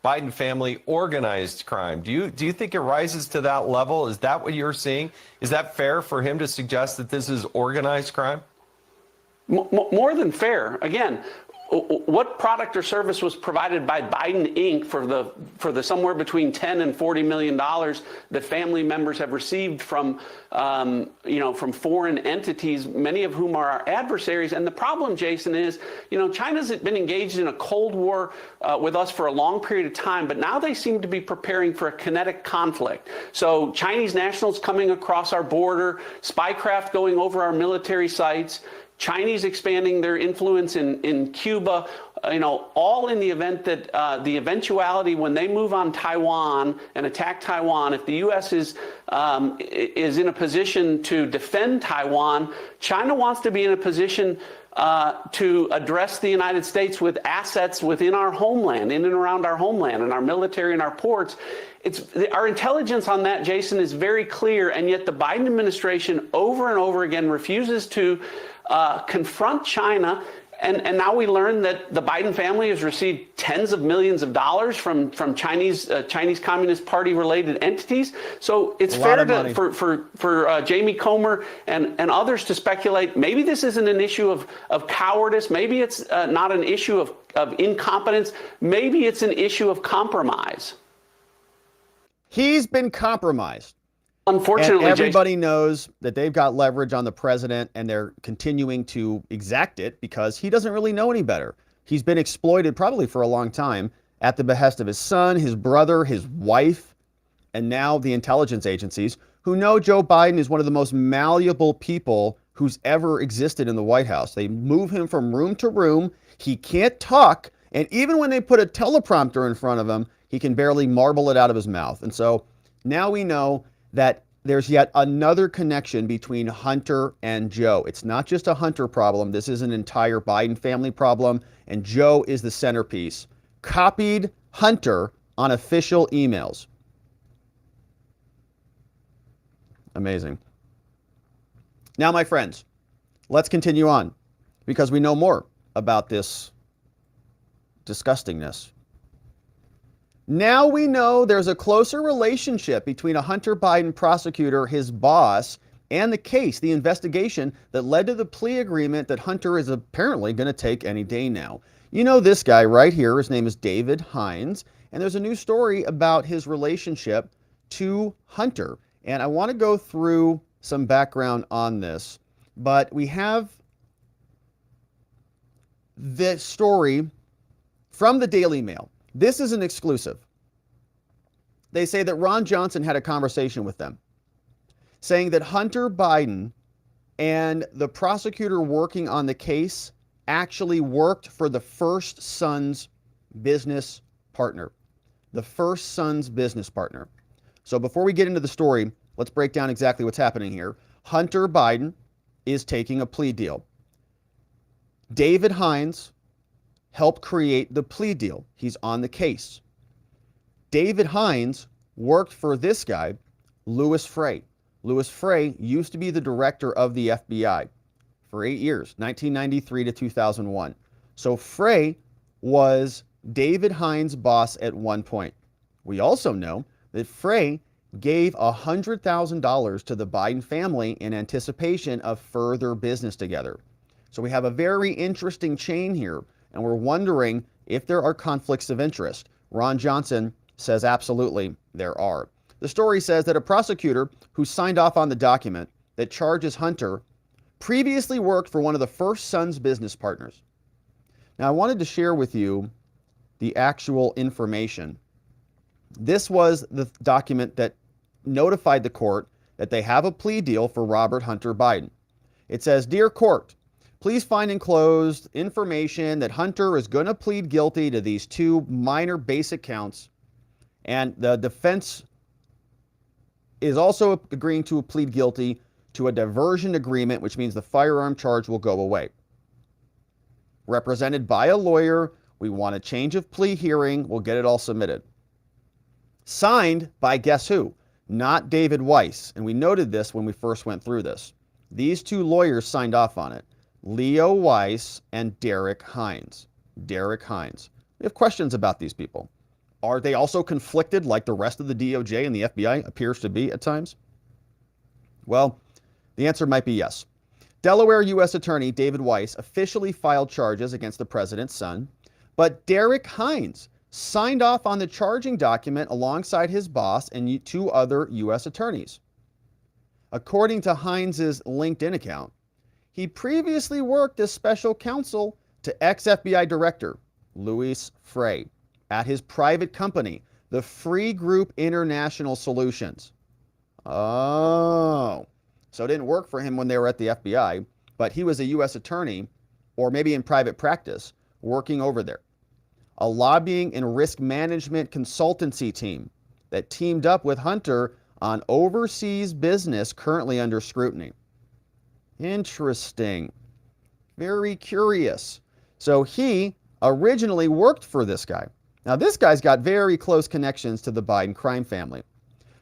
Biden family, organized crime. Do you think it rises to that level? Is that what you're seeing? Is that fair for him to suggest that this is organized crime? More than fair. Again, what product or service was provided by Biden Inc. for the somewhere between $10 and $40 million that family members have received from from foreign entities, many of whom are our adversaries? And the problem, Jason, is China's been engaged in a Cold War with us for a long period of time, but now they seem to be preparing for a kinetic conflict. So Chinese nationals coming across our border, spycraft going over our military sites, Chinese expanding their influence in Cuba, all in the event that the eventuality when they move on Taiwan and attack Taiwan, if the U.S. is in a position to defend Taiwan, China wants to be in a position to address the United States with assets within our homeland, in and around our homeland, and our military and our ports. Our intelligence on that, Jason, is very clear, and yet the Biden administration over and over again refuses to confront China And now we learn that the Biden family has received tens of millions of dollars from Chinese Communist Party related entities. So it's fair for Jamie Comer and others to speculate maybe this isn't an issue of cowardice. Maybe it's not an issue of incompetence. Maybe it's an issue of compromise. He's been compromised. Unfortunately, and everybody knows that they've got leverage on the president, and they're continuing to exact it because he doesn't really know any better. He's been exploited probably for a long time at the behest of his son, his brother, his wife, and now the intelligence agencies who know Joe Biden is one of the most malleable people who's ever existed in the White House. They move him from room to room. He can't talk. And even when they put a teleprompter in front of him, he can barely marble it out of his mouth. And so now we know that there's yet another connection between Hunter and Joe. It's not just a Hunter problem. This is an entire Biden family problem, and Joe is the centerpiece. Copied Hunter on official emails. Amazing. Now, my friends, let's continue on because we know more about this disgustingness. Now we know there's a closer relationship between a Hunter Biden prosecutor, his boss, and the case, the investigation that led to the plea agreement that Hunter is apparently going to take any day now. You know this guy right here, his name is David Hines, and there's a new story about his relationship to Hunter. And I want to go through some background on this, but we have this story from the Daily Mail. This is an exclusive. They say that Ron Johnson had a conversation with them, saying that Hunter Biden and the prosecutor working on the case actually worked for the first son's business partner. The first son's business partner. So before we get into the story, let's break down exactly what's happening here. Hunter Biden is taking a plea deal. David Hines helped create the plea deal. He's on the case. David Hines worked for this guy, Louis Freeh. Louis Freeh used to be the director of the FBI for 8 years, 1993 to 2001. So Freeh was David Hines' boss at one point. We also know that Freeh gave $100,000 to the Biden family in anticipation of further business together. So we have a very interesting chain here. And we're wondering if there are conflicts of interest. Ron Johnson says absolutely there are. The story says that a prosecutor who signed off on the document that charges Hunter previously worked for one of the first son's business partners. Now, I wanted to share with you the actual information. This was the document that notified the court that they have a plea deal for Robert Hunter Biden. It says, "Dear court, please find enclosed information that Hunter is going to plead guilty to these two minor basic counts, and the defense is also agreeing to plead guilty to a diversion agreement, which means the firearm charge will go away. Represented by a lawyer, we want a change of plea hearing. We'll get it all submitted." Signed by guess who? Not David Weiss. And we noted this when we first went through this. These two lawyers signed off on it. Leo Weiss and Derek Hines. Derek Hines. We have questions about these people. Are they also conflicted like the rest of the DOJ and the FBI appears to be at times? Well, the answer might be yes. Delaware U.S. Attorney David Weiss officially filed charges against the president's son, but Derek Hines signed off on the charging document alongside his boss and two other U.S. attorneys. According to Hines' LinkedIn account, he previously worked as special counsel to ex-FBI director Louis Freeh at his private company, the Free Group International Solutions. Oh, so it didn't work for him when they were at the FBI, but he was a U.S. attorney, or maybe in private practice, working over there. A lobbying and risk management consultancy team that teamed up with Hunter on overseas business currently under scrutiny. Interesting. Very curious. So he originally worked for this guy. Now this guy's got very close connections to the Biden crime family.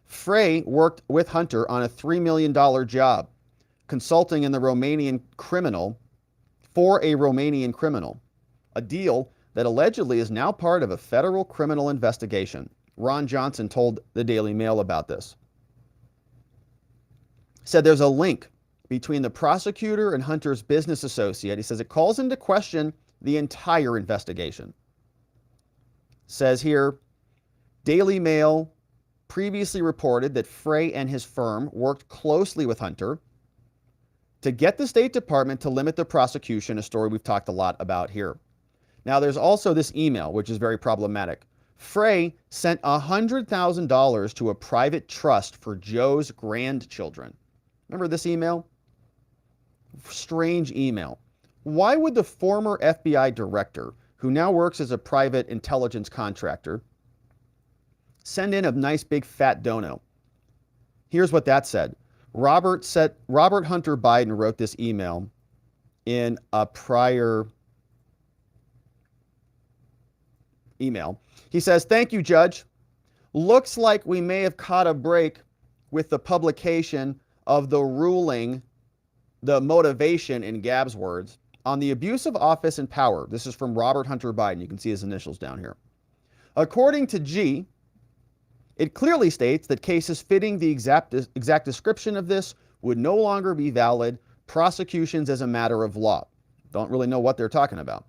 Freeh worked with Hunter on a $3 million job, consulting in the Romanian criminal for a Romanian criminal, a deal that allegedly is now part of a federal criminal investigation. Ron Johnson told the Daily Mail about this. Said there's a link between the prosecutor and Hunter's business associate. He says it calls into question the entire investigation. Says here, Daily Mail previously reported that Freeh and his firm worked closely with Hunter to get the State Department to limit the prosecution, a story we've talked a lot about here. Now, there's also this email, which is very problematic. Freeh sent $100,000 to a private trust for Joe's grandchildren. Remember this email? Strange email. Why would the former FBI director, who now works as a private intelligence contractor, send in a nice big fat dono? Here's what that said. Robert Hunter Biden wrote this email in a prior email. He says, "Thank you, Judge. Looks like we may have caught a break with the publication of the ruling, the motivation in Gab's words, on the abuse of office and power." This is from Robert Hunter Biden. You can see his initials down here. According to G, it clearly states that cases fitting the exact description of this would no longer be valid prosecutions as a matter of law. Don't really know what they're talking about.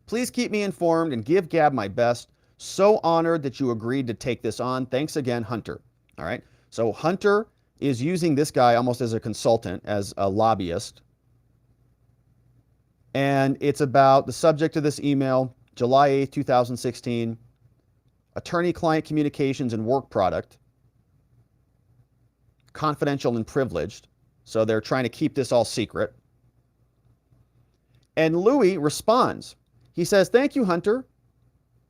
Please keep me informed and give Gab my best. So honored that you agreed to take this on. Thanks again, Hunter. All right. So Hunter is using this guy almost as a consultant, as a lobbyist. And it's about the subject of this email, July 8th, 2016, attorney-client communications and work product, confidential and privileged. So they're trying to keep this all secret. And Louis responds. He says, "Thank you, Hunter.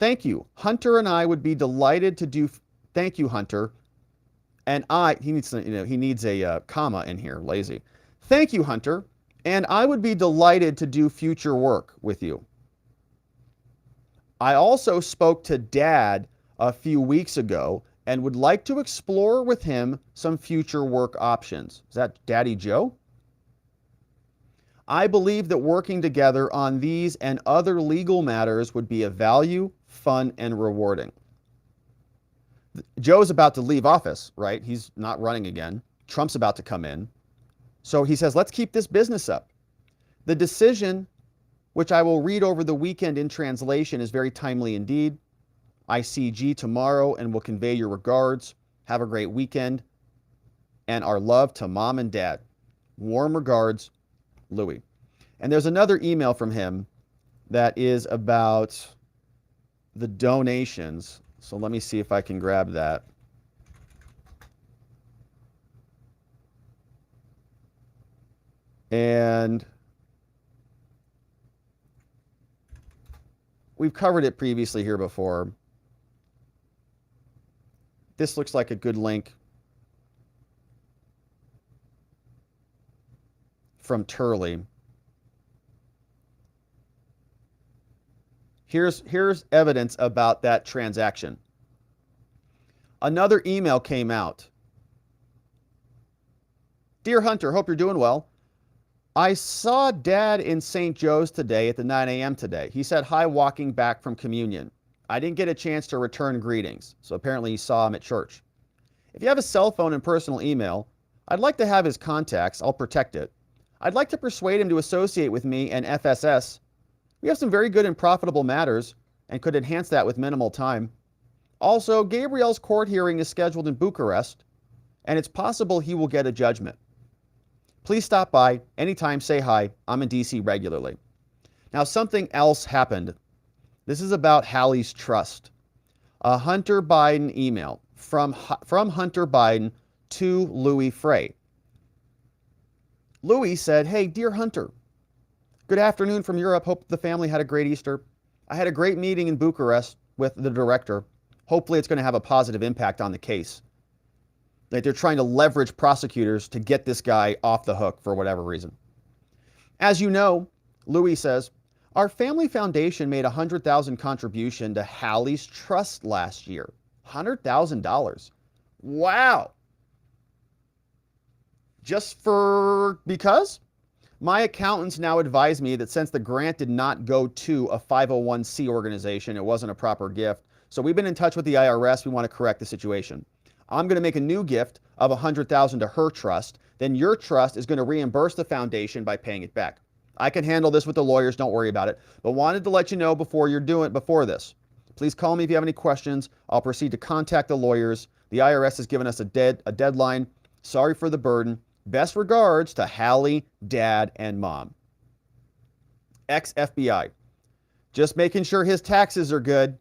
Thank you. Hunter and I would be delighted to do." Thank you, Hunter. And he needs a comma in here, lazy. "Thank you, Hunter. And I would be delighted to do future work with you. I also spoke to Dad a few weeks ago and would like to explore with him some future work options." Is that Daddy Joe? "I believe that working together on these and other legal matters would be of value, fun, and rewarding." Joe's about to leave office, right? He's not running again. Trump's about to come in. So he says, let's keep this business up. The decision, which I will read over the weekend in translation, is very timely indeed. I see G tomorrow and will convey your regards. Have a great weekend. And our love to Mom and Dad. Warm regards, Louis. And there's another email from him that is about the donations. So let me see if I can grab that. And we've covered it previously here before. This looks like a good link from Turley. Here's evidence about that transaction. Another email came out. "Dear Hunter, hope you're doing well. I saw Dad in St. Joe's today at the 9 a.m. today. He said hi walking back from communion. I didn't get a chance to return greetings, so apparently he saw him at church. If you have a cell phone and personal email, I'd like to have his contacts. I'll protect it. I'd like to persuade him to associate with me and FSS. We have some very good and profitable matters and could enhance that with minimal time. Also, Gabriel's court hearing is scheduled in Bucharest, and it's possible he will get a judgment. Please stop by anytime, say hi. I'm in DC regularly." Now, something else happened. This is about Hallie's trust. A Hunter Biden email from Hunter Biden to Louis Freeh. Louis said, "Hey, dear Hunter, good afternoon from Europe. Hope the family had a great Easter. I had a great meeting in Bucharest with the director. Hopefully it's going to have a positive impact on the case." Like they're trying to leverage prosecutors to get this guy off the hook for whatever reason. "As you know," Louis says, "our family foundation made a $100,000 contribution to Hallie's trust last year." $100,000. Wow. Just because? My accountants now advise me that since the grant did not go to a 501c organization, it wasn't a proper gift. So we've been in touch with the IRS. We want to correct the situation. I'm going to make a new gift of $100,000 to her trust. Then your trust is going to reimburse the foundation by paying it back. I can handle this with the lawyers. Don't worry about it. But wanted to let you know before this. Please call me if you have any questions. I'll proceed to contact the lawyers. The IRS has given us a deadline. Sorry for the burden. Best regards to Hallie, Dad, and Mom. Ex-FBI. Just making sure his taxes are good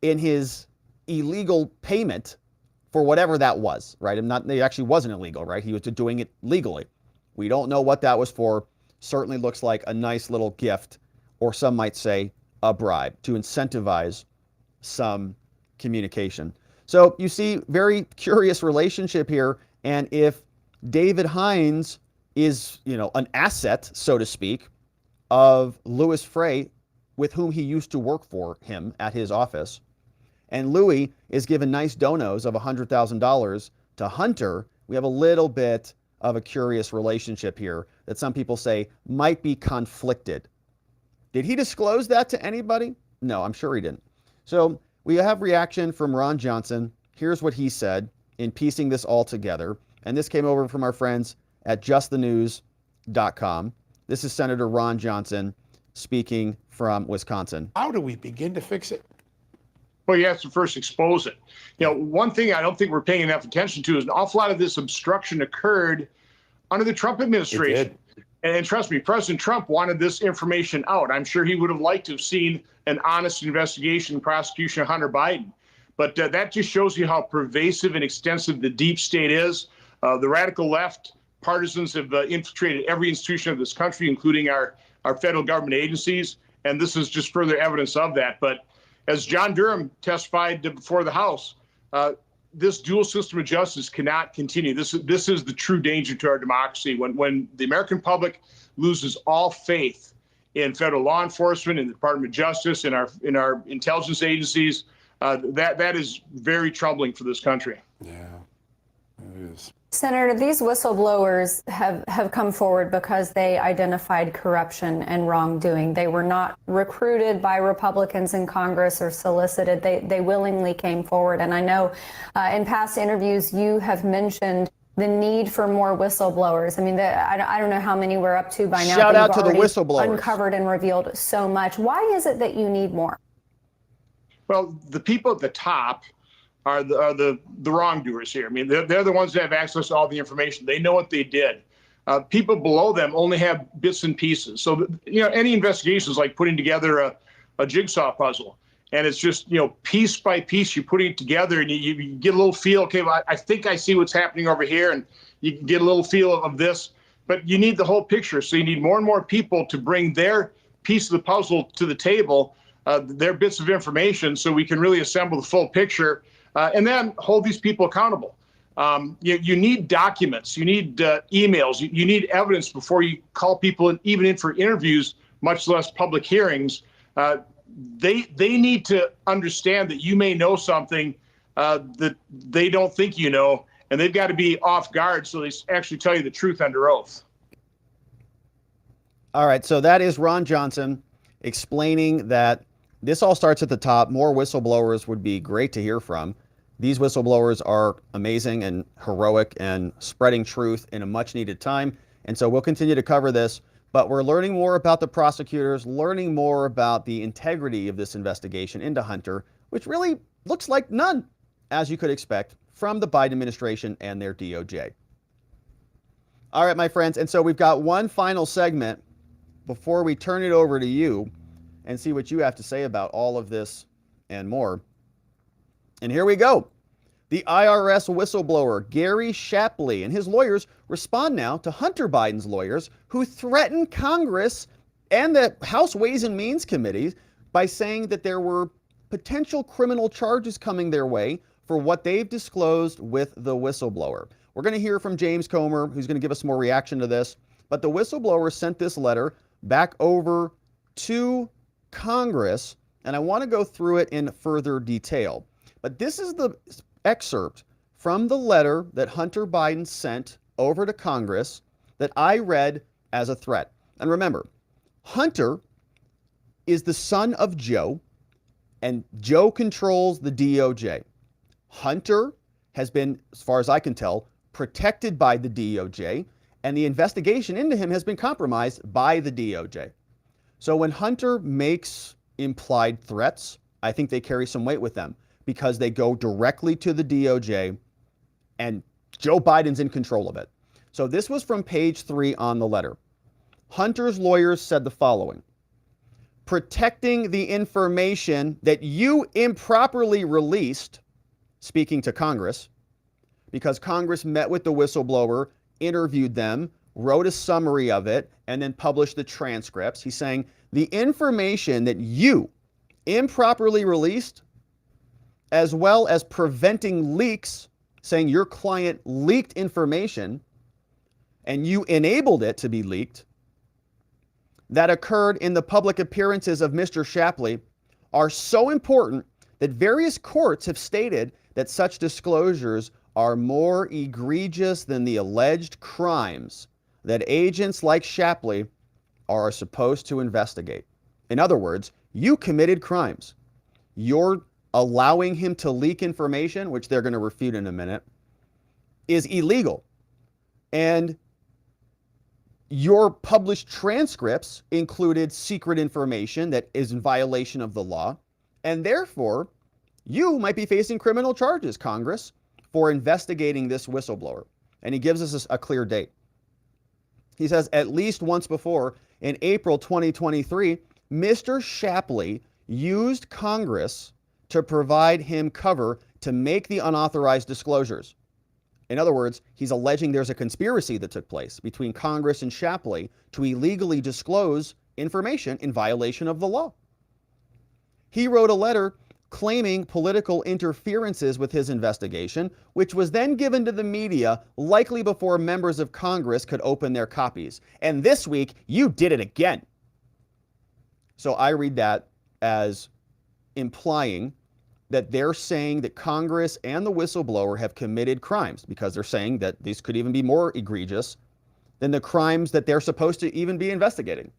in his illegal payment for whatever that was, right? It actually wasn't illegal, right? He was doing it legally. We don't know what that was for. Certainly looks like a nice little gift, or some might say a bribe, to incentivize some communication. So you see, very curious relationship here. And if David Hines is, an asset, so to speak, of Louis Freeh, with whom he used to work for him at his office, and Louis is given nice donos of $100,000 to Hunter, we have a little bit of a curious relationship here that some people say might be conflicted. Did he disclose that to anybody? No, I'm sure he didn't. So we have reaction from Ron Johnson. Here's what he said in piecing this all together. And this came over from our friends at justthenews.com. This is Senator Ron Johnson speaking from Wisconsin. How do we begin to fix it? Well, you have to first expose it. One thing I don't think we're paying enough attention to is an awful lot of this obstruction occurred under the Trump administration. And trust me, President Trump wanted this information out. I'm sure he would have liked to have seen an honest investigation and prosecution of Hunter Biden. But that just shows you how pervasive and extensive the deep state is. The radical left partisans have infiltrated every institution of this country, including our federal government agencies. And this is just further evidence of that. But as John Durham testified before the House, this dual system of justice cannot continue. This is the true danger to our democracy. When the American public loses all faith in federal law enforcement, in the Department of Justice, in our intelligence agencies, that is very troubling for this country. Yeah, it is. Senator, these whistleblowers have come forward because they identified corruption and wrongdoing. They were not recruited by Republicans in Congress or solicited. They willingly came forward. And I know in past interviews you have mentioned the need for more whistleblowers. I mean, I don't know how many we're up to by now. Shout out to the whistleblowers. Uncovered and revealed so much. Why is it that you need more? Well, the people at the top are the wrongdoers here. I mean, they're the ones that have access to all the information. They know what they did. People below them only have bits and pieces. So, any investigation is like putting together a jigsaw puzzle. And it's just, piece by piece, you're putting it together and you get a little feel, okay, well, I think I see what's happening over here. And you can get a little feel of this. But you need the whole picture. So you need more and more people to bring their piece of the puzzle to the table, their bits of information, so we can really assemble the full picture. And then hold these people accountable. You need documents, you need emails, you need evidence before you call people even in for interviews, much less public hearings. They need to understand that you may know something that they don't think you know, and they've got to be off guard so they actually tell you the truth under oath. All right, so that is Ron Johnson explaining that this all starts at the top. More whistleblowers would be great to hear from. These whistleblowers are amazing and heroic and spreading truth in a much needed time. And so we'll continue to cover this, but we're learning more about the prosecutors, learning more about the integrity of this investigation into Hunter, which really looks like none, as you could expect, from the Biden administration and their DOJ. All right, my friends. And so we've got one final segment before we turn it over to you and see what you have to say about all of this and more. And here we go. The IRS whistleblower Gary Shapley and his lawyers respond now to Hunter Biden's lawyers who threatened Congress and the House Ways and Means Committee by saying that there were potential criminal charges coming their way for what they've disclosed with the whistleblower. We're going to hear from James Comer, who's going to give us more reaction to this. But the whistleblower sent this letter back over to Congress, and I want to go through it in further detail. But this is the excerpt from the letter that Hunter Biden sent over to Congress that I read as a threat. And remember, Hunter is the son of Joe, and Joe controls the DOJ. Hunter has been, as far as I can tell, protected by the DOJ, and the investigation into him has been compromised by the DOJ. So when Hunter makes implied threats, I think they carry some weight with them because they go directly to the DOJ, and Joe Biden's in control of it. So this was from page 3 on the letter. Hunter's lawyers said the following: protecting the information that you improperly released, speaking to Congress, because Congress met with the whistleblower, interviewed them, wrote a summary of it, and then published the transcripts. He's saying the information that you improperly released, as well as preventing leaks, saying your client leaked information and you enabled it to be leaked, that occurred in the public appearances of Mr. Shapley are so important that various courts have stated that such disclosures are more egregious than the alleged crimes that agents like Shapley are supposed to investigate. In other words, you committed crimes. You're allowing him to leak information, which they're going to refute in a minute, is illegal. And your published transcripts included secret information that is in violation of the law. And therefore, you might be facing criminal charges, Congress, for investigating this whistleblower. And he gives us a clear date. He says at least once before, in April 2023, Mr. Shapley used Congress to provide him cover to make the unauthorized disclosures. In other words, he's alleging there's a conspiracy that took place between Congress and Shapley to illegally disclose information in violation of the law. He wrote a letter claiming political interferences with his investigation, which was then given to the media, likely before members of Congress could open their copies. And this week, you did it again. So I read that as implying that they're saying that Congress and the whistleblower have committed crimes, because they're saying that these could even be more egregious than the crimes that they're supposed to even be investigating.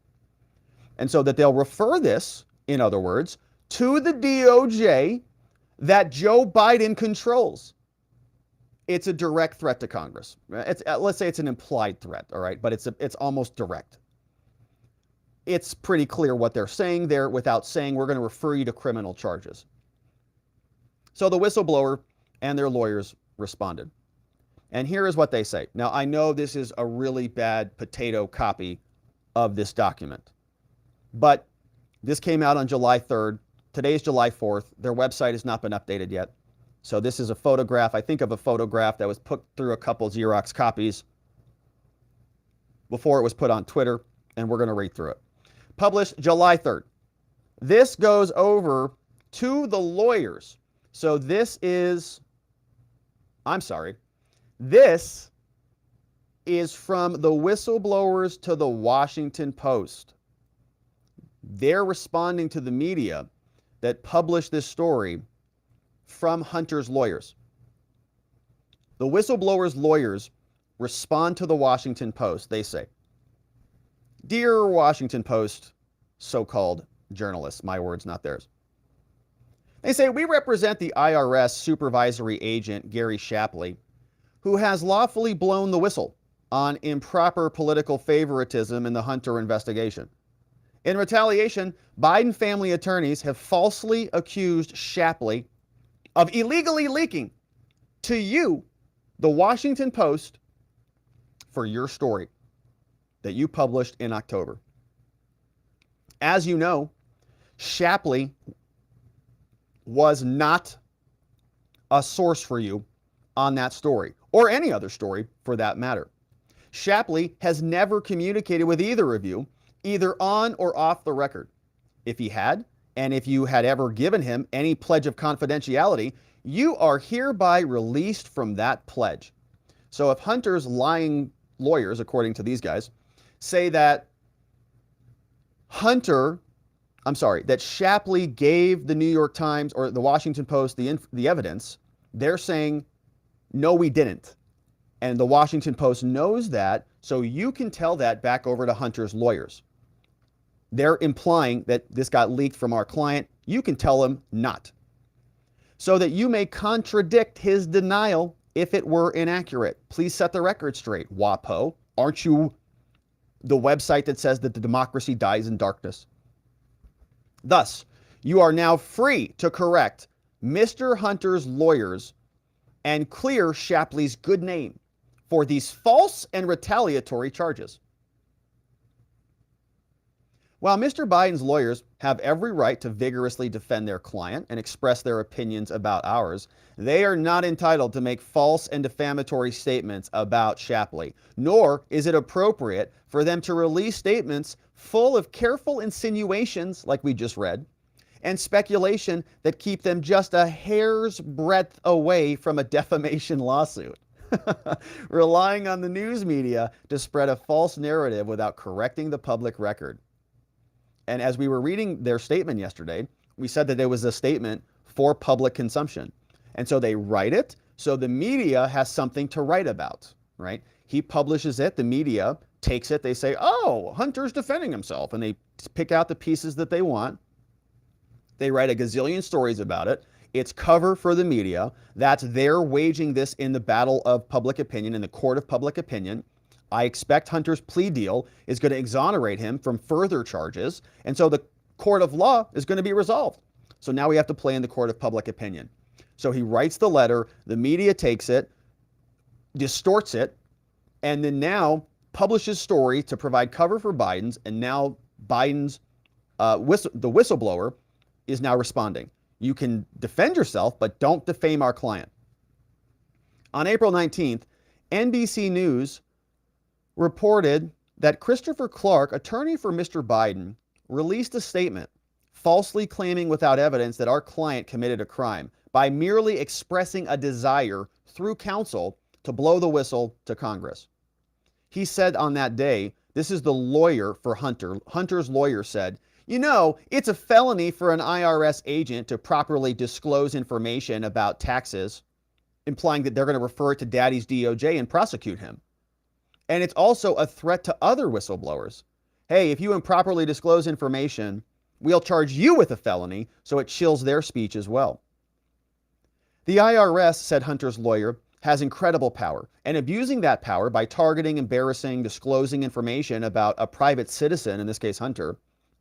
And so that they'll refer this, in other words, to the DOJ that Joe Biden controls. It's a direct threat to Congress. Let's say it's an implied threat, all right, but it's almost direct. It's pretty clear what they're saying there without saying we're going to refer you to criminal charges. So the whistleblower and their lawyers responded. And here is what they say. Now, I know this is a really bad potato copy of this document, but this came out on July 3rd. Today's July 4th. Their website has not been updated yet. So this is a photograph, I think of a photograph that was put through a couple Xerox copies before it was put on Twitter, and we're going to read through it. Published July 3rd. This goes over to the lawyers. So this is from the whistleblowers to the Washington Post. They're responding to the media that published this story from Hunter's lawyers. The whistleblowers' lawyers respond to the Washington Post. They say, "Dear Washington Post, so-called journalists," my words, not theirs. They say, "We represent the IRS supervisory agent, Gary Shapley, who has lawfully blown the whistle on improper political favoritism in the Hunter investigation. In retaliation, Biden family attorneys have falsely accused Shapley of illegally leaking to you, the Washington Post, for your story that you published in October. As you know, Shapley was not a source for you on that story, or any other story for that matter. Shapley has never communicated with either of you, either on or off the record. If he had, and if you had ever given him any pledge of confidentiality, you are hereby released from that pledge." So if Hunter's lying lawyers, according to these guys, say that that Shapley gave the New York Times or the Washington Post the evidence, they're saying, no, we didn't. And the Washington Post knows that, so you can tell that back over to Hunter's lawyers. They're implying that this got leaked from our client. You can tell them not, so that you may contradict his denial if it were inaccurate. Please set the record straight, WAPO. Aren't you the website that says that the democracy dies in darkness? Thus, you are now free to correct Mr. Hunter's lawyers and clear Shapley's good name for these false and retaliatory charges. While Mr. Biden's lawyers have every right to vigorously defend their client and express their opinions about ours, they are not entitled to make false and defamatory statements about Shapley, nor is it appropriate for them to release statements full of careful insinuations, like we just read, and speculation that keep them just a hair's breadth away from a defamation lawsuit. Relying on the news media to spread a false narrative without correcting the public record. And as we were reading their statement yesterday, we said that there was a statement for public consumption. And so they write it, so the media has something to write about, right? He publishes it, the media takes it, they say, oh, Hunter's defending himself, and they pick out the pieces that they want. They write a gazillion stories about it. It's cover for the media. That's they're waging this in the battle of public opinion, in the court of public opinion. I expect Hunter's plea deal is going to exonerate him from further charges. And so the court of law is going to be resolved. So now we have to play in the court of public opinion. So he writes the letter, the media takes it, distorts it, and then now publishes story to provide cover for Biden's, and now Biden's, the whistleblower is now responding. You can defend yourself, but don't defame our client. On April 19th, NBC News reported that Christopher Clark, attorney for Mr. Biden, released a statement falsely claiming without evidence that our client committed a crime by merely expressing a desire through counsel to blow the whistle to Congress. He said on that day, this is the lawyer for Hunter. Hunter's lawyer said, you know, it's a felony for an IRS agent to properly disclose information about taxes, implying that they're going to refer it to Daddy's DOJ and prosecute him. And it's also a threat to other whistleblowers. Hey, if you improperly disclose information, we'll charge you with a felony, so it chills their speech as well. The IRS, said Hunter's lawyer, has incredible power, and abusing that power by targeting, embarrassing, disclosing information about a private citizen, in this case Hunter,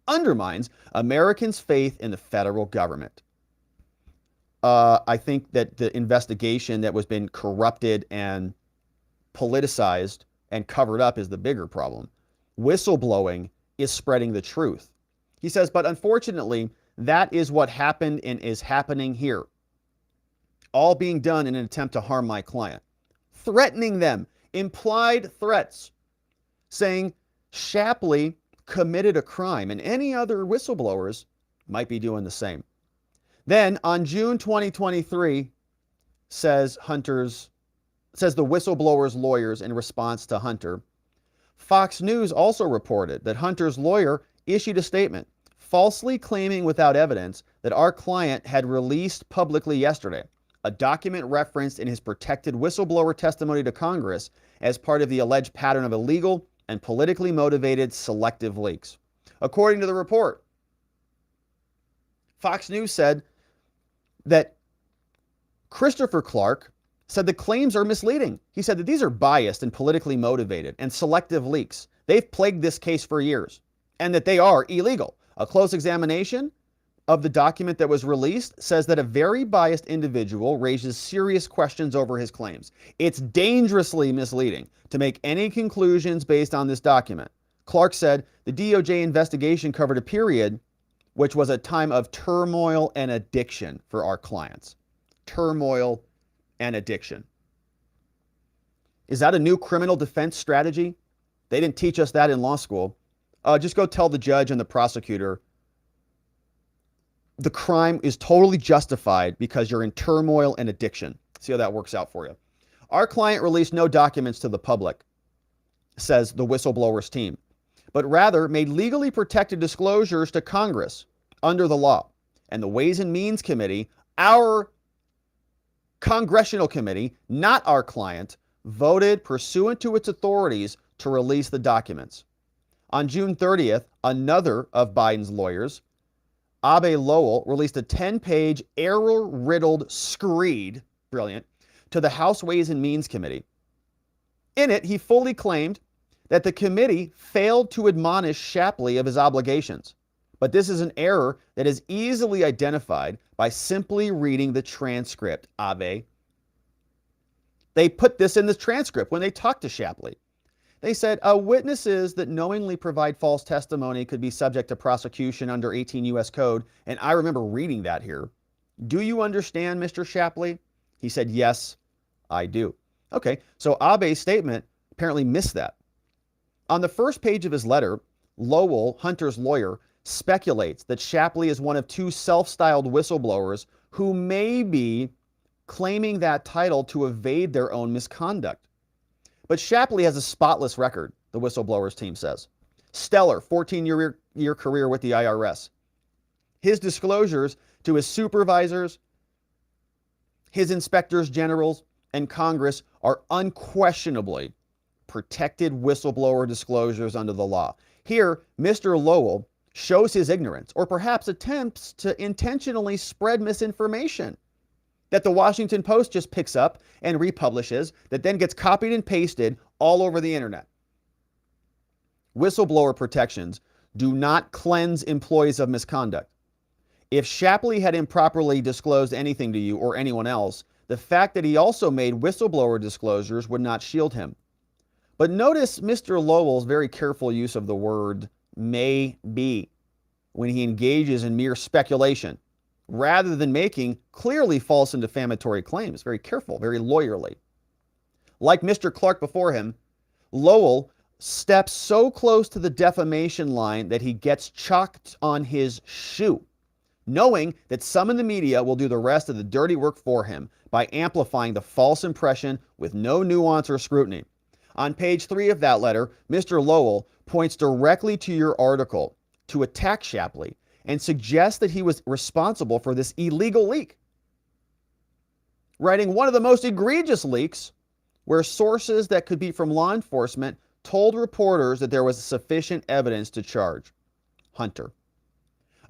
undermines Americans' faith in the federal government. I think that the investigation that was been corrupted and politicized and covered up is the bigger problem. Whistleblowing is spreading the truth. He says, but unfortunately, that is what happened and is happening here. All being done in an attempt to harm my client. Threatening them, implied threats, saying Shapley committed a crime and any other whistleblowers might be doing the same. Then on June 2023, says the whistleblower's lawyers in response to Hunter, Fox News also reported that Hunter's lawyer issued a statement falsely claiming without evidence that our client had released publicly yesterday a document referenced in his protected whistleblower testimony to Congress as part of the alleged pattern of illegal and politically motivated selective leaks. According to the report, Fox News said that Christopher Clark said the claims are misleading. He said that these are biased and politically motivated and selective leaks. They've plagued this case for years, and that they are illegal. A close examination of the document that was released says that a very biased individual raises serious questions over his claims. It's dangerously misleading to make any conclusions based on this document. Clark said the DOJ investigation covered a period which was a time of turmoil and addiction for our clients. Turmoil and addiction. Is that a new criminal defense strategy? They didn't teach us that in law school. Just go tell the judge and the prosecutor the crime is totally justified because you're in turmoil and addiction. See how that works out for you. Our client released no documents to the public, says the whistleblowers team, but rather made legally protected disclosures to Congress under the law. And the Ways and Means Committee, our congressional committee, not our client, voted pursuant to its authorities to release the documents. On June 30th, another of Biden's lawyers, Abe Lowell, released a 10-page error-riddled screed, brilliant, to the House Ways and Means Committee. In it, he fully claimed that the committee failed to admonish Shapley of his obligations. But this is an error that is easily identified by simply reading the transcript, Abe. They put this in the transcript when they talked to Shapley. They said, witnesses that knowingly provide false testimony could be subject to prosecution under 18 U.S. Code. And I remember reading that here. Do you understand, Mr. Shapley? He said, yes, I do. Okay, so Abe's statement apparently missed that. On the first page of his letter, Lowell, Hunter's lawyer, speculates that Shapley is one of two self-styled whistleblowers who may be claiming that title to evade their own misconduct. But Shapley has a spotless record, the whistleblowers team says. Stellar 14-year career with the IRS. His disclosures to his supervisors, his inspectors generals, and Congress are unquestionably protected whistleblower disclosures under the law. Here, Mr. Lowell shows his ignorance, or perhaps attempts to intentionally spread misinformation that the Washington Post just picks up and republishes, that then gets copied and pasted all over the internet. Whistleblower protections do not cleanse employees of misconduct. If Shapley had improperly disclosed anything to you or anyone else, the fact that he also made whistleblower disclosures would not shield him. But notice Mr. Lowell's very careful use of the word may be when he engages in mere speculation, rather than making clearly false and defamatory claims. Very careful, very lawyerly. Like Mr. Clark before him, Lowell steps so close to the defamation line that he gets chalked on his shoe, knowing that some in the media will do the rest of the dirty work for him by amplifying the false impression with no nuance or scrutiny. On page 3 of that letter, Mr. Lowell points directly to your article to attack Shapley and suggests that he was responsible for this illegal leak, writing one of the most egregious leaks where sources that could be from law enforcement told reporters that there was sufficient evidence to charge Hunter.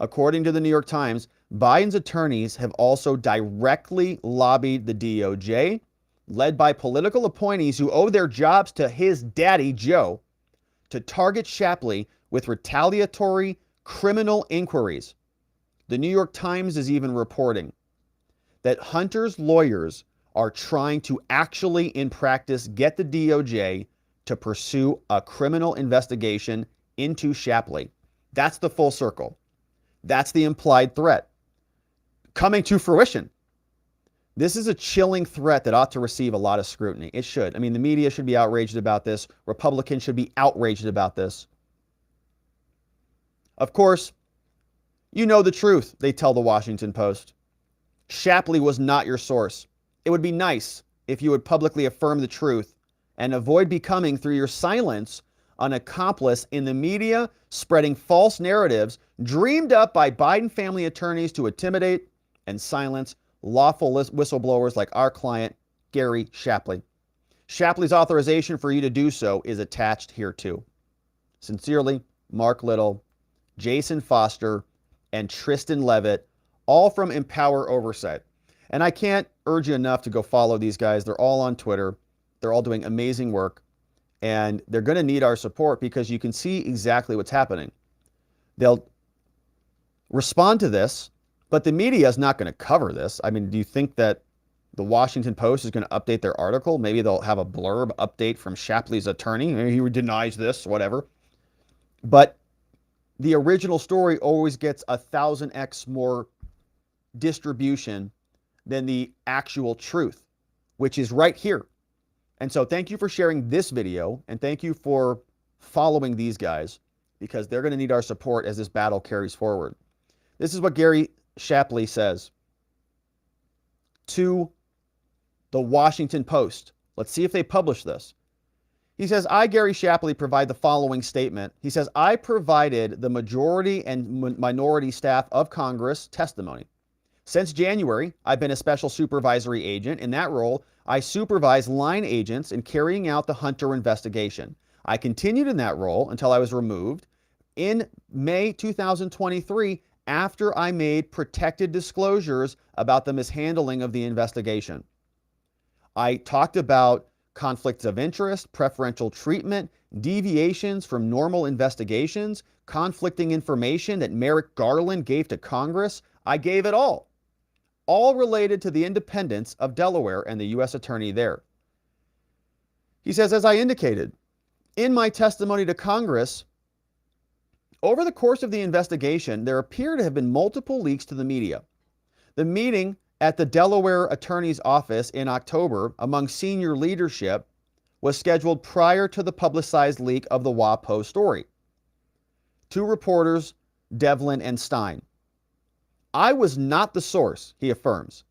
According to the New York Times, Biden's attorneys have also directly lobbied the DOJ, led by political appointees who owe their jobs to his daddy, Joe, to target Shapley with retaliatory criminal inquiries. The New York Times is even reporting that Hunter's lawyers are trying to actually, in practice, get the DOJ to pursue a criminal investigation into Shapley. That's the full circle. That's the implied threat coming to fruition. This is a chilling threat that ought to receive a lot of scrutiny. It should. I mean, the media should be outraged about this. Republicans should be outraged about this. Of course, you know the truth, they tell the Washington Post. Shapley was not your source. It would be nice if you would publicly affirm the truth and avoid becoming, through your silence, an accomplice in the media spreading false narratives dreamed up by Biden family attorneys to intimidate and silence lawful whistleblowers like our client, Gary Shapley. Shapley's authorization for you to do so is attached here too. Sincerely, Mark Little, Jason Foster, and Tristan Levitt, all from Empower Oversight. And I can't urge you enough to go follow these guys. They're all on Twitter. They're all doing amazing work. And they're going to need our support because you can see exactly what's happening. They'll respond to this, but the media is not going to cover this. I mean, do you think that the Washington Post is going to update their article? Maybe they'll have a blurb update from Shapley's attorney. Maybe he denies this, whatever. But the original story always gets 1,000x more distribution than the actual truth, which is right here. And so thank you for sharing this video, and thank you for following these guys, because they're going to need our support as this battle carries forward. This is what Gary Shapley says to the Washington Post. Let's see if they publish this. He says, I, Gary Shapley, provide the following statement. He says, I provided the majority and minority staff of Congress testimony Since January, I've been a special supervisory agent. In that role, I supervise line agents in carrying out the Hunter investigation. I continued in that role until I was removed in May 2023 after I made protected disclosures about the mishandling of the investigation. I talked about conflicts of interest, preferential treatment, deviations from normal investigations, conflicting information that Merrick Garland gave to Congress. I gave it all related to the independence of Delaware and the U.S. attorney there. He says, as I indicated in my testimony to Congress, over the course of the investigation, there appear to have been multiple leaks to the media. The meeting at the Delaware attorney's office in October among senior leadership was scheduled prior to the publicized leak of the WAPO story. Two reporters, Devlin and Stein. I was not the source, he affirms,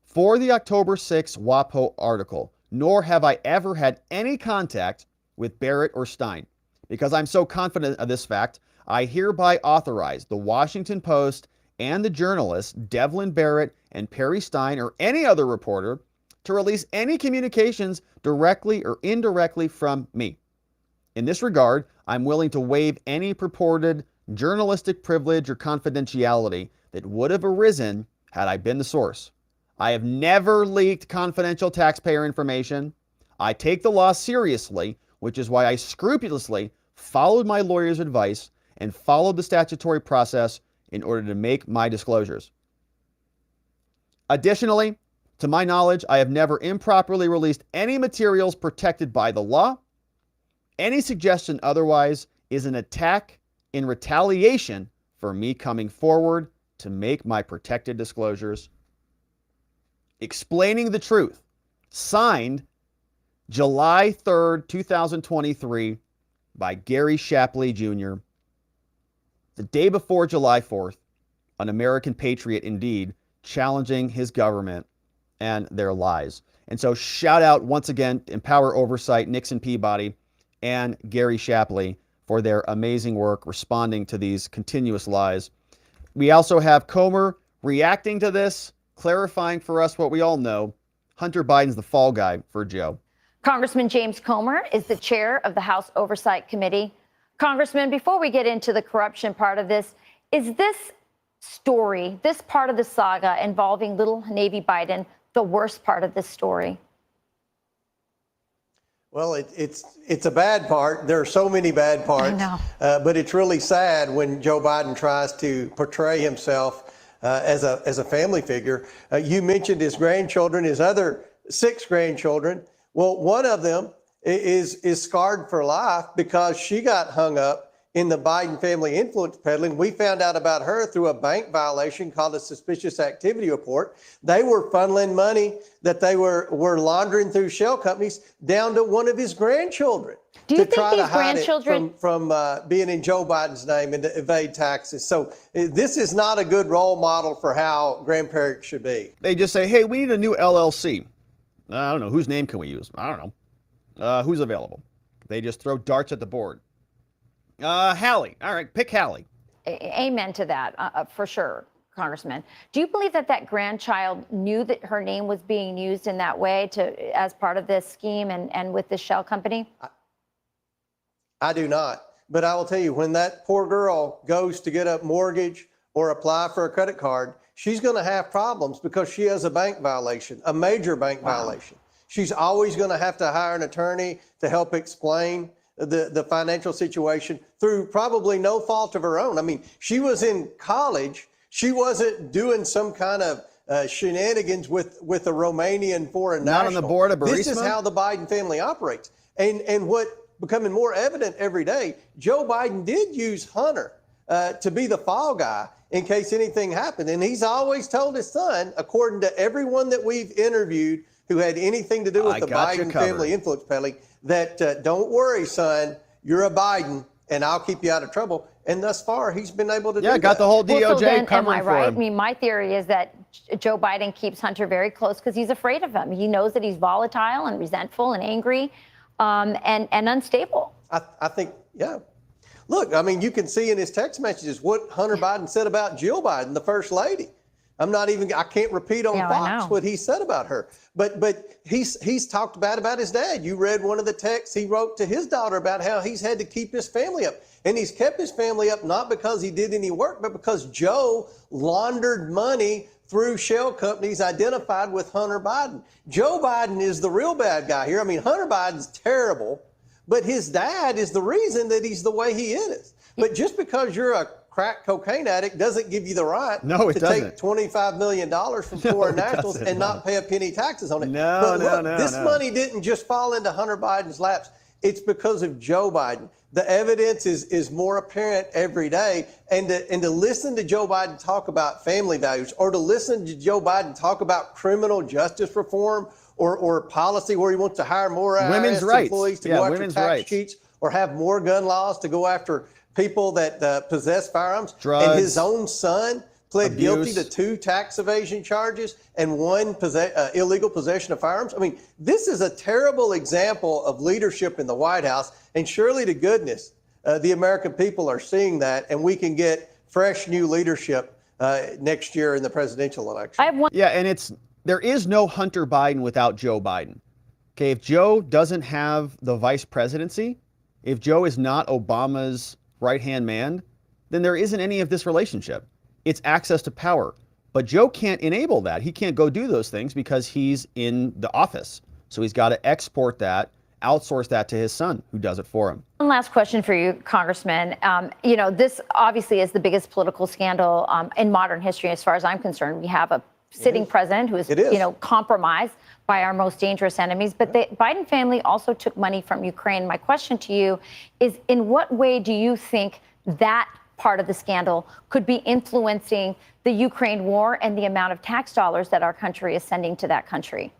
for the October 6 WAPO article, nor have I ever had any contact with Barrett or Stein. Because I'm so confident of this fact, I hereby authorize the Washington Post and the journalists Devlin Barrett and Perry Stein or any other reporter to release any communications directly or indirectly from me. In this regard, I'm willing to waive any purported journalistic privilege or confidentiality that would have arisen had I been the source. I have never leaked confidential taxpayer information. I take the law seriously, which is why I scrupulously followed my lawyer's advice and followed the statutory process in order to make my disclosures. Additionally, to my knowledge, I have never improperly released any materials protected by the law. Any suggestion otherwise is an attack in retaliation for me coming forward to make my protected disclosures. Explaining the truth. Signed July 3rd, 2023 by Gary Shapley Jr. The day before July 4th, an American patriot indeed, challenging his government and their lies. And so shout out once again, Empower Oversight, Nixon Peabody, and Gary Shapley for their amazing work responding to these continuous lies. We also have Comer reacting to this, clarifying for us what we all know. Hunter Biden's the fall guy for Joe. Congressman James Comer is the chair of the House Oversight Committee. Congressman, before we get into the corruption part of this, is this story, this part of the saga involving little Navy Biden, the worst part of this story? Well, it's a bad part. There are so many bad parts. I know. But it's really sad when Joe Biden tries to portray himself as a family figure. You mentioned his grandchildren, his other 6 grandchildren. Well, one of them is scarred for life because she got hung up in the Biden family influence peddling. We found out about her through a bank violation called a suspicious activity report. They were funneling money that they were laundering through shell companies down to one of his grandchildren. Do you to think try these to hide grandchildren it from being in Joe Biden's name and to evade taxes? So this is not a good role model for how grandparents should be. They just say, hey, we need a new LLC. I don't know. Whose name can we use? I don't know. Who's available? They just throw darts at the board. Hallie. All right, pick Hallie. Amen to that, for sure, Congressman. Do you believe that that grandchild knew that her name was being used in that way as part of this scheme and with this shell company? I do not. But I will tell you, when that poor girl goes to get a mortgage or apply for a credit card, she's going to have problems because she has a bank violation, a major bank violation. She's always going to have to hire an attorney to help explain the financial situation through probably no fault of her own. I mean, she was in college. She wasn't doing some kind of shenanigans with a Romanian foreign national. Not on the board of Burisma? This is how the Biden family operates. And what becoming more evident every day, Joe Biden did use Hunter to be the fall guy in case anything happened. And he's always told his son, according to everyone that we've interviewed who had anything to do with the Biden family influence peddling, that don't worry, son, you're a Biden and I'll keep you out of trouble. And thus far, he's been able to do that. Yeah, got the whole DOJ so then, covering am I right? for him. I mean, my theory is that Joe Biden keeps Hunter very close because he's afraid of him. He knows that he's volatile and resentful and angry and unstable. I think, yeah. Look, I mean, you can see in his text messages what Hunter Biden said about Jill Biden, the first lady. I can't repeat on Yeah, Fox what he said about her. But he's talked bad about his dad. You read one of the texts he wrote to his daughter about how he's had to keep his family up. And he's kept his family up not because he did any work, but because Joe laundered money through shell companies identified with Hunter Biden. Joe Biden is the real bad guy here. I mean, Hunter Biden's terrible, but his dad is the reason that he's the way he is. But just because you're a crack cocaine addict doesn't give you the right to take $25 million from foreign nationals and not pay a penny taxes on it. This money didn't just fall into Hunter Biden's laps. It's because of Joe Biden. The evidence is more apparent every day. And to listen to Joe Biden talk about family values, or to listen to Joe Biden talk about criminal justice reform or policy where he wants to hire more women's IRS rights. employees to go after tax cheats, or have more gun laws to go after people that possess firearms. Drugs, and his own son pled guilty abuse. to 2 tax evasion charges and 1 illegal possession of firearms. I mean, this is a terrible example of leadership in the White House. And surely to goodness, the American people are seeing that, and we can get fresh new leadership next year in the presidential election. Yeah, and there is no Hunter Biden without Joe Biden. Okay, if Joe doesn't have the vice presidency, if Joe is not Obama's right-hand man, then there isn't any of this relationship. It's access to power. But Joe can't enable that. He can't go do those things because he's in the office. So he's got to export that, outsource that to his son, who does it for him. One last question for you, Congressman. This obviously is the biggest political scandal in modern history, as far as I'm concerned. We have a sitting president who is, compromised by our most dangerous enemies. But the Biden family also took money from Ukraine. My question to you is, in what way do you think that part of the scandal could be influencing the Ukraine war and the amount of tax dollars that our country is sending to that country?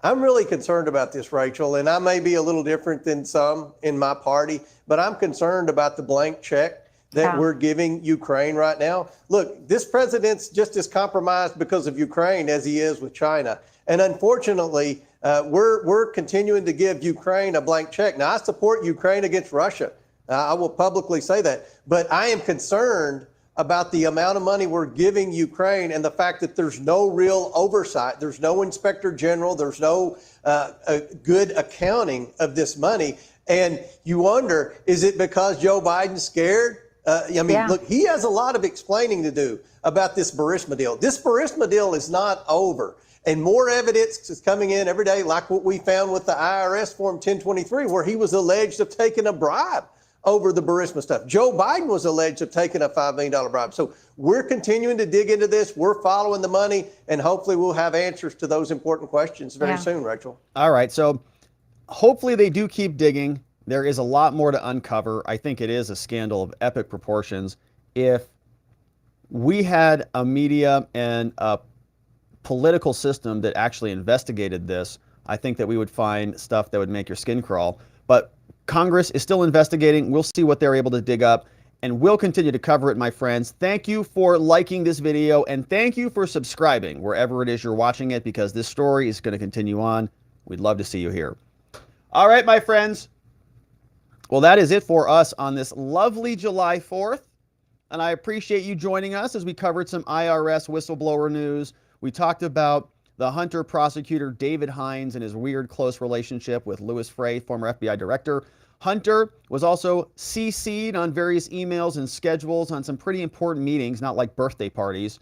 I'm really concerned about this, Rachel, and I may be a little different than some in my party, but I'm concerned about the blank check that we're giving Ukraine right now. Look, this president's just as compromised because of Ukraine as he is with China. And unfortunately, we're continuing to give Ukraine a blank check. Now, I support Ukraine against Russia. I will publicly say that. But I am concerned about the amount of money we're giving Ukraine and the fact that there's no real oversight. There's no inspector general. There's no good accounting of this money. And you wonder, is it because Joe Biden's scared? Look, he has a lot of explaining to do about this Burisma deal. This Burisma deal is not over. And more evidence is coming in every day, like what we found with the IRS Form 1023, where he was alleged of taking a bribe over the Burisma stuff. Joe Biden was alleged of taking a $5 million bribe. So we're continuing to dig into this. We're following the money, and hopefully we'll have answers to those important questions very soon, Rachel. All right. So hopefully they do keep digging. There is a lot more to uncover. I think it is a scandal of epic proportions. If we had a media and a political system that actually investigated this, I think that we would find stuff that would make your skin crawl. But Congress is still investigating. We'll see what they're able to dig up, and we'll continue to cover it, my friends. Thank you for liking this video, and thank you for subscribing wherever it is you're watching it, because this story is going to continue on. We'd love to see you here. All right, my friends. Well, that is it for us on this lovely July 4th, and I appreciate you joining us as we covered some IRS whistleblower news. We talked about the Hunter prosecutor David Hines and his weird close relationship with Louis Freeh, former FBI director. Hunter was also CC'd on various emails and schedules on some pretty important meetings, not like birthday parties.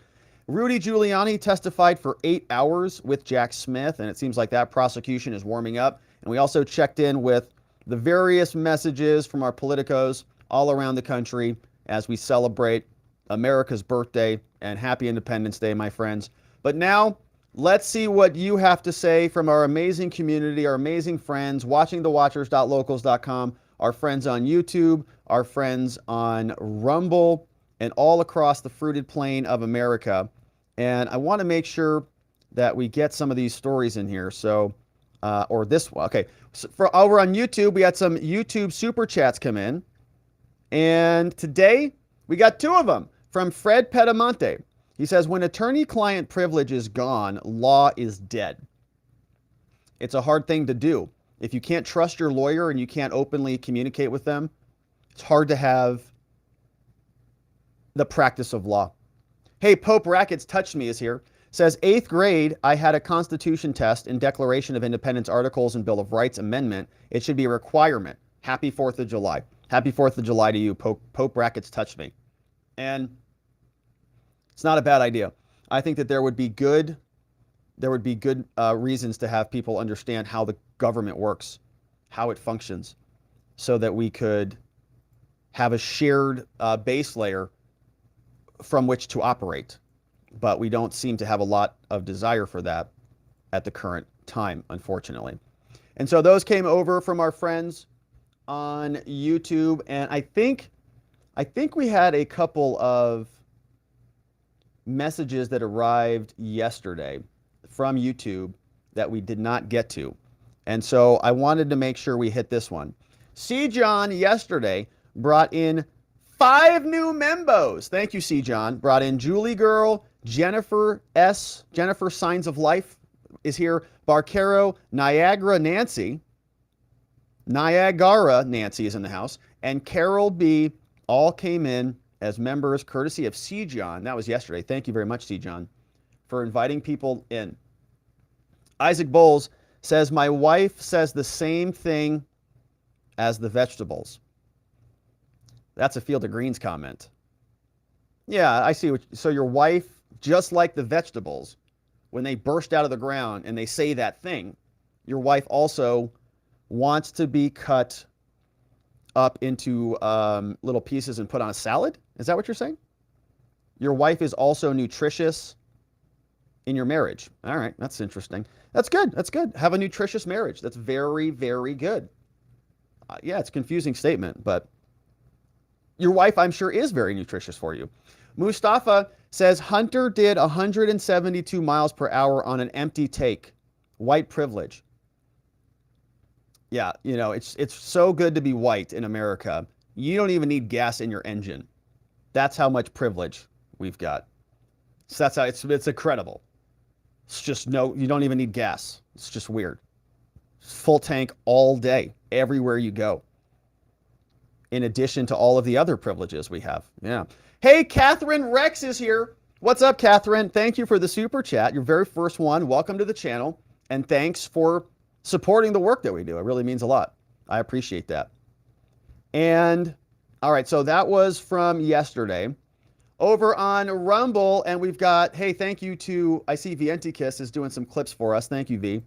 Rudy Giuliani testified for 8 hours with Jack Smith, and it seems like that prosecution is warming up. And we also checked in with the various messages from our politicos all around the country as we celebrate America's birthday and happy Independence Day, my friends. But now, let's see what you have to say from our amazing community, our amazing friends, watchingthewatchers.locals.com, our friends on YouTube, our friends on Rumble, and all across the fruited plain of America. And I want to make sure that we get some of these stories in here. So, or this one. Okay. So for over on YouTube, we had some YouTube super chats come in. And today, we got 2 of them from Fred Pedamonte. He says, when attorney-client privilege is gone, law is dead. It's a hard thing to do. If you can't trust your lawyer and you can't openly communicate with them, it's hard to have the practice of law. Hey, Pope Rackets Touched Me is here. Says, 8th grade, I had a Constitution test in Declaration of Independence Articles and Bill of Rights Amendment. It should be a requirement. Happy 4th of July. Happy 4th of July to you, Pope Rackets Touched Me. And it's not a bad idea. I think that there would be good reasons to have people understand how the government works, how it functions, so that we could have a shared base layer from which to operate. But we don't seem to have a lot of desire for that at the current time, unfortunately. And so those came over from our friends on YouTube, and I think we had a couple of messages that arrived yesterday from YouTube that we did not get to. And so I wanted to make sure we hit this one. C. John yesterday brought in 5 new membos. Thank you, C. John. Brought in Julie Girl, Jennifer S. Jennifer Signs of Life is here. Barcaro, Niagara Nancy is in the house. And Carol B. all came in as members courtesy of C. John. That was yesterday. Thank you very much, C. John, for inviting people in. Isaac Bowles says, my wife says the same thing as the vegetables. That's a Field of Greens comment. Yeah, I see. So your wife, just like the vegetables, when they burst out of the ground and they say that thing, your wife also wants to be cut up into little pieces and put on a salad? Is that what you're saying? Your wife is also nutritious in your marriage. All right, that's interesting. That's good. That's good. Have a nutritious marriage. That's very, very good. Yeah, it's a confusing statement, but your wife, I'm sure, is very nutritious for you. Mustafa says Hunter did 172 miles per hour on an empty take. White privilege. Yeah, you know, it's so good to be white in America. You don't even need gas in your engine. That's how much privilege we've got. So that's how it's incredible. It's just you don't even need gas. It's just weird. Full tank all day, everywhere you go. In addition to all of the other privileges we have. Yeah. Hey, Catherine Rex is here. What's up, Catherine? Thank you for the super chat. Your very first one. Welcome to the channel. And thanks for supporting the work that we do. It really means a lot. I appreciate that. And all right, so that was from yesterday. Over on Rumble, and we've got, hey, thank you to, I see Vientikis is doing some clips for us. Thank you, V.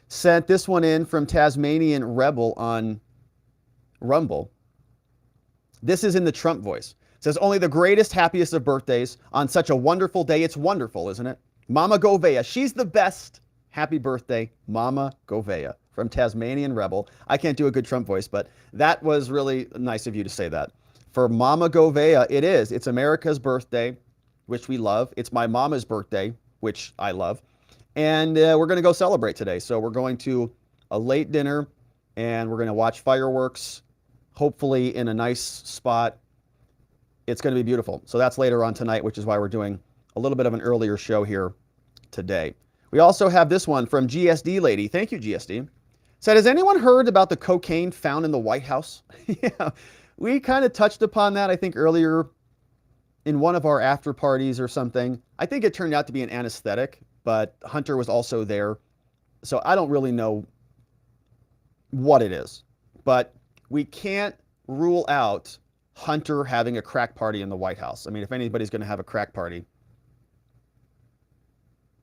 Sent this one in from Tasmanian Rebel on Rumble. This is in the Trump voice. It says, only the greatest, happiest of birthdays on such a wonderful day. It's wonderful, isn't it? Mama Govea, she's the best. Happy birthday, Mama Govea, from Tasmanian Rebel. I can't do a good Trump voice, but that was really nice of you to say that. For Mama Govea, it is. It's America's birthday, which we love. It's my mama's birthday, which I love. And we're going to go celebrate today. So we're going to a late dinner, and we're going to watch fireworks, hopefully in a nice spot. It's going to be beautiful. So that's later on tonight, which is why we're doing a little bit of an earlier show here today. We also have this one from GSD Lady. Thank you, GSD. Said, has anyone heard about the cocaine found in the White House? Yeah, we kind of touched upon that, I think, earlier in one of our after parties or something. I think it turned out to be an anesthetic, but Hunter was also there. So I don't really know what it is. But we can't rule out Hunter having a crack party in the White House. I mean, if anybody's going to have a crack party,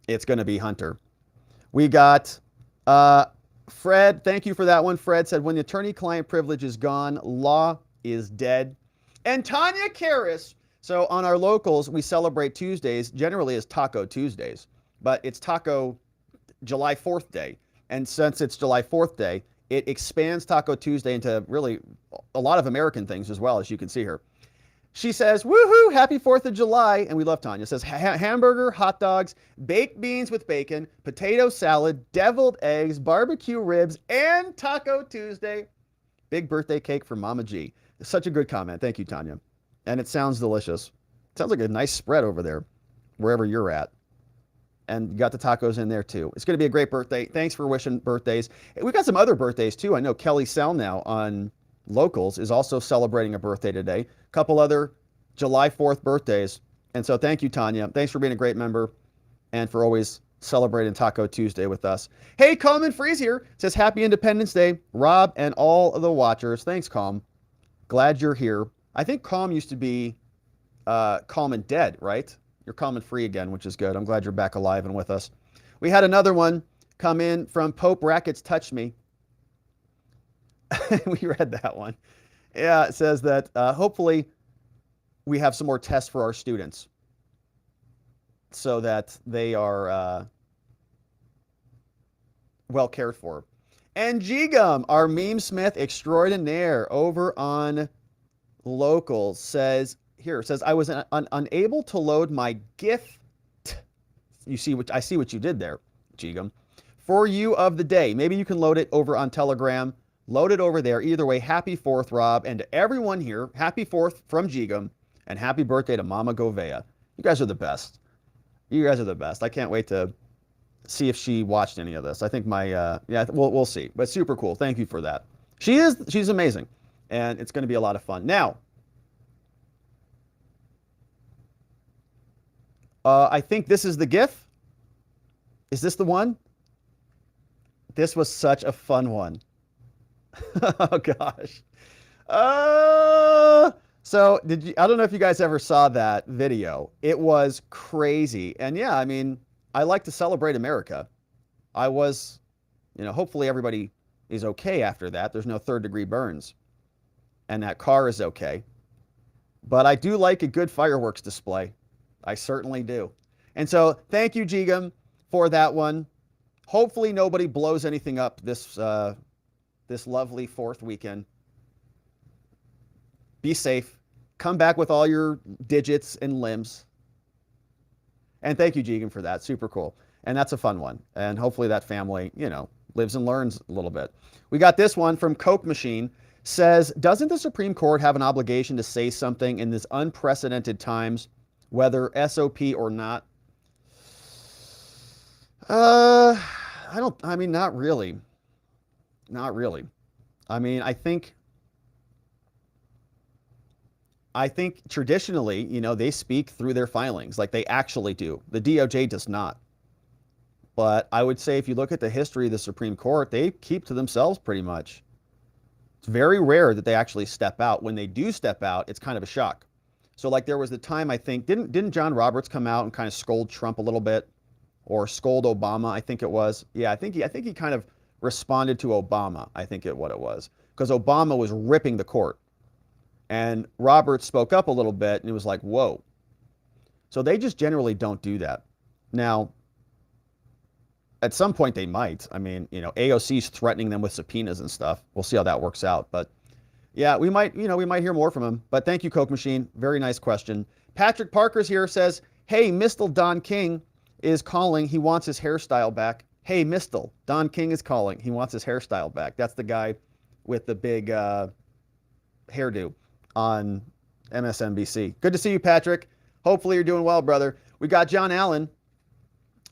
it's going to be Hunter. We got Fred. Thank you for that one. Fred said, when the attorney-client privilege is gone, law is dead. And Tanya Karras. So on our locals, we celebrate Tuesdays, generally as Taco Tuesdays, but it's Taco July 4th Day. And since it's July 4th Day, it expands Taco Tuesday into really a lot of American things as well, as you can see here. She says, woohoo, happy 4th of July. And we love Tanya. Says, hamburger, hot dogs, baked beans with bacon, potato salad, deviled eggs, barbecue ribs, and Taco Tuesday. Big birthday cake for Mama G. It's such a good comment. Thank you, Tanya. And it sounds delicious. Sounds like a nice spread over there, wherever you're at. And you got the tacos in there too. It's going to be a great birthday. Thanks for wishing birthdays. We've got some other birthdays too. I know Kelly Selnow on Locals is also celebrating a birthday today. A couple other July 4th birthdays And so thank you, Tanya. Thanks for being a great member and for always celebrating Taco Tuesday with us. Hey, Coleman Freeze here. Says Happy Independence Day, Rob and all of the watchers. Thanks, Calm. Glad you're here. I think Calm used to be Calm and Dead, right? You're calm and free again, which is good. I'm glad you're back alive and with us. We had another one come in from Pope Rackets Touch Me. We read that one. Yeah, it says that hopefully we have some more tests for our students so that they are well cared for. And G-Gum, our meme smith extraordinaire over on Local, says, I was unable to load my gift. I see what you did there, G-Gum. For you of the day. Maybe you can load it over on Telegram. Load it over there. Either way, happy 4th, Rob. And to everyone here, happy 4th from G-Gum. And happy birthday to Mama Govea. You guys are the best. You guys are the best. I can't wait to see if she watched any of this. I think we'll see. But super cool. Thank you for that. She's amazing. And it's going to be a lot of fun. Now, I think this is the GIF. Is this the one? This was such a fun one. Oh gosh. So I don't know if you guys ever saw that video. It was crazy. And yeah, I mean, I like to celebrate America. I was, hopefully everybody is okay after that. There's no 3rd-degree burns. And that car is okay. But I do like a good fireworks display. I certainly do. And so thank you, G-Gum, for that one. Hopefully nobody blows anything up this lovely 4th weekend. Be safe. Come back with all your digits and limbs. And thank you, G-Gum, for that. Super cool. And that's a fun one. And hopefully that family, lives and learns a little bit. We got this one from Coke Machine. Says, doesn't the Supreme Court have an obligation to say something in this unprecedented times, whether SOP or not? Not really. Not really. I mean, I think traditionally, they speak through their filings like they actually do. The DOJ does not. But I would say if you look at the history of the Supreme Court, they keep to themselves pretty much. It's very rare that they actually step out. When they do step out, it's kind of a shock. So like there was the time, I think, didn't John Roberts come out and kind of scold Trump a little bit, or scold Obama, I think it was. Yeah, I think he kind of responded to Obama, I think what it was, because Obama was ripping the court. And Roberts spoke up a little bit, and it was like, whoa. So they just generally don't do that. Now, at some point they might. I mean, AOC's threatening them with subpoenas and stuff. We'll see how that works out. But yeah, we might hear more from him. But thank you, Coke Machine. Very nice question. Patrick Parker's here, says, hey, Mistel Don King is calling. He wants his hairstyle back. Hey, Mistel, Don King is calling. He wants his hairstyle back. That's the guy with the big hairdo on MSNBC. Good to see you, Patrick. Hopefully you're doing well, brother. We got John Allen.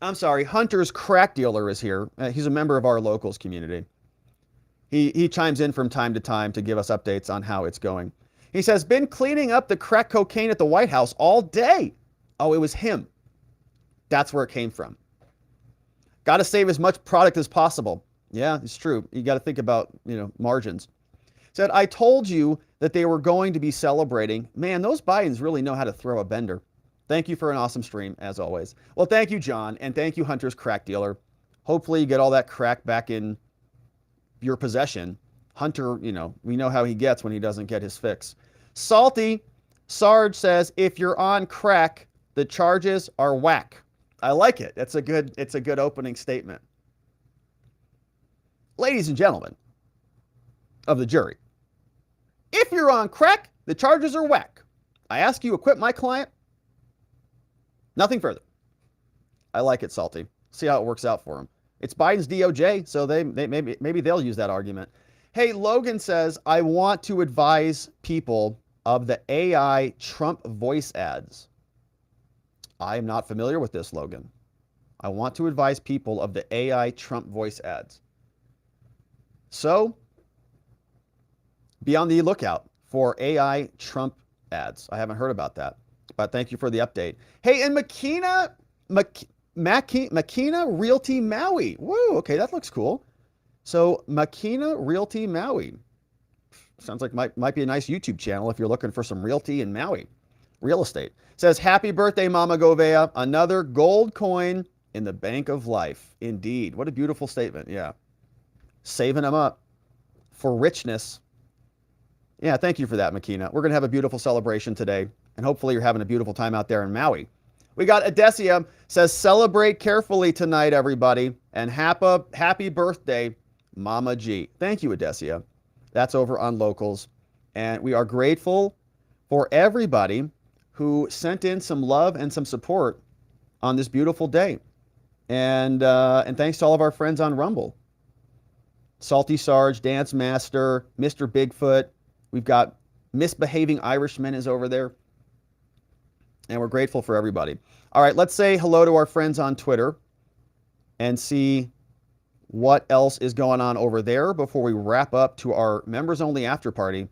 Hunter's crack dealer is here. He's a member of our locals community. He chimes in from time to time to give us updates on how it's going. He says, been cleaning up the crack cocaine at the White House all day. Oh, it was him. That's where it came from. Got to save as much product as possible. Yeah, it's true. You got to think about, margins. Said, I told you that they were going to be celebrating. Man, those Bidens really know how to throw a bender. Thank you for an awesome stream, as always. Well, thank you, John, and thank you, Hunter's crack dealer. Hopefully you get all that crack back in your possession. Hunter, we know how he gets when he doesn't get his fix. Salty Sarge says, if you're on crack, the charges are whack. I like it. It's a good opening statement. Ladies and gentlemen of the jury, if you're on crack, the charges are whack. I ask you acquit my client. Nothing further. I like it, Salty. See how it works out for him. It's Biden's DOJ, so they maybe they'll use that argument. Hey, Logan says, I want to advise people of the AI Trump voice ads. I am not familiar with this, Logan. I want to advise people of the AI Trump voice ads. So, be on the lookout for AI Trump ads. I haven't heard about that. but thank you for the update. Hey, and Makina Realty Maui. Woo, okay, that looks cool. So Makina Realty Maui. Sounds like might be a nice YouTube channel if you're looking for some realty in Maui. Real estate. Says, happy birthday, Mama Govea. Another gold coin in the bank of life. Indeed. What a beautiful statement. Yeah. Saving them up for richness. Yeah, thank you for that, Makina. We're going to have a beautiful celebration today, and hopefully you're having a beautiful time out there in Maui. We got Adesia, says, celebrate carefully tonight, everybody, and happy birthday, Mama G. Thank you, Adesia. That's over on Locals, and we are grateful for everybody who sent in some love and some support on this beautiful day. And thanks to all of our friends on Rumble. Salty Sarge, Dance Master, Mr. Bigfoot. We've got Misbehaving Irishman is over there. And we're grateful for everybody. All right, let's say hello to our friends on Twitter and see what else is going on over there before we wrap up to our members-only after party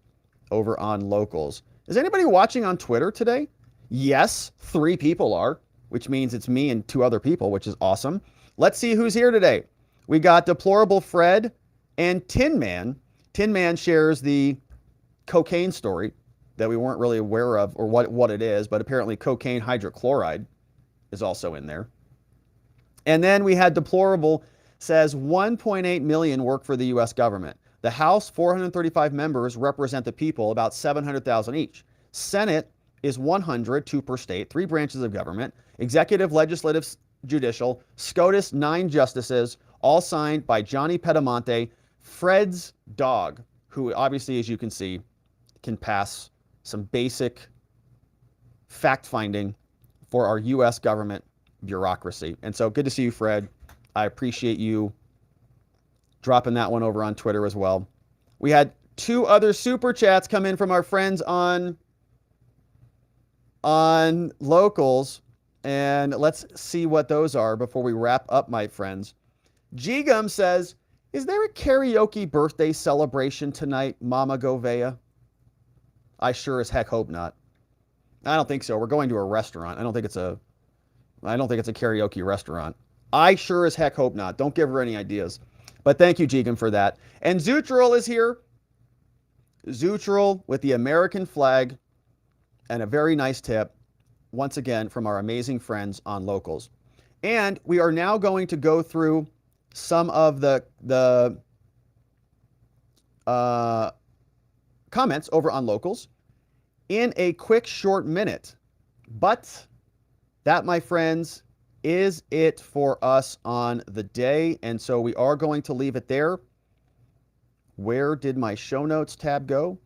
over on Locals. Is anybody watching on Twitter today? Yes, 3 people are, which means it's me and 2 other people, which is awesome. Let's see who's here today. We got Deplorable Fred and Tin Man. Tin Man shares the cocaine story that we weren't really aware of or what it is, but apparently cocaine hydrochloride is also in there. And then we had Deplorable says 1.8 million work for the U.S. government. The House, 435 members, represent the people, about 700,000 each. Senate is 100, 2 per state, 3 branches of government. Executive, legislative, judicial, SCOTUS, 9 justices, all signed by Johnny Pedamonte, Fred's dog, who obviously, as you can see, can pass some basic fact-finding for our U.S. government bureaucracy. And so good to see you, Fred. I appreciate you dropping that one over on Twitter as well. We had 2 other super chats come in from our friends on Locals, and let's see what those are before we wrap up, my friends. Gigum says, is there a karaoke birthday celebration tonight, Mama Govea? I sure as heck hope not. I don't think so. We're going to a restaurant. I don't think it's a karaoke restaurant. I sure as heck hope not. Don't give her any ideas. But thank you, Jigan, for that. And Zutral is here. Zutral with the American flag and a very nice tip, once again, from our amazing friends on Locals. And we are now going to go through some of the comments over on Locals in a quick, short minute. But that, my friends, is it for us on the day. And so we are going to leave it there. Where did my show notes tab go?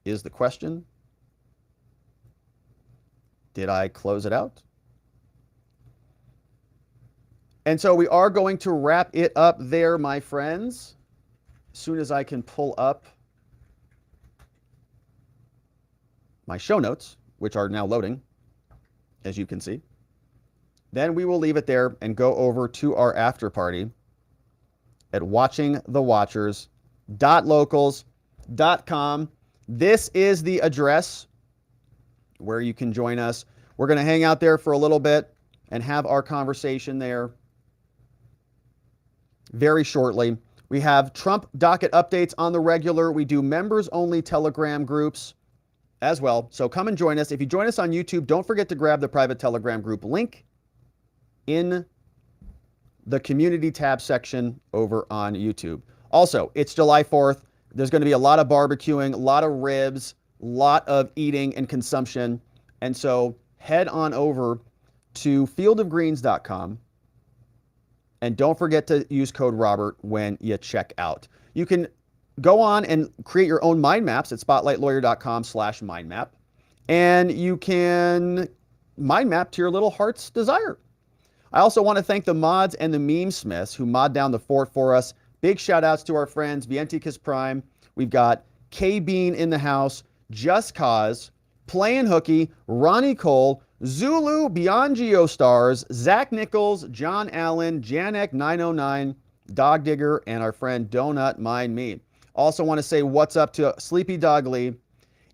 Is the question. Did I close it out? And so we are going to wrap it up there, my friends. As soon as I can pull up my show notes, which are now loading, as you can see. Then we will leave it there and go over to our after party at watchingthewatchers.locals.com. This is the address where you can join us. We're going to hang out there for a little bit and have our conversation there very shortly. We have Trump docket updates on the regular. We do members-only Telegram groups as well. So come and join us. If you join us on YouTube, don't forget to grab the private Telegram group link in the community tab section over on YouTube. Also, it's July 4th. There's going to be a lot of barbecuing, a lot of ribs, a lot of eating and consumption. And so head on over to fieldofgreens.com and don't forget to use code Robert when you check out. You can go on and create your own mind maps at spotlightlawyer.com/mindmap. And you can mind map to your little heart's desire. I also want to thank the mods and the meme smiths who mod down the fort for us. Big shout outs to our friends, Vienticus Prime. We've got K-Bean in the house, Just Cause, Playin' Hooky, Ronnie Cole, Zulu, Beyond Geostars, Zach Nichols, John Allen, Janek 909, Dog Digger, and our friend Donut Mind Me. Also want to say what's up to Sleepy Dog Lee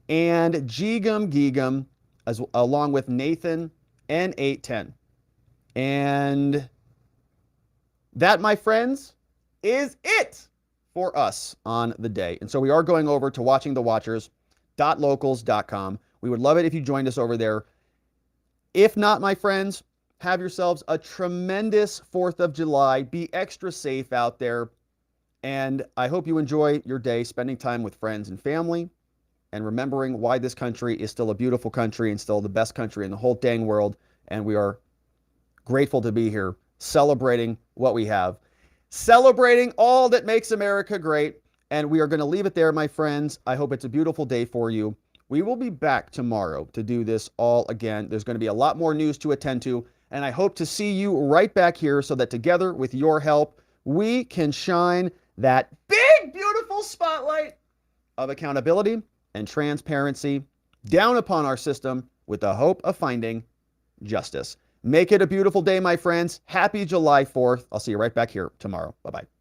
and Geegum Geegum along with Nathan and 810. And that, my friends, is it for us on the day. And so we are going over to watchingthewatchers.locals.com. We would love it if you joined us over there. If not, my friends, have yourselves a tremendous 4th of July. Be extra safe out there. And I hope you enjoy your day spending time with friends and family and remembering why this country is still a beautiful country and still the best country in the whole dang world. And we are grateful to be here celebrating what we have, celebrating all that makes America great. And we are going to leave it there, my friends. I hope it's a beautiful day for you. We will be back tomorrow to do this all again. There's going to be a lot more news to attend to, and I hope to see you right back here so that together with your help, we can shine that big, beautiful spotlight of accountability and transparency down upon our system with the hope of finding justice. Make it a beautiful day, my friends. Happy July 4th. I'll see you right back here tomorrow. Bye-bye.